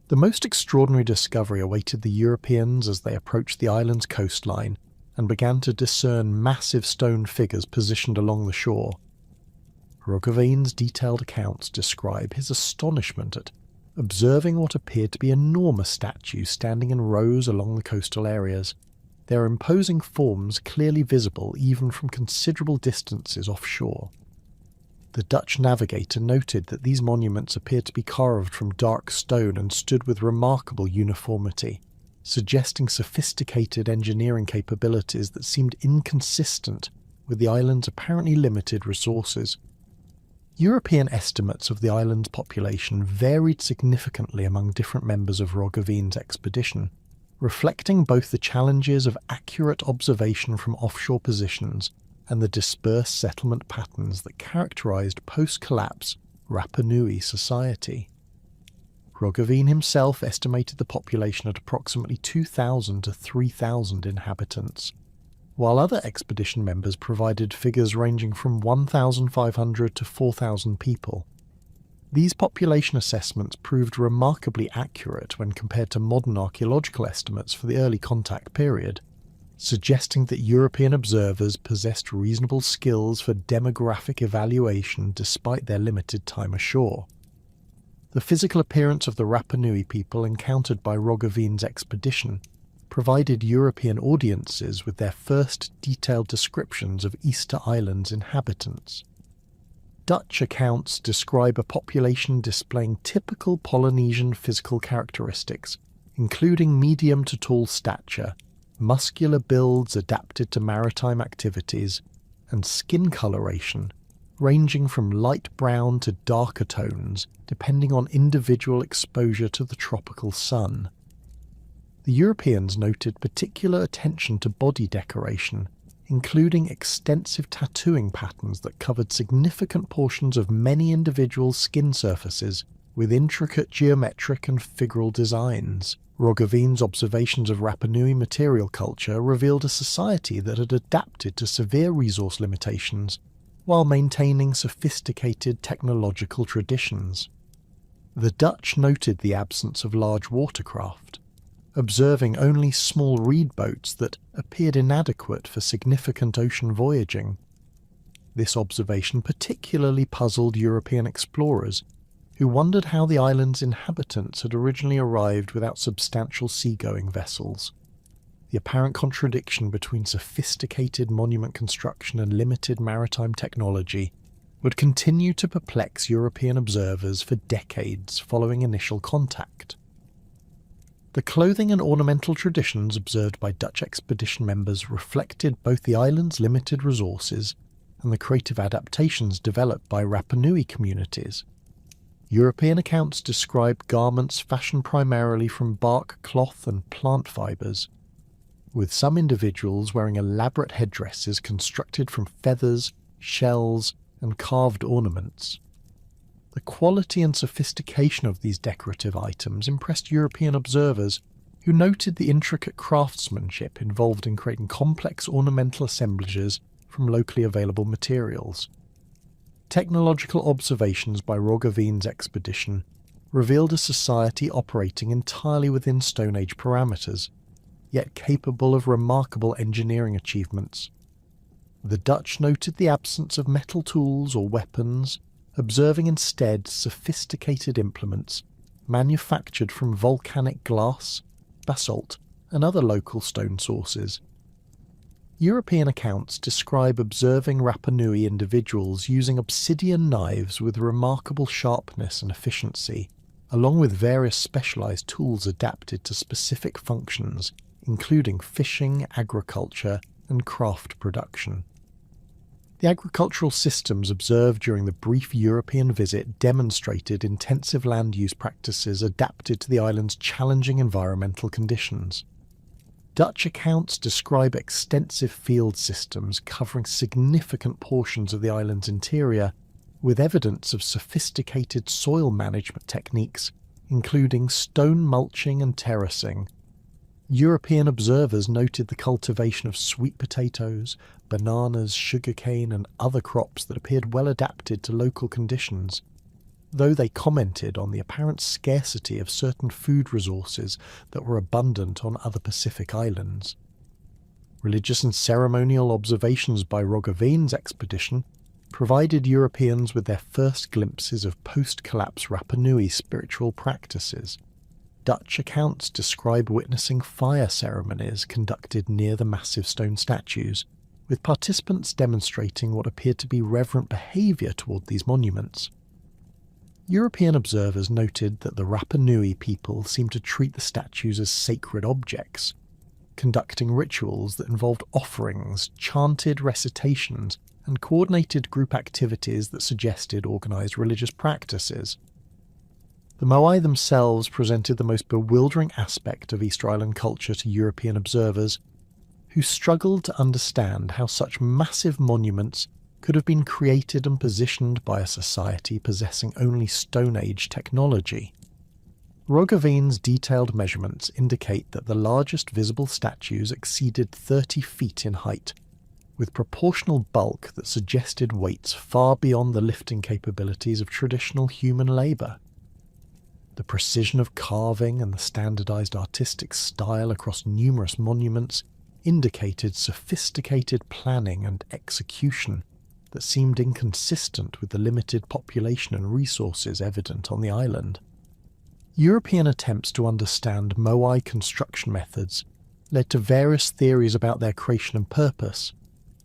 The most extraordinary discovery awaited the Europeans as they approached the island's coastline and began to discern massive stone figures positioned along the shore. Roggeveen's detailed accounts describe his astonishment at observing what appeared to be enormous statues standing in rows along the coastal areas, their imposing forms clearly visible even from considerable distances offshore. The Dutch navigator noted that these monuments appeared to be carved from dark stone and stood with remarkable uniformity, suggesting sophisticated engineering capabilities that seemed inconsistent with the island's apparently limited resources. European estimates of the island's population varied significantly among different members of Roggeveen's expedition, reflecting both the challenges of accurate observation from offshore positions and the dispersed settlement patterns that characterized post-collapse Rapa Nui society. Roggeveen himself estimated the population at approximately 2,000 to 3,000 inhabitants, while other expedition members provided figures ranging from 1,500 to 4,000 people. These population assessments proved remarkably accurate when compared to modern archaeological estimates for the early contact period, suggesting that European observers possessed reasonable skills for demographic evaluation despite their limited time ashore. The physical appearance of the Rapa Nui people encountered by Roggeveen's expedition provided European audiences with their first detailed descriptions of Easter Island's inhabitants. Dutch accounts describe a population displaying typical Polynesian physical characteristics, including medium to tall stature, muscular builds adapted to maritime activities, and skin coloration ranging from light brown to darker tones depending on individual exposure to the tropical sun. The Europeans noted particular attention to body decoration, including extensive tattooing patterns that covered significant portions of many individual skin surfaces with intricate geometric and figural designs. Roggeveen's observations of Rapa Nui material culture revealed a society that had adapted to severe resource limitations while maintaining sophisticated technological traditions. The Dutch noted the absence of large watercraft, observing only small reed boats that appeared inadequate for significant ocean voyaging. This observation particularly puzzled European explorers, who wondered how the island's inhabitants had originally arrived without substantial seagoing vessels. The apparent contradiction between sophisticated monument construction and limited maritime technology would continue to perplex European observers for decades following initial contact. The clothing and ornamental traditions observed by Dutch expedition members reflected both the island's limited resources and the creative adaptations developed by Rapa Nui communities. European accounts describe garments fashioned primarily from bark, cloth and plant fibres, with some individuals wearing elaborate headdresses constructed from feathers, shells and carved ornaments. The quality and sophistication of these decorative items impressed European observers, who noted the intricate craftsmanship involved in creating complex ornamental assemblages from locally available materials. Technological observations by Roggeveen's expedition revealed a society operating entirely within Stone Age parameters, yet capable of remarkable engineering achievements. The Dutch noted the absence of metal tools or weapons, observing instead sophisticated implements manufactured from volcanic glass, basalt, and other local stone sources. European accounts describe observing Rapa Nui individuals using obsidian knives with remarkable sharpness and efficiency, along with various specialized tools adapted to specific functions, including fishing, agriculture, and craft production. The agricultural systems observed during the brief European visit demonstrated intensive land use practices adapted to the island's challenging environmental conditions. Dutch accounts describe extensive field systems covering significant portions of the island's interior, with evidence of sophisticated soil management techniques, including stone mulching and terracing. European observers noted the cultivation of sweet potatoes, bananas, sugarcane and other crops that appeared well adapted to local conditions, though they commented on the apparent scarcity of certain food resources that were abundant on other Pacific islands. Religious and ceremonial observations by Roggeveen's expedition provided Europeans with their first glimpses of post-collapse Rapa Nui spiritual practices. Dutch accounts describe witnessing fire ceremonies conducted near the massive stone statues, with participants demonstrating what appeared to be reverent behaviour toward these monuments. European observers noted that the Rapa Nui people seemed to treat the statues as sacred objects, conducting rituals that involved offerings, chanted recitations, and coordinated group activities that suggested organised religious practices. The Moai themselves presented the most bewildering aspect of Easter Island culture to European observers, who struggled to understand how such massive monuments could have been created and positioned by a society possessing only Stone Age technology. Roggeveen's detailed measurements indicate that the largest visible statues exceeded 30 feet in height, with proportional bulk that suggested weights far beyond the lifting capabilities of traditional human labour. The precision of carving and the standardised artistic style across numerous monuments indicated sophisticated planning and execution that seemed inconsistent with the limited population and resources evident on the island. European attempts to understand Moai construction methods led to various theories about their creation and purpose,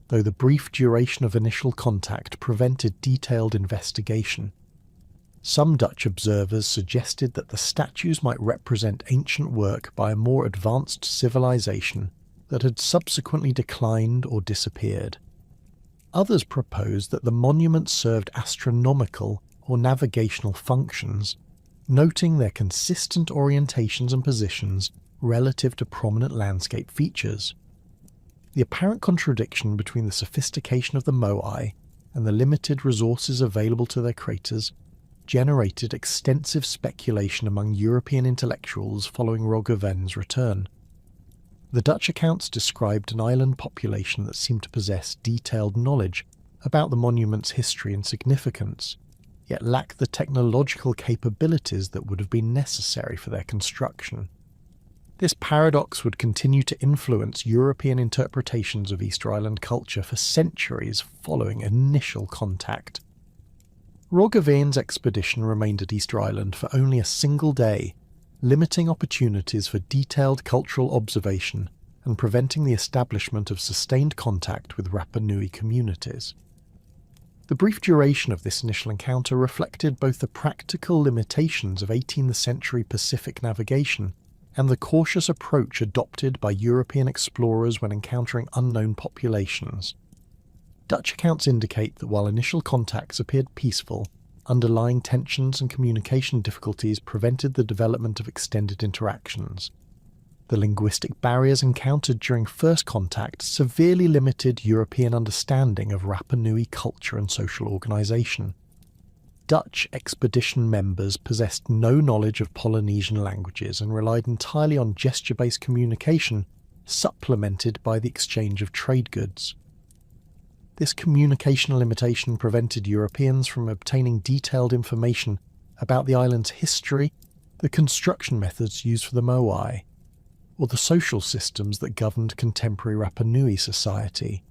though the brief duration of initial contact prevented detailed investigation. Some Dutch observers suggested that the statues might represent ancient work by a more advanced civilization that had subsequently declined or disappeared. Others proposed that the monuments served astronomical or navigational functions, noting their consistent orientations and positions relative to prominent landscape features. The apparent contradiction between the sophistication of the Moai and the limited resources available to their creators generated extensive speculation among European intellectuals following Roggeveen's return. The Dutch accounts described an island population that seemed to possess detailed knowledge about the monument's history and significance, yet lacked the technological capabilities that would have been necessary for their construction. This paradox would continue to influence European interpretations of Easter Island culture for centuries following initial contact. Roggeveen's expedition remained at Easter Island for only a single day, limiting opportunities for detailed cultural observation and preventing the establishment of sustained contact with Rapa Nui communities. The brief duration of this initial encounter reflected both the practical limitations of 18th century Pacific navigation and the cautious approach adopted by European explorers when encountering unknown populations. Dutch accounts indicate that while initial contacts appeared peaceful, underlying tensions and communication difficulties prevented the development of extended interactions. The linguistic barriers encountered during first contact severely limited European understanding of Rapa Nui culture and social organisation. Dutch expedition members possessed no knowledge of Polynesian languages and relied entirely on gesture-based communication, supplemented by the exchange of trade goods. This communication limitation prevented Europeans from obtaining detailed information about the island's history, the construction methods used for the Moai, or the social systems that governed contemporary Rapa Nui society.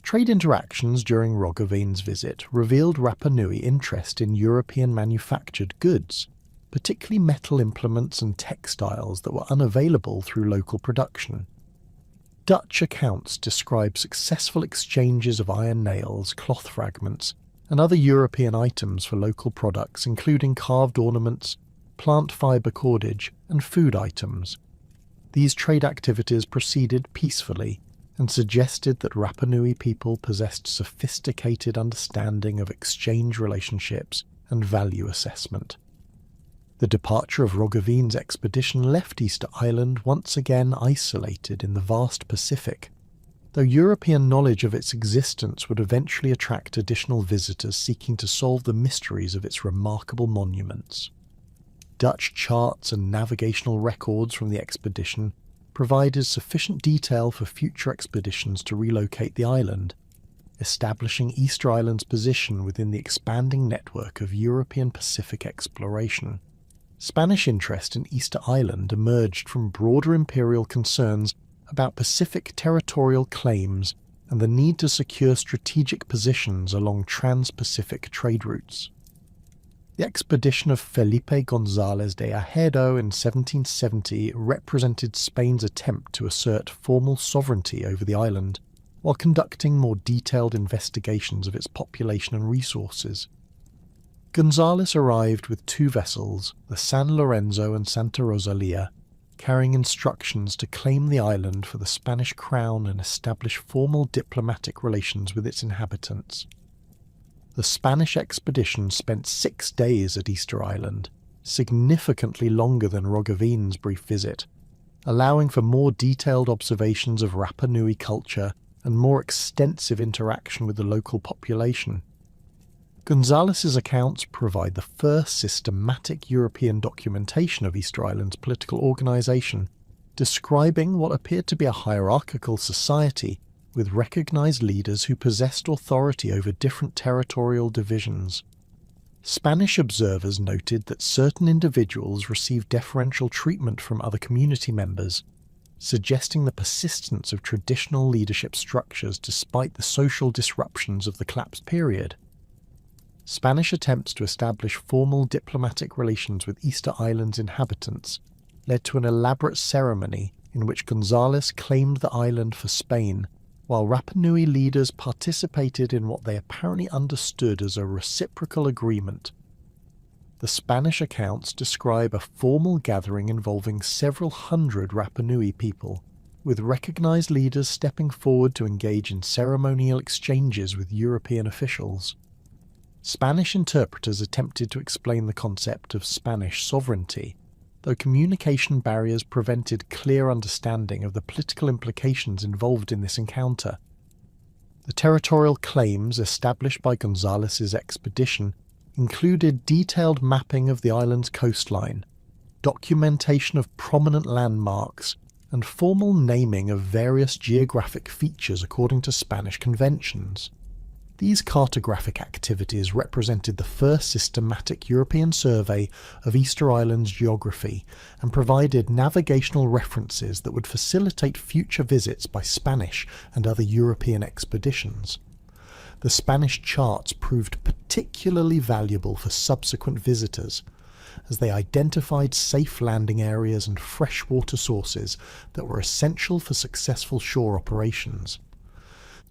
Trade interactions during Roggeveen's visit revealed Rapa Nui interest in European manufactured goods, particularly metal implements and textiles that were unavailable through local production. Dutch accounts describe successful exchanges of iron nails, cloth fragments, and other European items for local products including carved ornaments, plant fibre cordage, and food items. These trade activities proceeded peacefully and suggested that Rapa Nui people possessed sophisticated understanding of exchange relationships and value assessment. The departure of Roggeveen's expedition left Easter Island once again isolated in the vast Pacific, though European knowledge of its existence would eventually attract additional visitors seeking to solve the mysteries of its remarkable monuments. Dutch charts and navigational records from the expedition provided sufficient detail for future expeditions to relocate the island, establishing Easter Island's position within the expanding network of European Pacific exploration. Spanish interest in Easter Island emerged from broader imperial concerns about Pacific territorial claims and the need to secure strategic positions along trans-Pacific trade routes. The expedition of Felipe González de Ajedo in 1770 represented Spain's attempt to assert formal sovereignty over the island, while conducting more detailed investigations of its population and resources. González arrived with two vessels, the San Lorenzo and Santa Rosalia, carrying instructions to claim the island for the Spanish crown and establish formal diplomatic relations with its inhabitants. The Spanish expedition spent 6 days at Easter Island, significantly longer than Roggeveen's brief visit, allowing for more detailed observations of Rapa Nui culture and more extensive interaction with the local population. González's accounts provide the first systematic European documentation of Easter Island's political organisation, describing what appeared to be a hierarchical society with recognised leaders who possessed authority over different territorial divisions. Spanish observers noted that certain individuals received deferential treatment from other community members, suggesting the persistence of traditional leadership structures despite the social disruptions of the collapse period. Spanish attempts to establish formal diplomatic relations with Easter Island's inhabitants led to an elaborate ceremony in which González claimed the island for Spain, while Rapa Nui leaders participated in what they apparently understood as a reciprocal agreement. The Spanish accounts describe a formal gathering involving several hundred Rapa Nui people, with recognised leaders stepping forward to engage in ceremonial exchanges with European officials. Spanish interpreters attempted to explain the concept of Spanish sovereignty, though communication barriers prevented clear understanding of the political implications involved in this encounter. The territorial claims established by González's expedition included detailed mapping of the island's coastline, documentation of prominent landmarks, and formal naming of various geographic features according to Spanish conventions. These cartographic activities represented the first systematic European survey of Easter Island's geography and provided navigational references that would facilitate future visits by Spanish and other European expeditions. The Spanish charts proved particularly valuable for subsequent visitors, as they identified safe landing areas and freshwater sources that were essential for successful shore operations.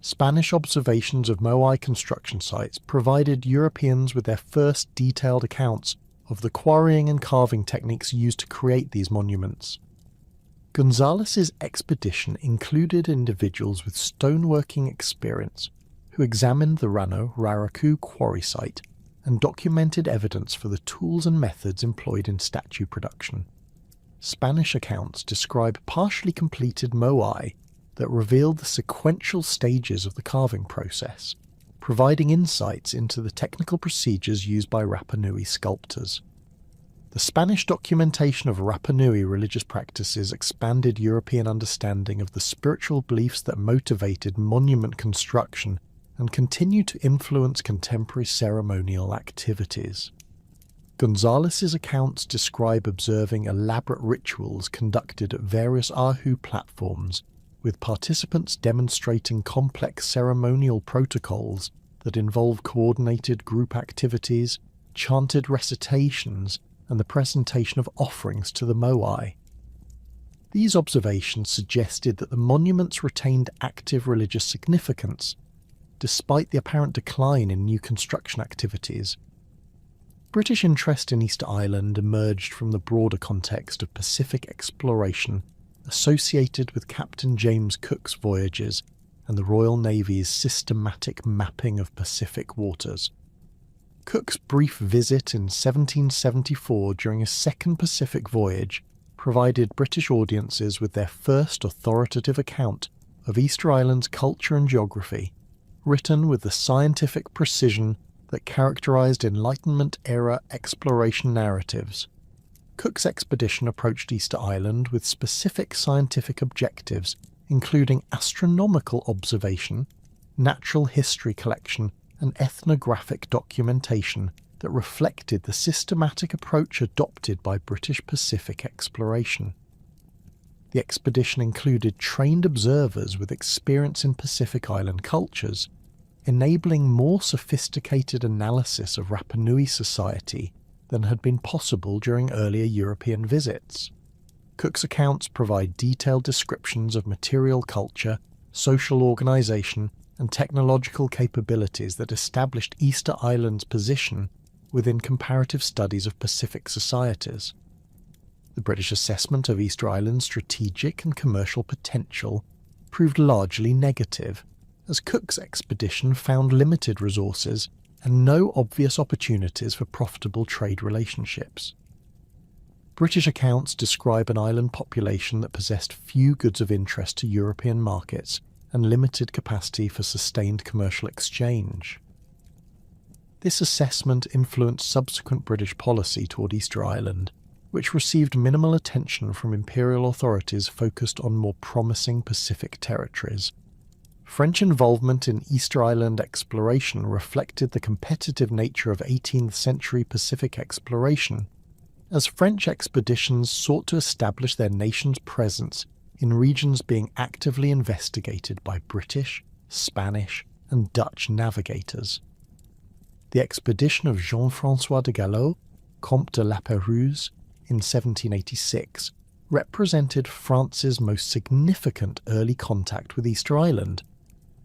Spanish observations of Moai construction sites provided Europeans with their first detailed accounts of the quarrying and carving techniques used to create these monuments. González's expedition included individuals with stoneworking experience who examined the Rano Raraku quarry site and documented evidence for the tools and methods employed in statue production. Spanish accounts describe partially completed moai that revealed the sequential stages of the carving process, providing insights into the technical procedures used by Rapa Nui sculptors. The Spanish documentation of Rapa Nui religious practices expanded European understanding of the spiritual beliefs that motivated monument construction and continue to influence contemporary ceremonial activities. González's accounts describe observing elaborate rituals conducted at various Ahu platforms, with participants demonstrating complex ceremonial protocols that involve coordinated group activities, chanted recitations, and the presentation of offerings to the moai. These observations suggested that the monuments retained active religious significance, despite the apparent decline in new construction activities. British interest in Easter Island emerged from the broader context of Pacific exploration associated with Captain James Cook's voyages and the Royal Navy's systematic mapping of Pacific waters. Cook's brief visit in 1774 during his second Pacific voyage provided British audiences with their first authoritative account of Easter Island's culture and geography, written with the scientific precision that characterised Enlightenment-era exploration narratives. Cook's expedition approached Easter Island with specific scientific objectives, including astronomical observation, natural history collection, and ethnographic documentation that reflected the systematic approach adopted by British Pacific exploration. The expedition included trained observers with experience in Pacific Island cultures, enabling more sophisticated analysis of Rapa Nui society than had been possible during earlier European visits. Cook's accounts provide detailed descriptions of material culture, social organisation, and technological capabilities that established Easter Island's position within comparative studies of Pacific societies. The British assessment of Easter Island's strategic and commercial potential proved largely negative, as Cook's expedition found limited resources and no obvious opportunities for profitable trade relationships. British accounts describe an island population that possessed few goods of interest to European markets and limited capacity for sustained commercial exchange. This assessment influenced subsequent British policy toward Easter Island, which received minimal attention from imperial authorities focused on more promising Pacific territories. French involvement in Easter Island exploration reflected the competitive nature of 18th century Pacific exploration, as French expeditions sought to establish their nation's presence in regions being actively investigated by British, Spanish, and Dutch navigators. The expedition of Jean-François de Gallo, Comte de La Pérouse, in 1786 represented France's most significant early contact with Easter Island,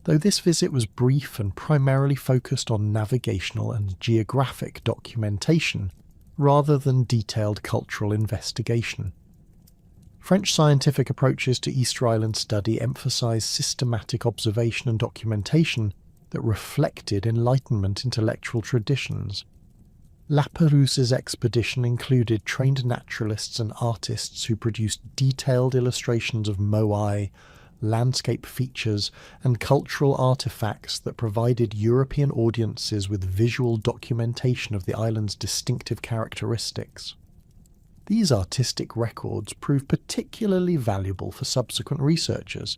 though this visit was brief and primarily focused on navigational and geographic documentation rather than detailed cultural investigation. French scientific approaches to Easter Island study emphasized systematic observation and documentation that reflected Enlightenment intellectual traditions. La Pérouse's expedition included trained naturalists and artists who produced detailed illustrations of moai, landscape features, and cultural artifacts that provided European audiences with visual documentation of the island's distinctive characteristics. These artistic records proved particularly valuable for subsequent researchers,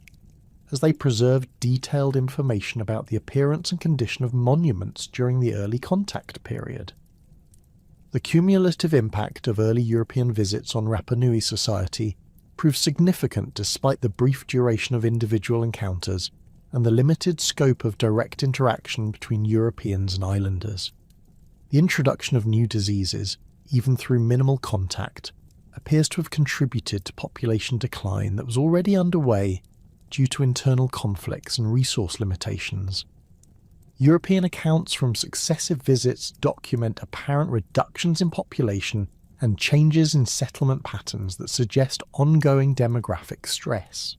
as they preserved detailed information about the appearance and condition of monuments during the early contact period. The cumulative impact of early European visits on Rapa Nui society proved significant despite the brief duration of individual encounters and the limited scope of direct interaction between Europeans and islanders. The introduction of new diseases, even through minimal contact, appears to have contributed to population decline that was already underway due to internal conflicts and resource limitations. European accounts from successive visits document apparent reductions in population and changes in settlement patterns that suggest ongoing demographic stress.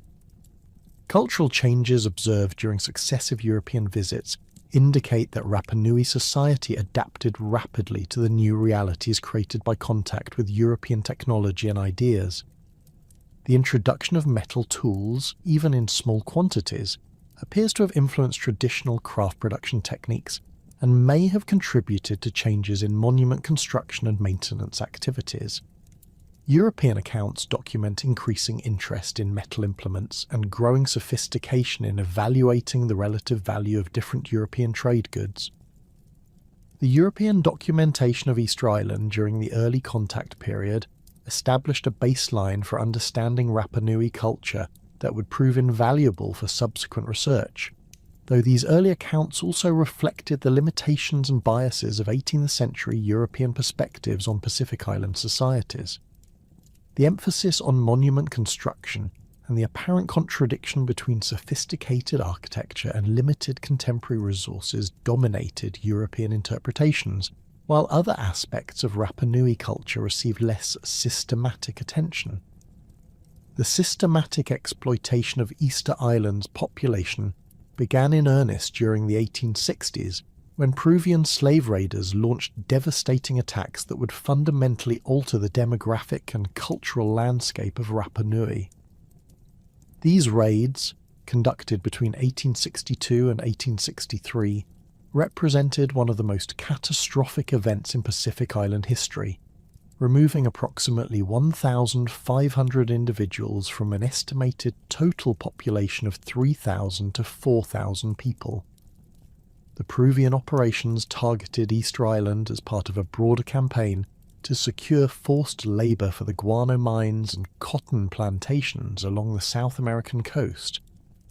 Cultural changes observed during successive European visits indicate that Rapa Nui society adapted rapidly to the new realities created by contact with European technology and ideas. The introduction of metal tools, even in small quantities, appears to have influenced traditional craft production techniques and may have contributed to changes in monument construction and maintenance activities. European accounts document increasing interest in metal implements and growing sophistication in evaluating the relative value of different European trade goods. The European documentation of Easter Island during the early contact period established a baseline for understanding Rapa Nui culture that would prove invaluable for subsequent research, though these early accounts also reflected the limitations and biases of 18th century European perspectives on Pacific Island societies. The emphasis on monument construction and the apparent contradiction between sophisticated architecture and limited contemporary resources dominated European interpretations, while other aspects of Rapa Nui culture received less systematic attention. The systematic exploitation of Easter Island's population began in earnest during the 1860s, when Peruvian slave raiders launched devastating attacks that would fundamentally alter the demographic and cultural landscape of Rapa Nui. These raids, conducted between 1862 and 1863, represented one of the most catastrophic events in Pacific Island history, removing approximately 1,500 individuals from an estimated total population of 3,000 to 4,000 people. The Peruvian operations targeted Easter Island as part of a broader campaign to secure forced labour for the guano mines and cotton plantations along the South American coast,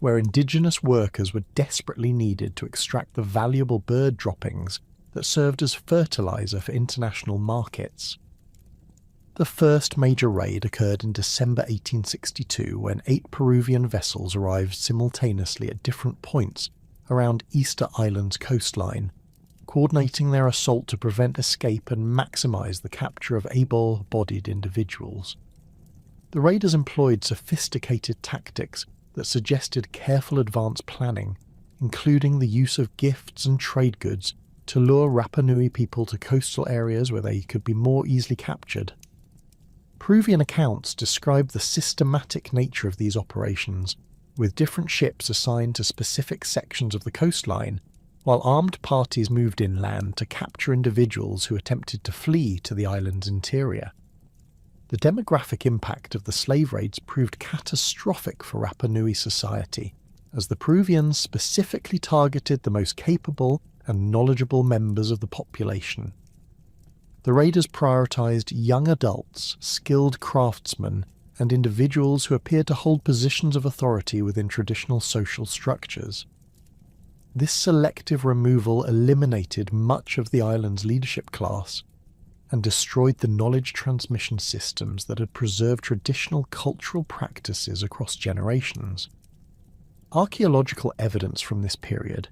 where indigenous workers were desperately needed to extract the valuable bird droppings that served as fertiliser for international markets. The first major raid occurred in December 1862 when 8 Peruvian vessels arrived simultaneously at different points around Easter Island's coastline, coordinating their assault to prevent escape and maximise the capture of able-bodied individuals. The raiders employed sophisticated tactics that suggested careful advance planning, including the use of gifts and trade goods to lure Rapa Nui people to coastal areas where they could be more easily captured. Peruvian accounts describe the systematic nature of these operations, with different ships assigned to specific sections of the coastline, while armed parties moved inland to capture individuals who attempted to flee to the island's interior. The demographic impact of the slave raids proved catastrophic for Rapa Nui society, as the Peruvians specifically targeted the most capable and knowledgeable members of the population. The raiders prioritized young adults, skilled craftsmen, and individuals who appeared to hold positions of authority within traditional social structures. This selective removal eliminated much of the island's leadership class and destroyed the knowledge transmission systems that had preserved traditional cultural practices across generations. Archaeological evidence from this period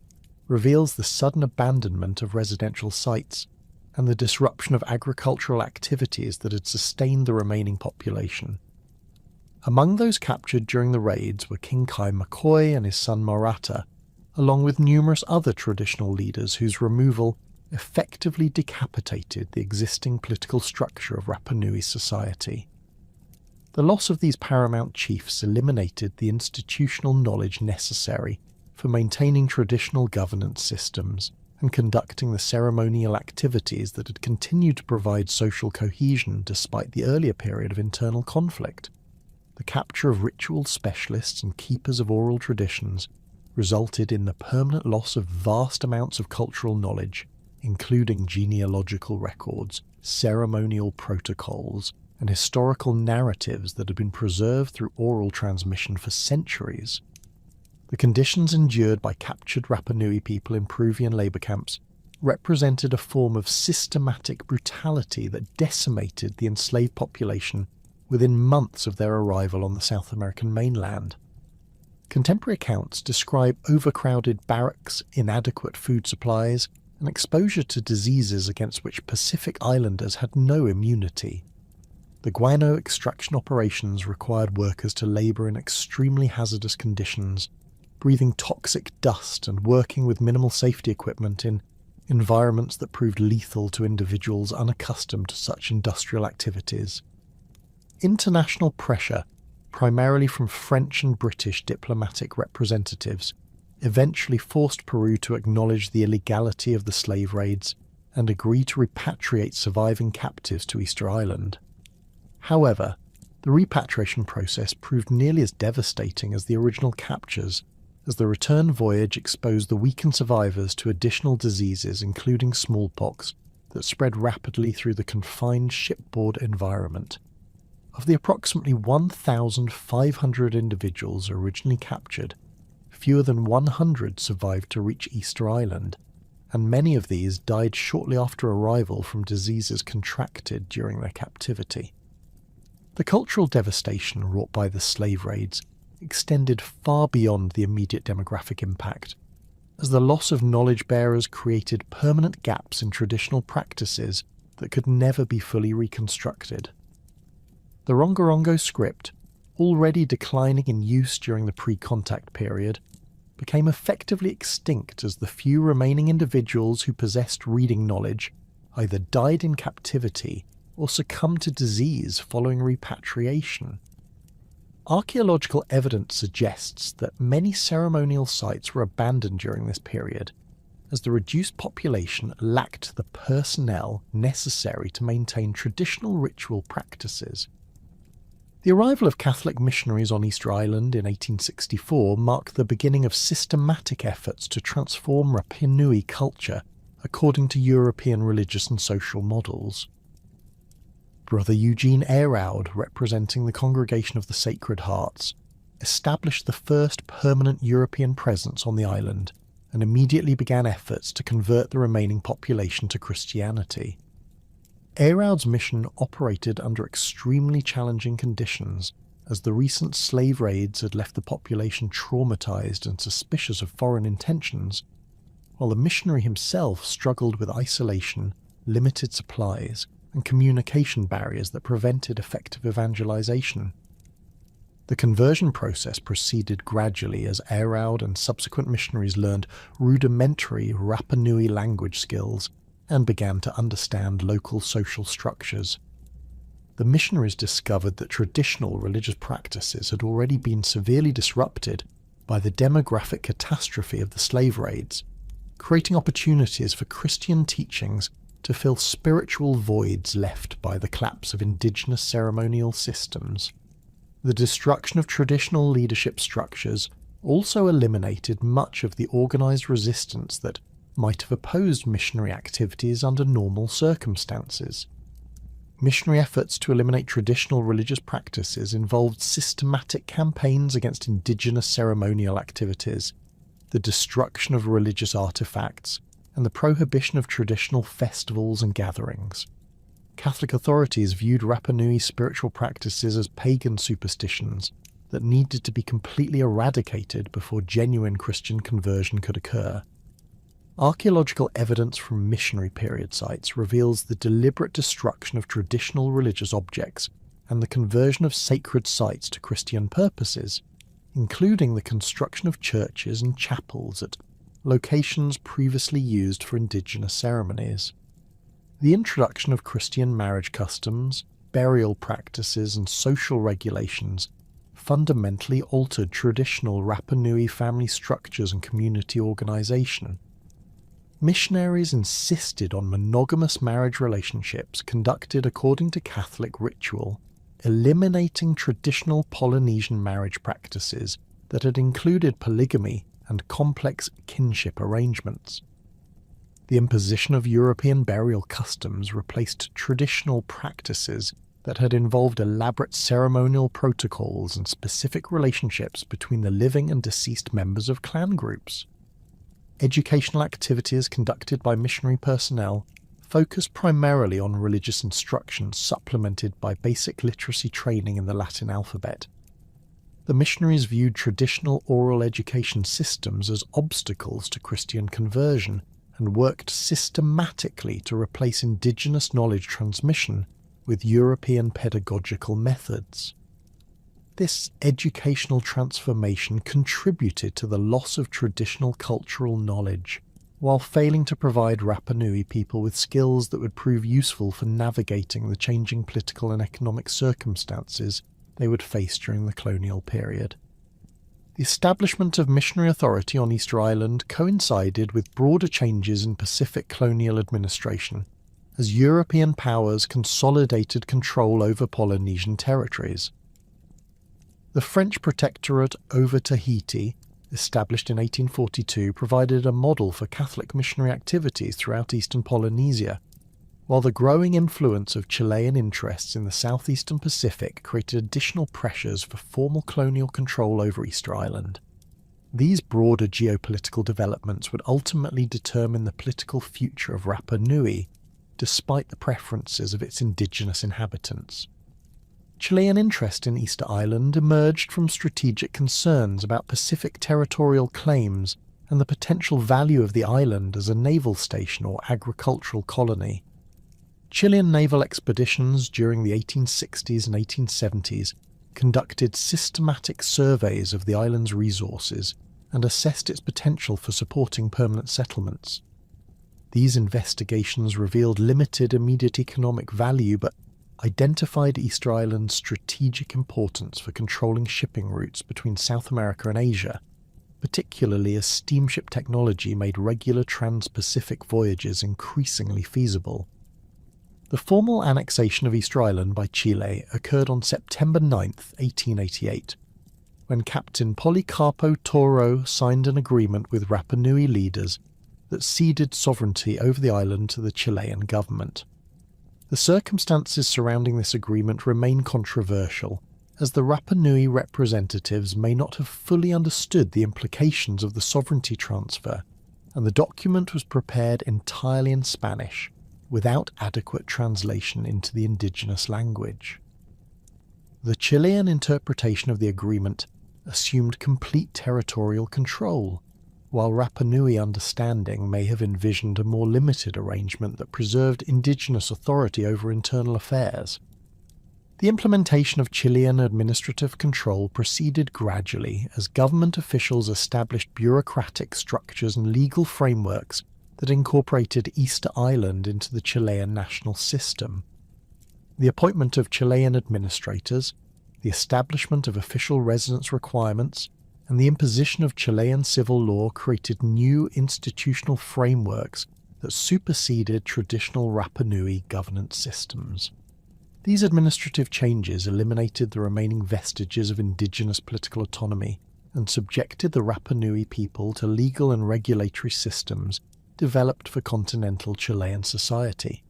reveals the sudden abandonment of residential sites and the disruption of agricultural activities that had sustained the remaining population. Among those captured during the raids were King Kai McCoy and his son Morata, along with numerous other traditional leaders whose removal effectively decapitated the existing political structure of Rapa Nui society. The loss of these paramount chiefs eliminated the institutional knowledge necessary for maintaining traditional governance systems and conducting the ceremonial activities that had continued to provide social cohesion despite the earlier period of internal conflict. The capture of ritual specialists and keepers of oral traditions resulted in the permanent loss of vast amounts of cultural knowledge, including genealogical records, ceremonial protocols, and historical narratives that had been preserved through oral transmission for centuries. The conditions endured by captured Rapa Nui people in Peruvian labour camps represented a form of systematic brutality that decimated the enslaved population within months of their arrival on the South American mainland. Contemporary accounts describe overcrowded barracks, inadequate food supplies, and exposure to diseases against which Pacific Islanders had no immunity. The guano extraction operations required workers to labour in extremely hazardous conditions, breathing toxic dust and working with minimal safety equipment in environments that proved lethal to individuals unaccustomed to such industrial activities. International pressure, primarily from French and British diplomatic representatives, eventually forced Peru to acknowledge the illegality of the slave raids and agree to repatriate surviving captives to Easter Island. However, the repatriation process proved nearly as devastating as the original captures, as the return voyage exposed the weakened survivors to additional diseases including smallpox that spread rapidly through the confined shipboard environment. Of the approximately 1,500 individuals originally captured, fewer than 100 survived to reach Easter Island, and many of these died shortly after arrival from diseases contracted during their captivity. The cultural devastation wrought by the slave raids extended far beyond the immediate demographic impact, as the loss of knowledge bearers created permanent gaps in traditional practices that could never be fully reconstructed. The Rongorongo script, already declining in use during the pre-contact period, became effectively extinct as the few remaining individuals who possessed reading knowledge either died in captivity or succumbed to disease following repatriation. Archaeological evidence suggests that many ceremonial sites were abandoned during this period, as the reduced population lacked the personnel necessary to maintain traditional ritual practices. The arrival of Catholic missionaries on Easter Island in 1864 marked the beginning of systematic efforts to transform Rapa Nui culture according to European religious and social models. Brother Eugene Eyraud, representing the Congregation of the Sacred Hearts, established the first permanent European presence on the island and immediately began efforts to convert the remaining population to Christianity. Eyraud's mission operated under extremely challenging conditions, as the recent slave raids had left the population traumatized and suspicious of foreign intentions, while the missionary himself struggled with isolation, limited supplies, and communication barriers that prevented effective evangelization. The conversion process proceeded gradually as Eyraud and subsequent missionaries learned rudimentary Rapa Nui language skills and began to understand local social structures. The missionaries discovered that traditional religious practices had already been severely disrupted by the demographic catastrophe of the slave raids, creating opportunities for Christian teachings to fill spiritual voids left by the collapse of indigenous ceremonial systems. The destruction of traditional leadership structures also eliminated much of the organised resistance that might have opposed missionary activities under normal circumstances. Missionary efforts to eliminate traditional religious practices involved systematic campaigns against indigenous ceremonial activities, the destruction of religious artefacts, and the prohibition of traditional festivals and gatherings. Catholic authorities viewed Rapa Nui spiritual practices as pagan superstitions that needed to be completely eradicated before genuine Christian conversion could occur. Archaeological evidence from missionary period sites reveals the deliberate destruction of traditional religious objects and the conversion of sacred sites to Christian purposes, including the construction of churches and chapels at locations previously used for indigenous ceremonies. The introduction of Christian marriage customs, burial practices, and social regulations fundamentally altered traditional Rapa Nui family structures and community organisation. Missionaries insisted on monogamous marriage relationships conducted according to Catholic ritual, eliminating traditional Polynesian marriage practices that had included polygamy and complex kinship arrangements. The imposition of European burial customs replaced traditional practices that had involved elaborate ceremonial protocols and specific relationships between the living and deceased members of clan groups. Educational activities conducted by missionary personnel focused primarily on religious instruction supplemented by basic literacy training in the Latin alphabet. The missionaries viewed traditional oral education systems as obstacles to Christian conversion and worked systematically to replace indigenous knowledge transmission with European pedagogical methods. This educational transformation contributed to the loss of traditional cultural knowledge, while failing to provide Rapa Nui people with skills that would prove useful for navigating the changing political and economic circumstances they would face during the colonial period. The establishment of missionary authority on Easter Island coincided with broader changes in Pacific colonial administration, as European powers consolidated control over Polynesian territories. The French protectorate over Tahiti, established in 1842, provided a model for Catholic missionary activities throughout eastern Polynesia, while the growing influence of Chilean interests in the southeastern Pacific created additional pressures for formal colonial control over Easter Island. These broader geopolitical developments would ultimately determine the political future of Rapa Nui, despite the preferences of its indigenous inhabitants. Chilean interest in Easter Island emerged from strategic concerns about Pacific territorial claims and the potential value of the island as a naval station or agricultural colony. Chilean naval expeditions during the 1860s and 1870s conducted systematic surveys of the island's resources and assessed its potential for supporting permanent settlements. These investigations revealed limited immediate economic value but identified Easter Island's strategic importance for controlling shipping routes between South America and Asia, particularly as steamship technology made regular trans-Pacific voyages increasingly feasible. The formal annexation of Easter Island by Chile occurred on September 9, 1888, when Captain Policarpo Toro signed an agreement with Rapa Nui leaders that ceded sovereignty over the island to the Chilean government. The circumstances surrounding this agreement remain controversial, as the Rapa Nui representatives may not have fully understood the implications of the sovereignty transfer, and the document was prepared entirely in Spanish, without adequate translation into the indigenous language. The Chilean interpretation of the agreement assumed complete territorial control, while Rapa Nui understanding may have envisioned a more limited arrangement that preserved indigenous authority over internal affairs. The implementation of Chilean administrative control proceeded gradually as government officials established bureaucratic structures and legal frameworks that incorporated Easter Island into the Chilean national system. The appointment of Chilean administrators, the establishment of official residence requirements, and the imposition of Chilean civil law created new institutional frameworks that superseded traditional Rapa Nui governance systems. These administrative changes eliminated the remaining vestiges of indigenous political autonomy and subjected the Rapa Nui people to legal and regulatory systems developed for continental Chilean society.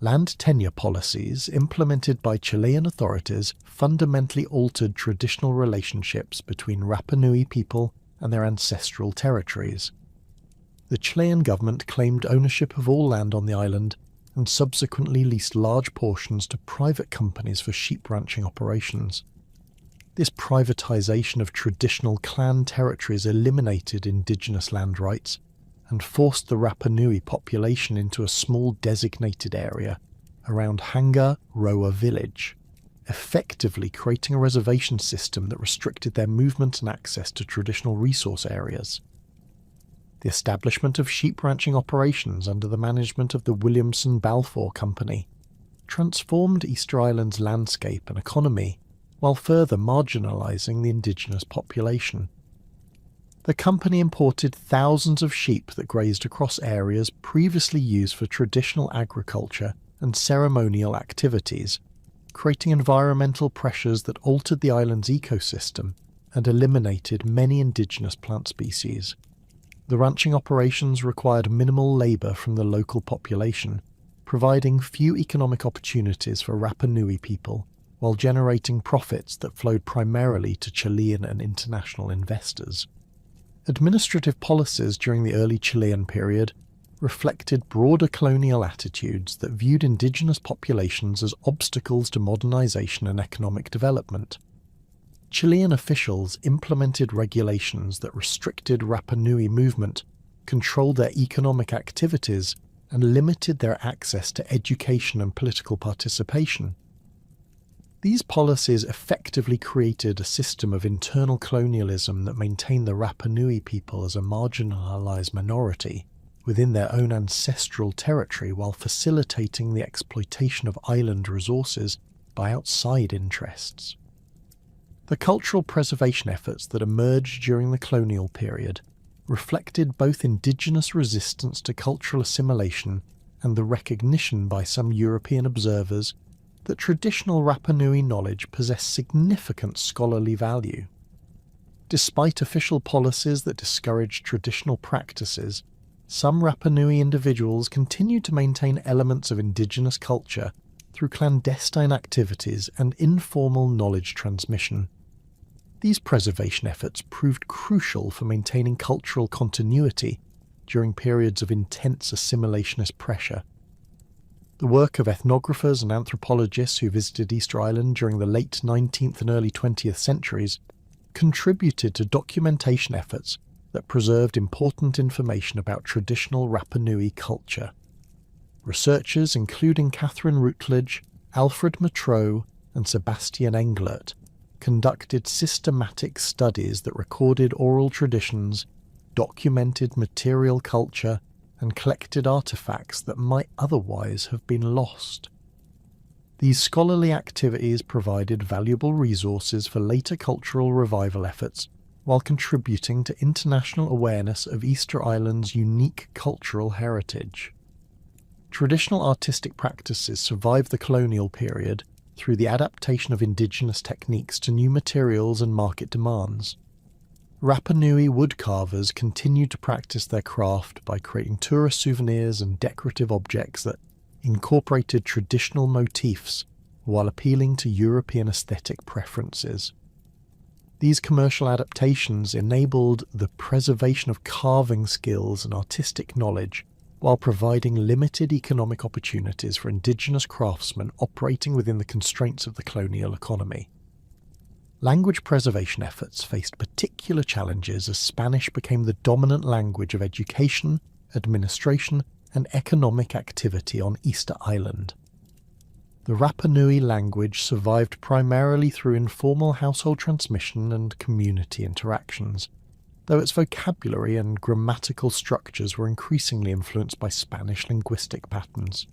Land tenure policies implemented by Chilean authorities fundamentally altered traditional relationships between Rapa Nui people and their ancestral territories. The Chilean government claimed ownership of all land on the island and subsequently leased large portions to private companies for sheep ranching operations. This privatization of traditional clan territories eliminated indigenous land rights and forced the Rapa Nui population into a small designated area around Hanga Roa village, effectively creating a reservation system that restricted their movement and access to traditional resource areas. The establishment of sheep ranching operations under the management of the Williamson Balfour Company transformed Easter Island's landscape and economy while further marginalising the indigenous population. The company imported thousands of sheep that grazed across areas previously used for traditional agriculture and ceremonial activities, creating environmental pressures that altered the island's ecosystem and eliminated many indigenous plant species. The ranching operations required minimal labour from the local population, providing few economic opportunities for Rapa Nui people, while generating profits that flowed primarily to Chilean and international investors. Administrative policies during the early Chilean period reflected broader colonial attitudes that viewed indigenous populations as obstacles to modernization and economic development. Chilean officials implemented regulations that restricted Rapa Nui movement, controlled their economic activities, and limited their access to education and political participation. These policies effectively created a system of internal colonialism that maintained the Rapa Nui people as a marginalised minority within their own ancestral territory while facilitating the exploitation of island resources by outside interests. The cultural preservation efforts that emerged during the colonial period reflected both indigenous resistance to cultural assimilation and the recognition by some European observers that traditional Rapa Nui knowledge possessed significant scholarly value. Despite official policies that discouraged traditional practices, some Rapa Nui individuals continued to maintain elements of indigenous culture through clandestine activities and informal knowledge transmission. These preservation efforts proved crucial for maintaining cultural continuity during periods of intense assimilationist pressure. The work of ethnographers and anthropologists who visited Easter Island during the late 19th and early 20th centuries contributed to documentation efforts that preserved important information about traditional Rapa Nui culture. Researchers including Catherine Routledge, Alfred Matroux, and Sebastian Englert conducted systematic studies that recorded oral traditions, documented material culture, and collected artifacts that might otherwise have been lost. These scholarly activities provided valuable resources for later cultural revival efforts while contributing to international awareness of Easter Island's unique cultural heritage. Traditional artistic practices survived the colonial period through the adaptation of indigenous techniques to new materials and market demands. Rapa Nui woodcarvers continued to practice their craft by creating tourist souvenirs and decorative objects that incorporated traditional motifs while appealing to European aesthetic preferences. These commercial adaptations enabled the preservation of carving skills and artistic knowledge while providing limited economic opportunities for indigenous craftsmen operating within the constraints of the colonial economy. Language preservation efforts faced particular challenges as Spanish became the dominant language of education, administration, and economic activity on Easter Island. The Rapa Nui language survived primarily through informal household transmission and community interactions, though its vocabulary and grammatical structures were increasingly influenced by Spanish linguistic patterns.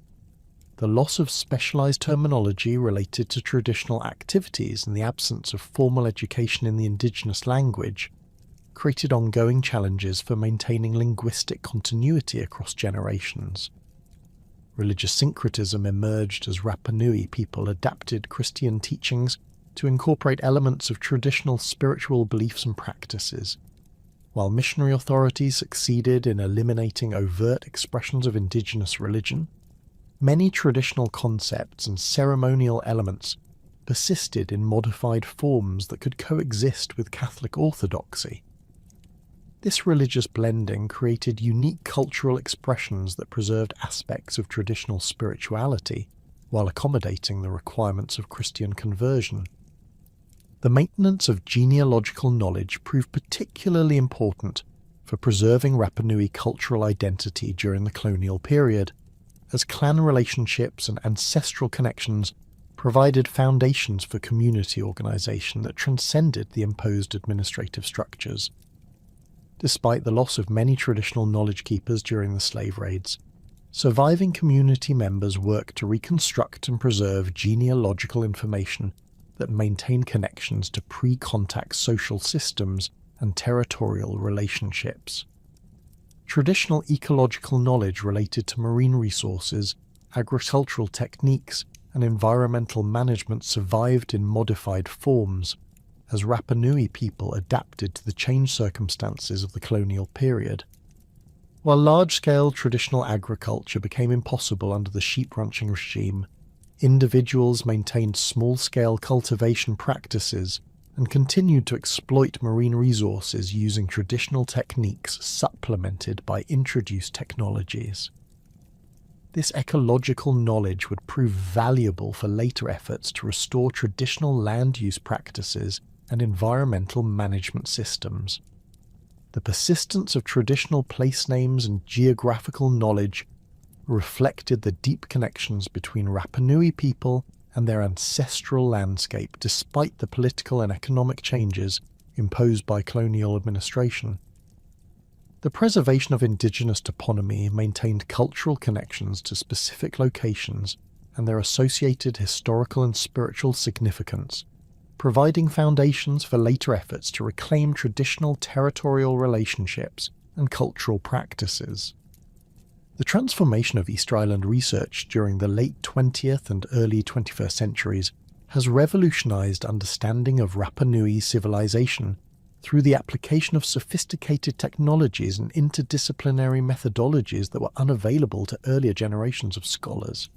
The loss of specialized terminology related to traditional activities and the absence of formal education in the indigenous language created ongoing challenges for maintaining linguistic continuity across generations. Religious syncretism emerged as Rapa Nui people adapted Christian teachings to incorporate elements of traditional spiritual beliefs and practices. While missionary authorities succeeded in eliminating overt expressions of indigenous religion, many traditional concepts and ceremonial elements persisted in modified forms that could coexist with Catholic orthodoxy. This religious blending created unique cultural expressions that preserved aspects of traditional spirituality while accommodating the requirements of Christian conversion. The maintenance of genealogical knowledge proved particularly important for preserving Rapa Nui cultural identity during the colonial period, as clan relationships and ancestral connections provided foundations for community organisation that transcended the imposed administrative structures. Despite the loss of many traditional knowledge keepers during the slave raids, surviving community members worked to reconstruct and preserve genealogical information that maintained connections to pre-contact social systems and territorial relationships. Traditional ecological knowledge related to marine resources, agricultural techniques, and environmental management survived in modified forms, as Rapa Nui people adapted to the changed circumstances of the colonial period. While large-scale traditional agriculture became impossible under the sheep-ranching regime, individuals maintained small-scale cultivation practices and continued to exploit marine resources using traditional techniques supplemented by introduced technologies. This ecological knowledge would prove valuable for later efforts to restore traditional land use practices and environmental management systems. The persistence of traditional place names and geographical knowledge reflected the deep connections between Rapa Nui people and their ancestral landscape despite the political and economic changes imposed by colonial administration. The preservation of indigenous toponymy maintained cultural connections to specific locations and their associated historical and spiritual significance, providing foundations for later efforts to reclaim traditional territorial relationships and cultural practices. The transformation of Easter Island research during the late 20th and early 21st centuries has revolutionized understanding of Rapa Nui civilization through the application of sophisticated technologies and interdisciplinary methodologies that were unavailable to earlier generations of scholars.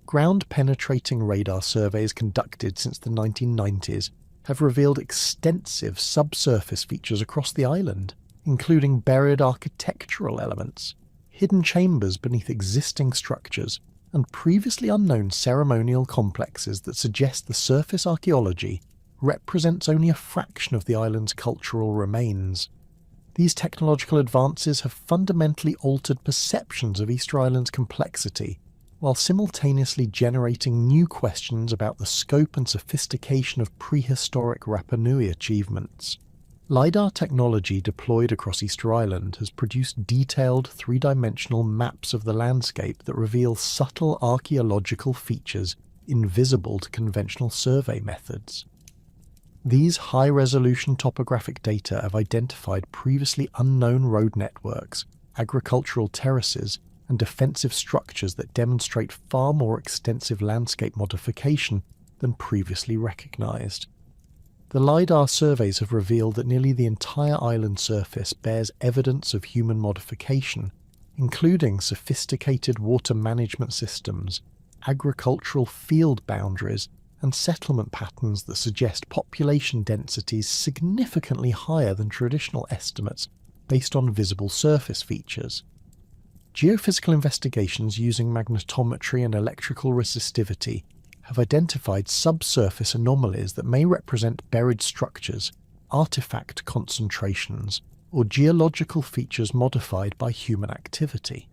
Ground-penetrating radar surveys conducted since the 1990s have revealed extensive subsurface features across the island, including buried architectural elements, hidden chambers beneath existing structures, and previously unknown ceremonial complexes that suggest the surface archaeology represents only a fraction of the island's cultural remains. These technological advances have fundamentally altered perceptions of Easter Island's complexity, while simultaneously generating new questions about the scope and sophistication of prehistoric Rapa Nui achievements. LiDAR technology deployed across Easter Island has produced detailed three-dimensional maps of the landscape that reveal subtle archaeological features invisible to conventional survey methods. These high-resolution topographic data have identified previously unknown road networks, agricultural terraces, and defensive structures that demonstrate far more extensive landscape modification than previously recognized. The LiDAR surveys have revealed that nearly the entire island surface bears evidence of human modification, including sophisticated water management systems, agricultural field boundaries, and settlement patterns that suggest population densities significantly higher than traditional estimates based on visible surface features. Geophysical investigations using magnetometry and electrical resistivity have identified subsurface anomalies that may represent buried structures, artifact concentrations, or geological features modified by human activity.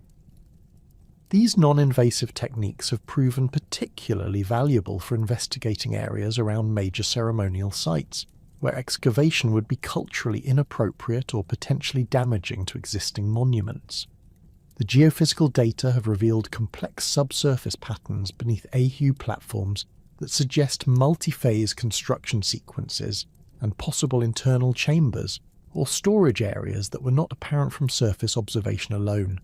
These non-invasive techniques have proven particularly valuable for investigating areas around major ceremonial sites, where excavation would be culturally inappropriate or potentially damaging to existing monuments. The geophysical data have revealed complex subsurface patterns beneath AHU platforms that suggest multi-phase construction sequences and possible internal chambers or storage areas that were not apparent from surface observation alone.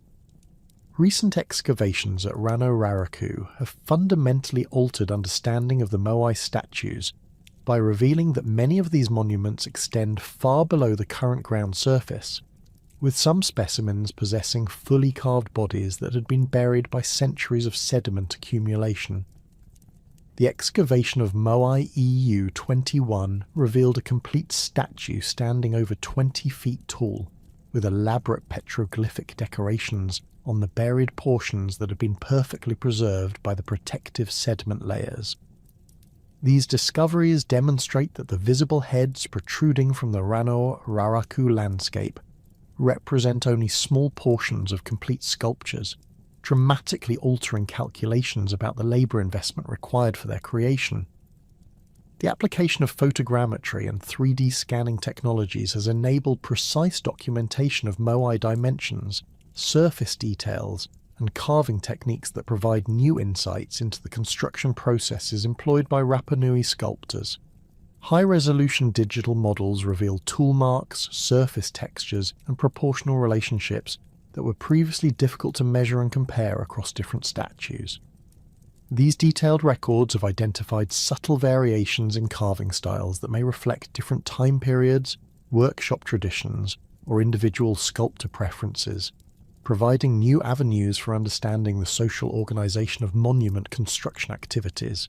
Recent excavations at Rano Raraku have fundamentally altered understanding of the Moai statues by revealing that many of these monuments extend far below the current ground surface, with some specimens possessing fully carved bodies that had been buried by centuries of sediment accumulation. The excavation of Moai EU 21 revealed a complete statue standing over 20 feet tall, with elaborate petroglyphic decorations on the buried portions that had been perfectly preserved by the protective sediment layers. These discoveries demonstrate that the visible heads protruding from the Rano Raraku landscape represent only small portions of complete sculptures, dramatically altering calculations about the labour investment required for their creation. The application of photogrammetry and 3D scanning technologies has enabled precise documentation of Moai dimensions, surface details, and carving techniques that provide new insights into the construction processes employed by Rapa Nui sculptors. High-resolution digital models reveal tool marks, surface textures, and proportional relationships that were previously difficult to measure and compare across different statues. These detailed records have identified subtle variations in carving styles that may reflect different time periods, workshop traditions, or individual sculptor preferences, providing new avenues for understanding the social organisation of monument construction activities.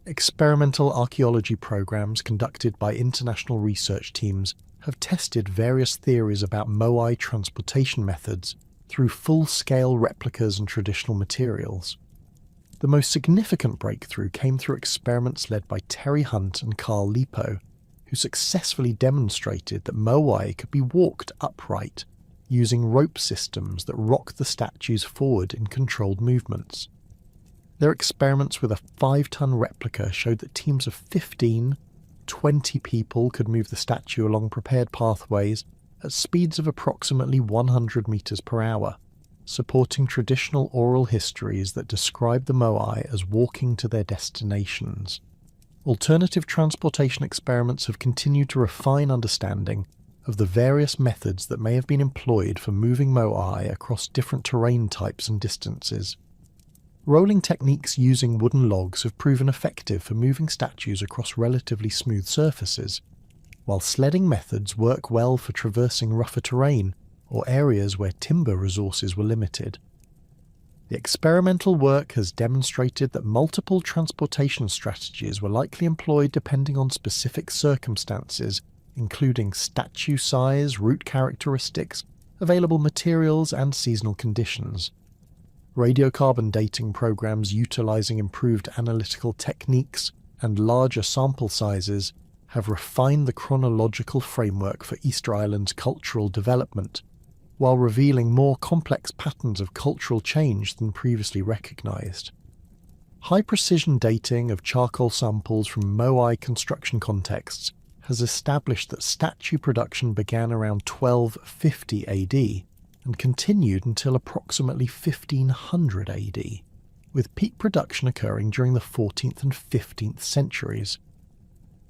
Experimental archaeology programs conducted by international research teams have tested various theories about Moai transportation methods through full-scale replicas and traditional materials. The most significant breakthrough came through experiments led by Terry Hunt and Carl Lipo, who successfully demonstrated that Moai could be walked upright using rope systems that rock the statues forward in controlled movements. Their experiments with a 5-ton replica showed that teams of 15, 20 people could move the statue along prepared pathways at speeds of approximately 100 meters per hour, supporting traditional oral histories that describe the Moai as walking to their destinations. Alternative transportation experiments have continued to refine understanding of the various methods that may have been employed for moving Moai across different terrain types and distances. Rolling techniques using wooden logs have proven effective for moving statues across relatively smooth surfaces, while sledding methods work well for traversing rougher terrain or areas where timber resources were limited. The experimental work has demonstrated that multiple transportation strategies were likely employed depending on specific circumstances, including statue size, route characteristics, available materials, and seasonal conditions. Radiocarbon dating programs utilizing improved analytical techniques and larger sample sizes have refined the chronological framework for Easter Island's cultural development, while revealing more complex patterns of cultural change than previously recognized. High-precision dating of charcoal samples from Moai construction contexts has established that statue production began around 1250 AD and continued until approximately 1500 AD, with peak production occurring during the 14th and 15th centuries.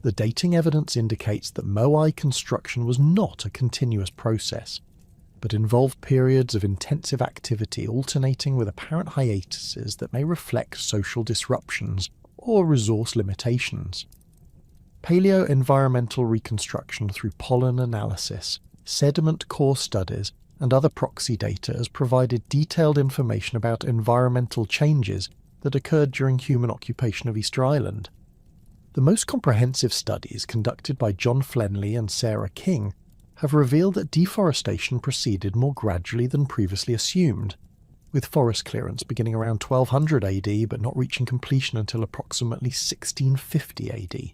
The dating evidence indicates that Moai construction was not a continuous process, but involved periods of intensive activity alternating with apparent hiatuses that may reflect social disruptions or resource limitations. Paleo-environmental reconstruction through pollen analysis, sediment core studies, and other proxy data has provided detailed information about environmental changes that occurred during human occupation of Easter Island. The most comprehensive studies conducted by John Flenley and Sarah King have revealed that deforestation proceeded more gradually than previously assumed, with forest clearance beginning around 1200 AD but not reaching completion until approximately 1650 AD.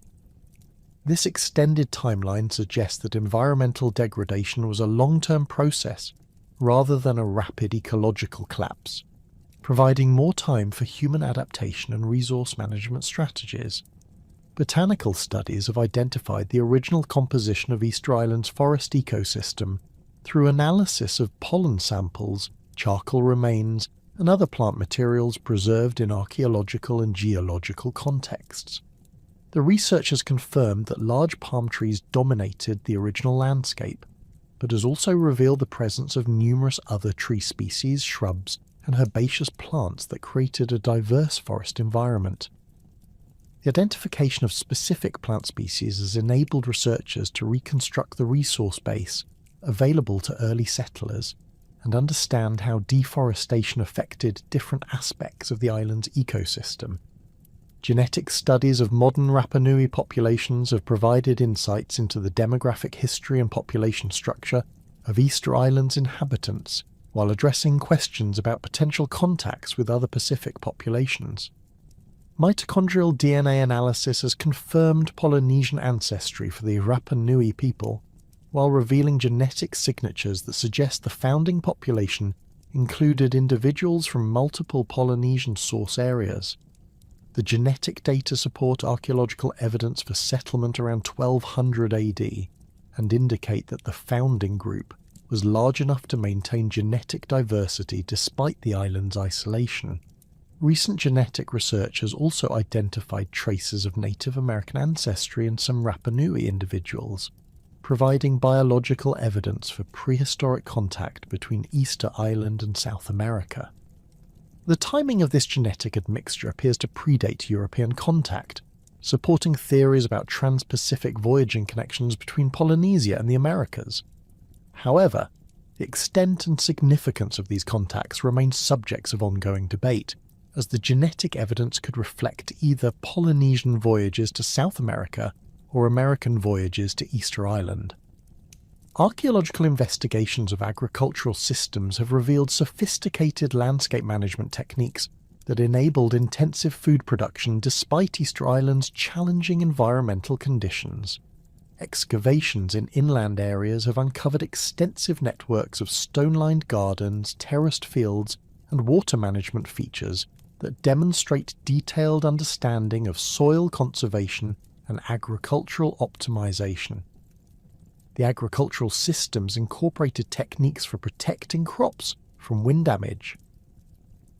This extended timeline suggests that environmental degradation was a long-term process rather than a rapid ecological collapse, providing more time for human adaptation and resource management strategies. Botanical studies have identified the original composition of Easter Island's forest ecosystem through analysis of pollen samples, charcoal remains, and other plant materials preserved in archaeological and geological contexts. The research has confirmed that large palm trees dominated the original landscape, but has also revealed the presence of numerous other tree species, shrubs, and herbaceous plants that created a diverse forest environment. The identification of specific plant species has enabled researchers to reconstruct the resource base available to early settlers and understand how deforestation affected different aspects of the island's ecosystem. Genetic studies of modern Rapa Nui populations have provided insights into the demographic history and population structure of Easter Island's inhabitants, while addressing questions about potential contacts with other Pacific populations. Mitochondrial DNA analysis has confirmed Polynesian ancestry for the Rapa Nui people, while revealing genetic signatures that suggest the founding population included individuals from multiple Polynesian source areas. The genetic data support archaeological evidence for settlement around 1200 AD and indicate that the founding group was large enough to maintain genetic diversity despite the island's isolation. Recent genetic research has also identified traces of Native American ancestry in some Rapa Nui individuals, providing biological evidence for prehistoric contact between Easter Island and South America. The timing of this genetic admixture appears to predate European contact, supporting theories about trans-Pacific voyaging connections between Polynesia and the Americas. However, the extent and significance of these contacts remain subjects of ongoing debate, as the genetic evidence could reflect either Polynesian voyages to South America or American voyages to Easter Island. Archaeological investigations of agricultural systems have revealed sophisticated landscape management techniques that enabled intensive food production despite Easter Island's challenging environmental conditions. Excavations in inland areas have uncovered extensive networks of stone-lined gardens, terraced fields, and water management features that demonstrate detailed understanding of soil conservation and agricultural optimization. The agricultural systems incorporated techniques for protecting crops from wind damage,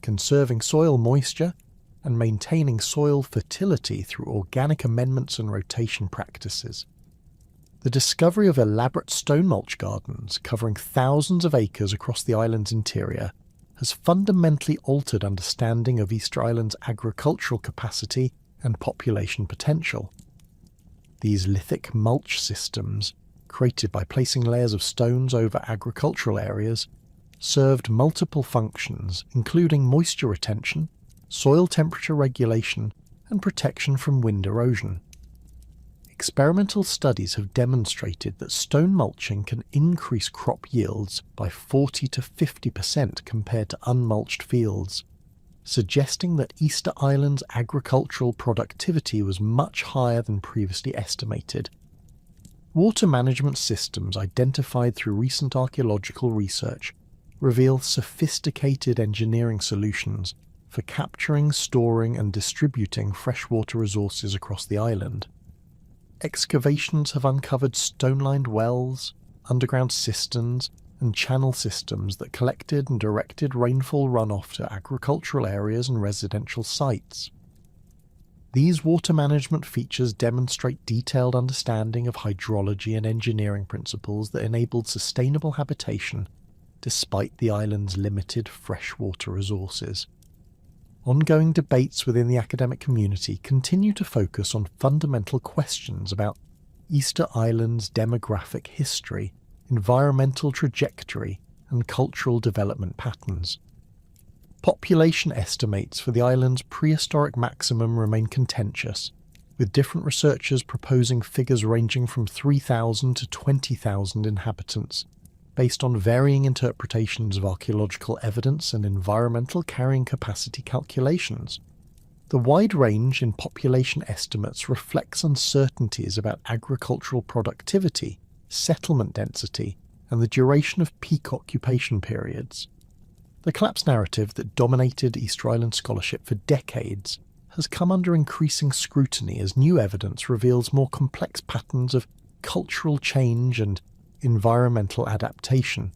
conserving soil moisture, and maintaining soil fertility through organic amendments and rotation practices. The discovery of elaborate stone mulch gardens covering thousands of acres across the island's interior has fundamentally altered understanding of Easter Island's agricultural capacity and population potential. These lithic mulch systems, created by placing layers of stones over agricultural areas, served multiple functions, including moisture retention, soil temperature regulation, and protection from wind erosion. Experimental studies have demonstrated that stone mulching can increase crop yields by 40 to 50% compared to unmulched fields, suggesting that Easter Island's agricultural productivity was much higher than previously estimated. Water management systems identified through recent archaeological research reveal sophisticated engineering solutions for capturing, storing, and distributing freshwater resources across the island. Excavations have uncovered stone-lined wells, underground cisterns, and channel systems that collected and directed rainfall runoff to agricultural areas and residential sites. These water management features demonstrate detailed understanding of hydrology and engineering principles that enabled sustainable habitation despite the island's limited freshwater resources. Ongoing debates within the academic community continue to focus on fundamental questions about Easter Island's demographic history, environmental trajectory, and cultural development patterns. Population estimates for the island's prehistoric maximum remain contentious, with different researchers proposing figures ranging from 3,000 to 20,000 inhabitants, based on varying interpretations of archaeological evidence and environmental carrying capacity calculations. The wide range in population estimates reflects uncertainties about agricultural productivity, settlement density, and the duration of peak occupation periods. The collapse narrative that dominated Easter Island scholarship for decades has come under increasing scrutiny as new evidence reveals more complex patterns of cultural change and environmental adaptation.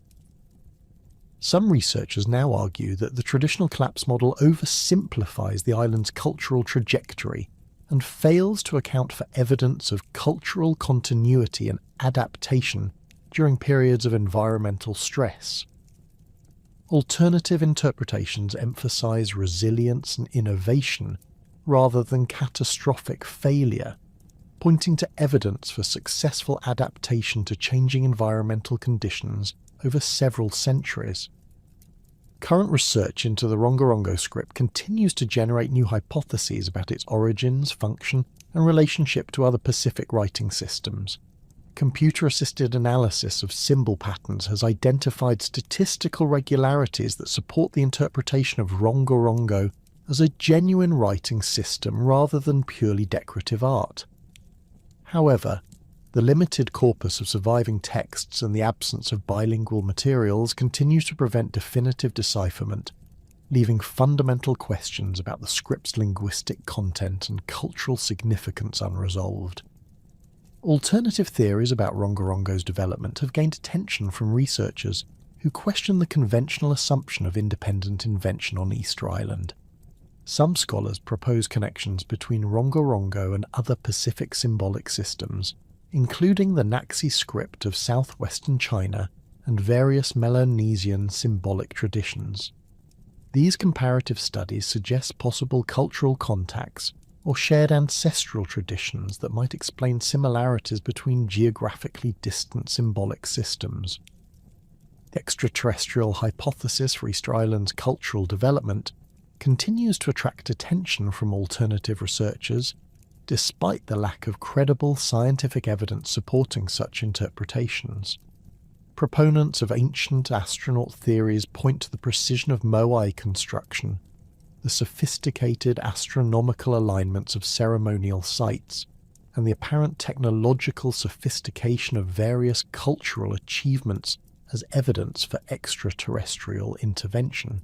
Some researchers now argue that the traditional collapse model oversimplifies the island's cultural trajectory and fails to account for evidence of cultural continuity and adaptation during periods of environmental stress. Alternative interpretations emphasize resilience and innovation rather than catastrophic failure, pointing to evidence for successful adaptation to changing environmental conditions over several centuries. Current research into the Rongorongo script continues to generate new hypotheses about its origins, function, and relationship to other Pacific writing systems. Computer-assisted analysis of symbol patterns has identified statistical regularities that support the interpretation of Rongorongo as a genuine writing system rather than purely decorative art. However, the limited corpus of surviving texts and the absence of bilingual materials continues to prevent definitive decipherment, leaving fundamental questions about the script's linguistic content and cultural significance unresolved. Alternative theories about Rongorongo's development have gained attention from researchers who question the conventional assumption of independent invention on Easter Island. Some scholars propose connections between Rongorongo and other Pacific symbolic systems, including the Naxi script of southwestern China and various Melanesian symbolic traditions. These comparative studies suggest possible cultural contacts or shared ancestral traditions that might explain similarities between geographically distant symbolic systems. The extraterrestrial hypothesis for Easter Island's cultural development continues to attract attention from alternative researchers, despite the lack of credible scientific evidence supporting such interpretations. Proponents of ancient astronaut theories point to the precision of Moai construction, the sophisticated astronomical alignments of ceremonial sites, and the apparent technological sophistication of various cultural achievements as evidence for extraterrestrial intervention.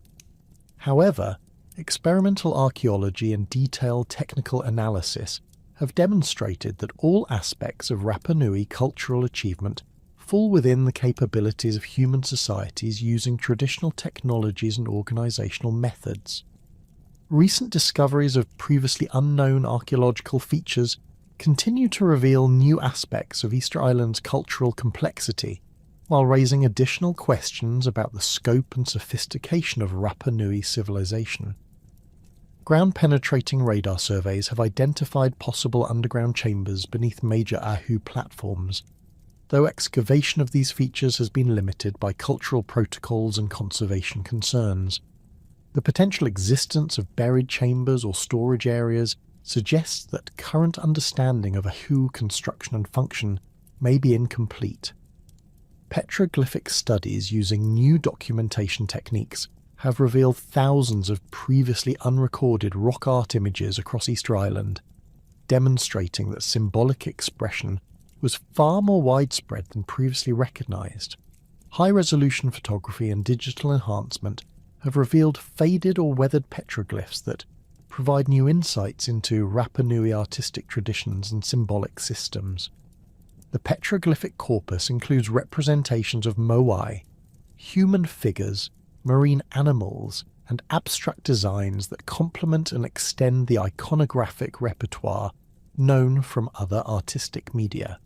However, experimental archaeology and detailed technical analysis have demonstrated that all aspects of Rapa Nui cultural achievement fall within the capabilities of human societies using traditional technologies and organisational methods. Recent discoveries of previously unknown archaeological features continue to reveal new aspects of Easter Island's cultural complexity, while raising additional questions about the scope and sophistication of Rapa Nui civilization. Ground-penetrating radar surveys have identified possible underground chambers beneath major Ahu platforms, though excavation of these features has been limited by cultural protocols and conservation concerns. The potential existence of buried chambers or storage areas suggests that current understanding of Ahu construction and function may be incomplete. Petroglyphic studies using new documentation techniques have revealed thousands of previously unrecorded rock art images across Easter Island, demonstrating that symbolic expression was far more widespread than previously recognised. High-resolution photography and digital enhancement have revealed faded or weathered petroglyphs that provide new insights into Rapa Nui artistic traditions and symbolic systems. The petroglyphic corpus includes representations of moai, human figures, marine animals, and abstract designs that complement and extend the iconographic repertoire known from other artistic media.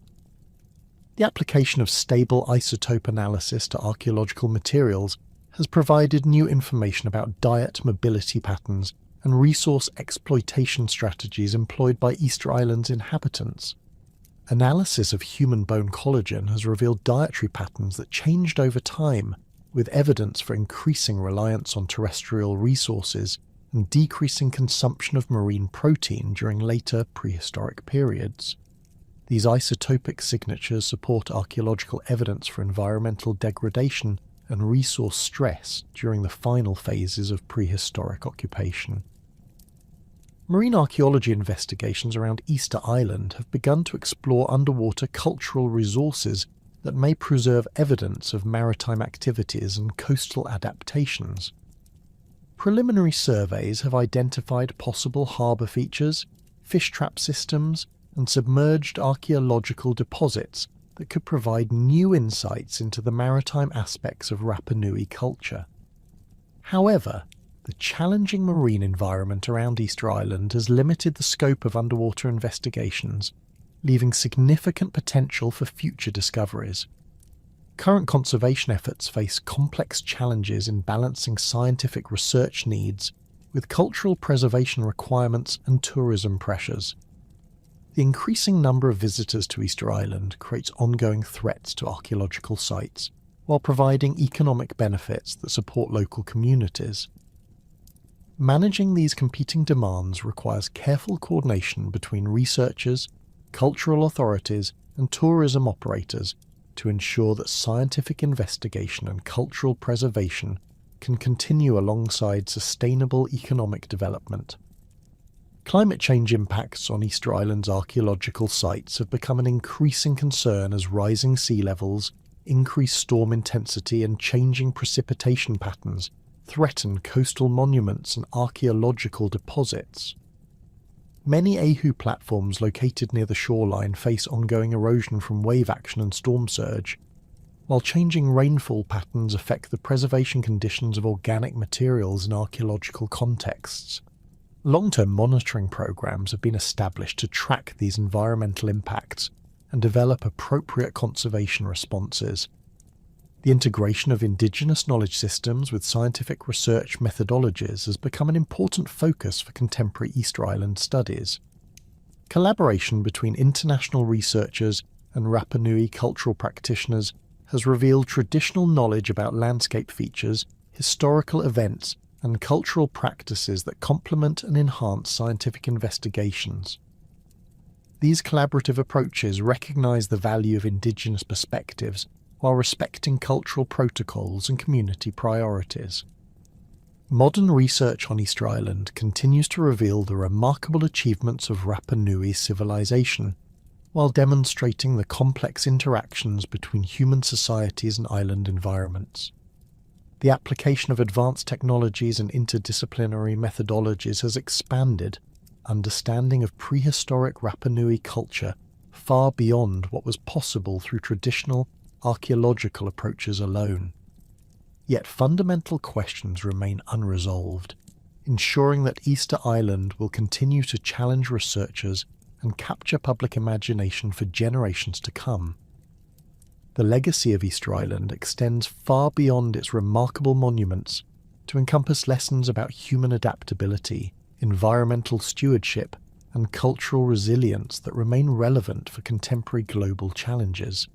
The application of stable isotope analysis to archaeological materials has provided new information about diet mobility patterns and resource exploitation strategies employed by Easter Island's inhabitants. Analysis of human bone collagen has revealed dietary patterns that changed over time, with evidence for increasing reliance on terrestrial resources and decreasing consumption of marine protein during later prehistoric periods. These isotopic signatures support archaeological evidence for environmental degradation and resource stress during the final phases of prehistoric occupation. Marine archaeology investigations around Easter Island have begun to explore underwater cultural resources that may preserve evidence of maritime activities and coastal adaptations. Preliminary surveys have identified possible harbour features, fish trap systems, and submerged archaeological deposits that could provide new insights into the maritime aspects of Rapa Nui culture. However, the challenging marine environment around Easter Island has limited the scope of underwater investigations, leaving significant potential for future discoveries. Current conservation efforts face complex challenges in balancing scientific research needs with cultural preservation requirements and tourism pressures. The increasing number of visitors to Easter Island creates ongoing threats to archaeological sites, while providing economic benefits that support local communities. Managing these competing demands requires careful coordination between researchers, cultural authorities, and tourism operators to ensure that scientific investigation and cultural preservation can continue alongside sustainable economic development. Climate change impacts on Easter Island's archaeological sites have become an increasing concern as rising sea levels, increased storm intensity, and changing precipitation patterns threaten coastal monuments and archaeological deposits. Many Ahu platforms located near the shoreline face ongoing erosion from wave action and storm surge, while changing rainfall patterns affect the preservation conditions of organic materials in archaeological contexts. Long-term monitoring programs have been established to track these environmental impacts and develop appropriate conservation responses. The integration of indigenous knowledge systems with scientific research methodologies has become an important focus for contemporary Easter Island studies. Collaboration between international researchers and Rapa Nui cultural practitioners has revealed traditional knowledge about landscape features, historical events, and cultural practices that complement and enhance scientific investigations. These collaborative approaches recognise the value of indigenous perspectives while respecting cultural protocols and community priorities. Modern research on Easter Island continues to reveal the remarkable achievements of Rapa Nui civilization, while demonstrating the complex interactions between human societies and island environments. The application of advanced technologies and interdisciplinary methodologies has expanded understanding of prehistoric Rapa Nui culture far beyond what was possible through traditional archaeological approaches alone. Yet fundamental questions remain unresolved, ensuring that Easter Island will continue to challenge researchers and capture public imagination for generations to come. The legacy of Easter Island extends far beyond its remarkable monuments to encompass lessons about human adaptability, environmental stewardship, and cultural resilience that remain relevant for contemporary global challenges.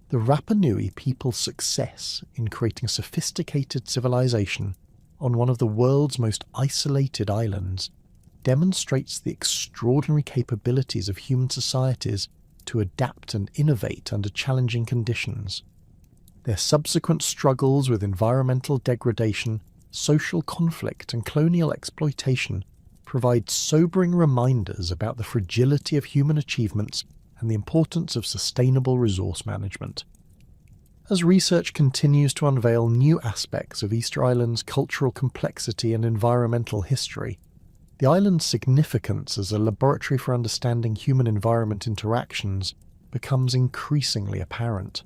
The Rapa Nui people's success in creating sophisticated civilization on one of the world's most isolated islands demonstrates the extraordinary capabilities of human societies to adapt and innovate under challenging conditions. Their subsequent struggles with environmental degradation, social conflict, and colonial exploitation provide sobering reminders about the fragility of human achievements and the importance of sustainable resource management. As research continues to unveil new aspects of Easter Island's cultural complexity and environmental history, the island's significance as a laboratory for understanding human-environment interactions becomes increasingly apparent.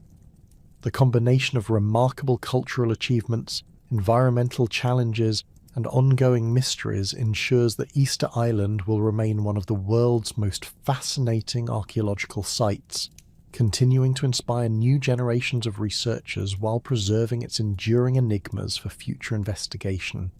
The combination of remarkable cultural achievements, environmental challenges, and ongoing mysteries ensures that Easter Island will remain one of the world's most fascinating archaeological sites, continuing to inspire new generations of researchers while preserving its enduring enigmas for future investigation.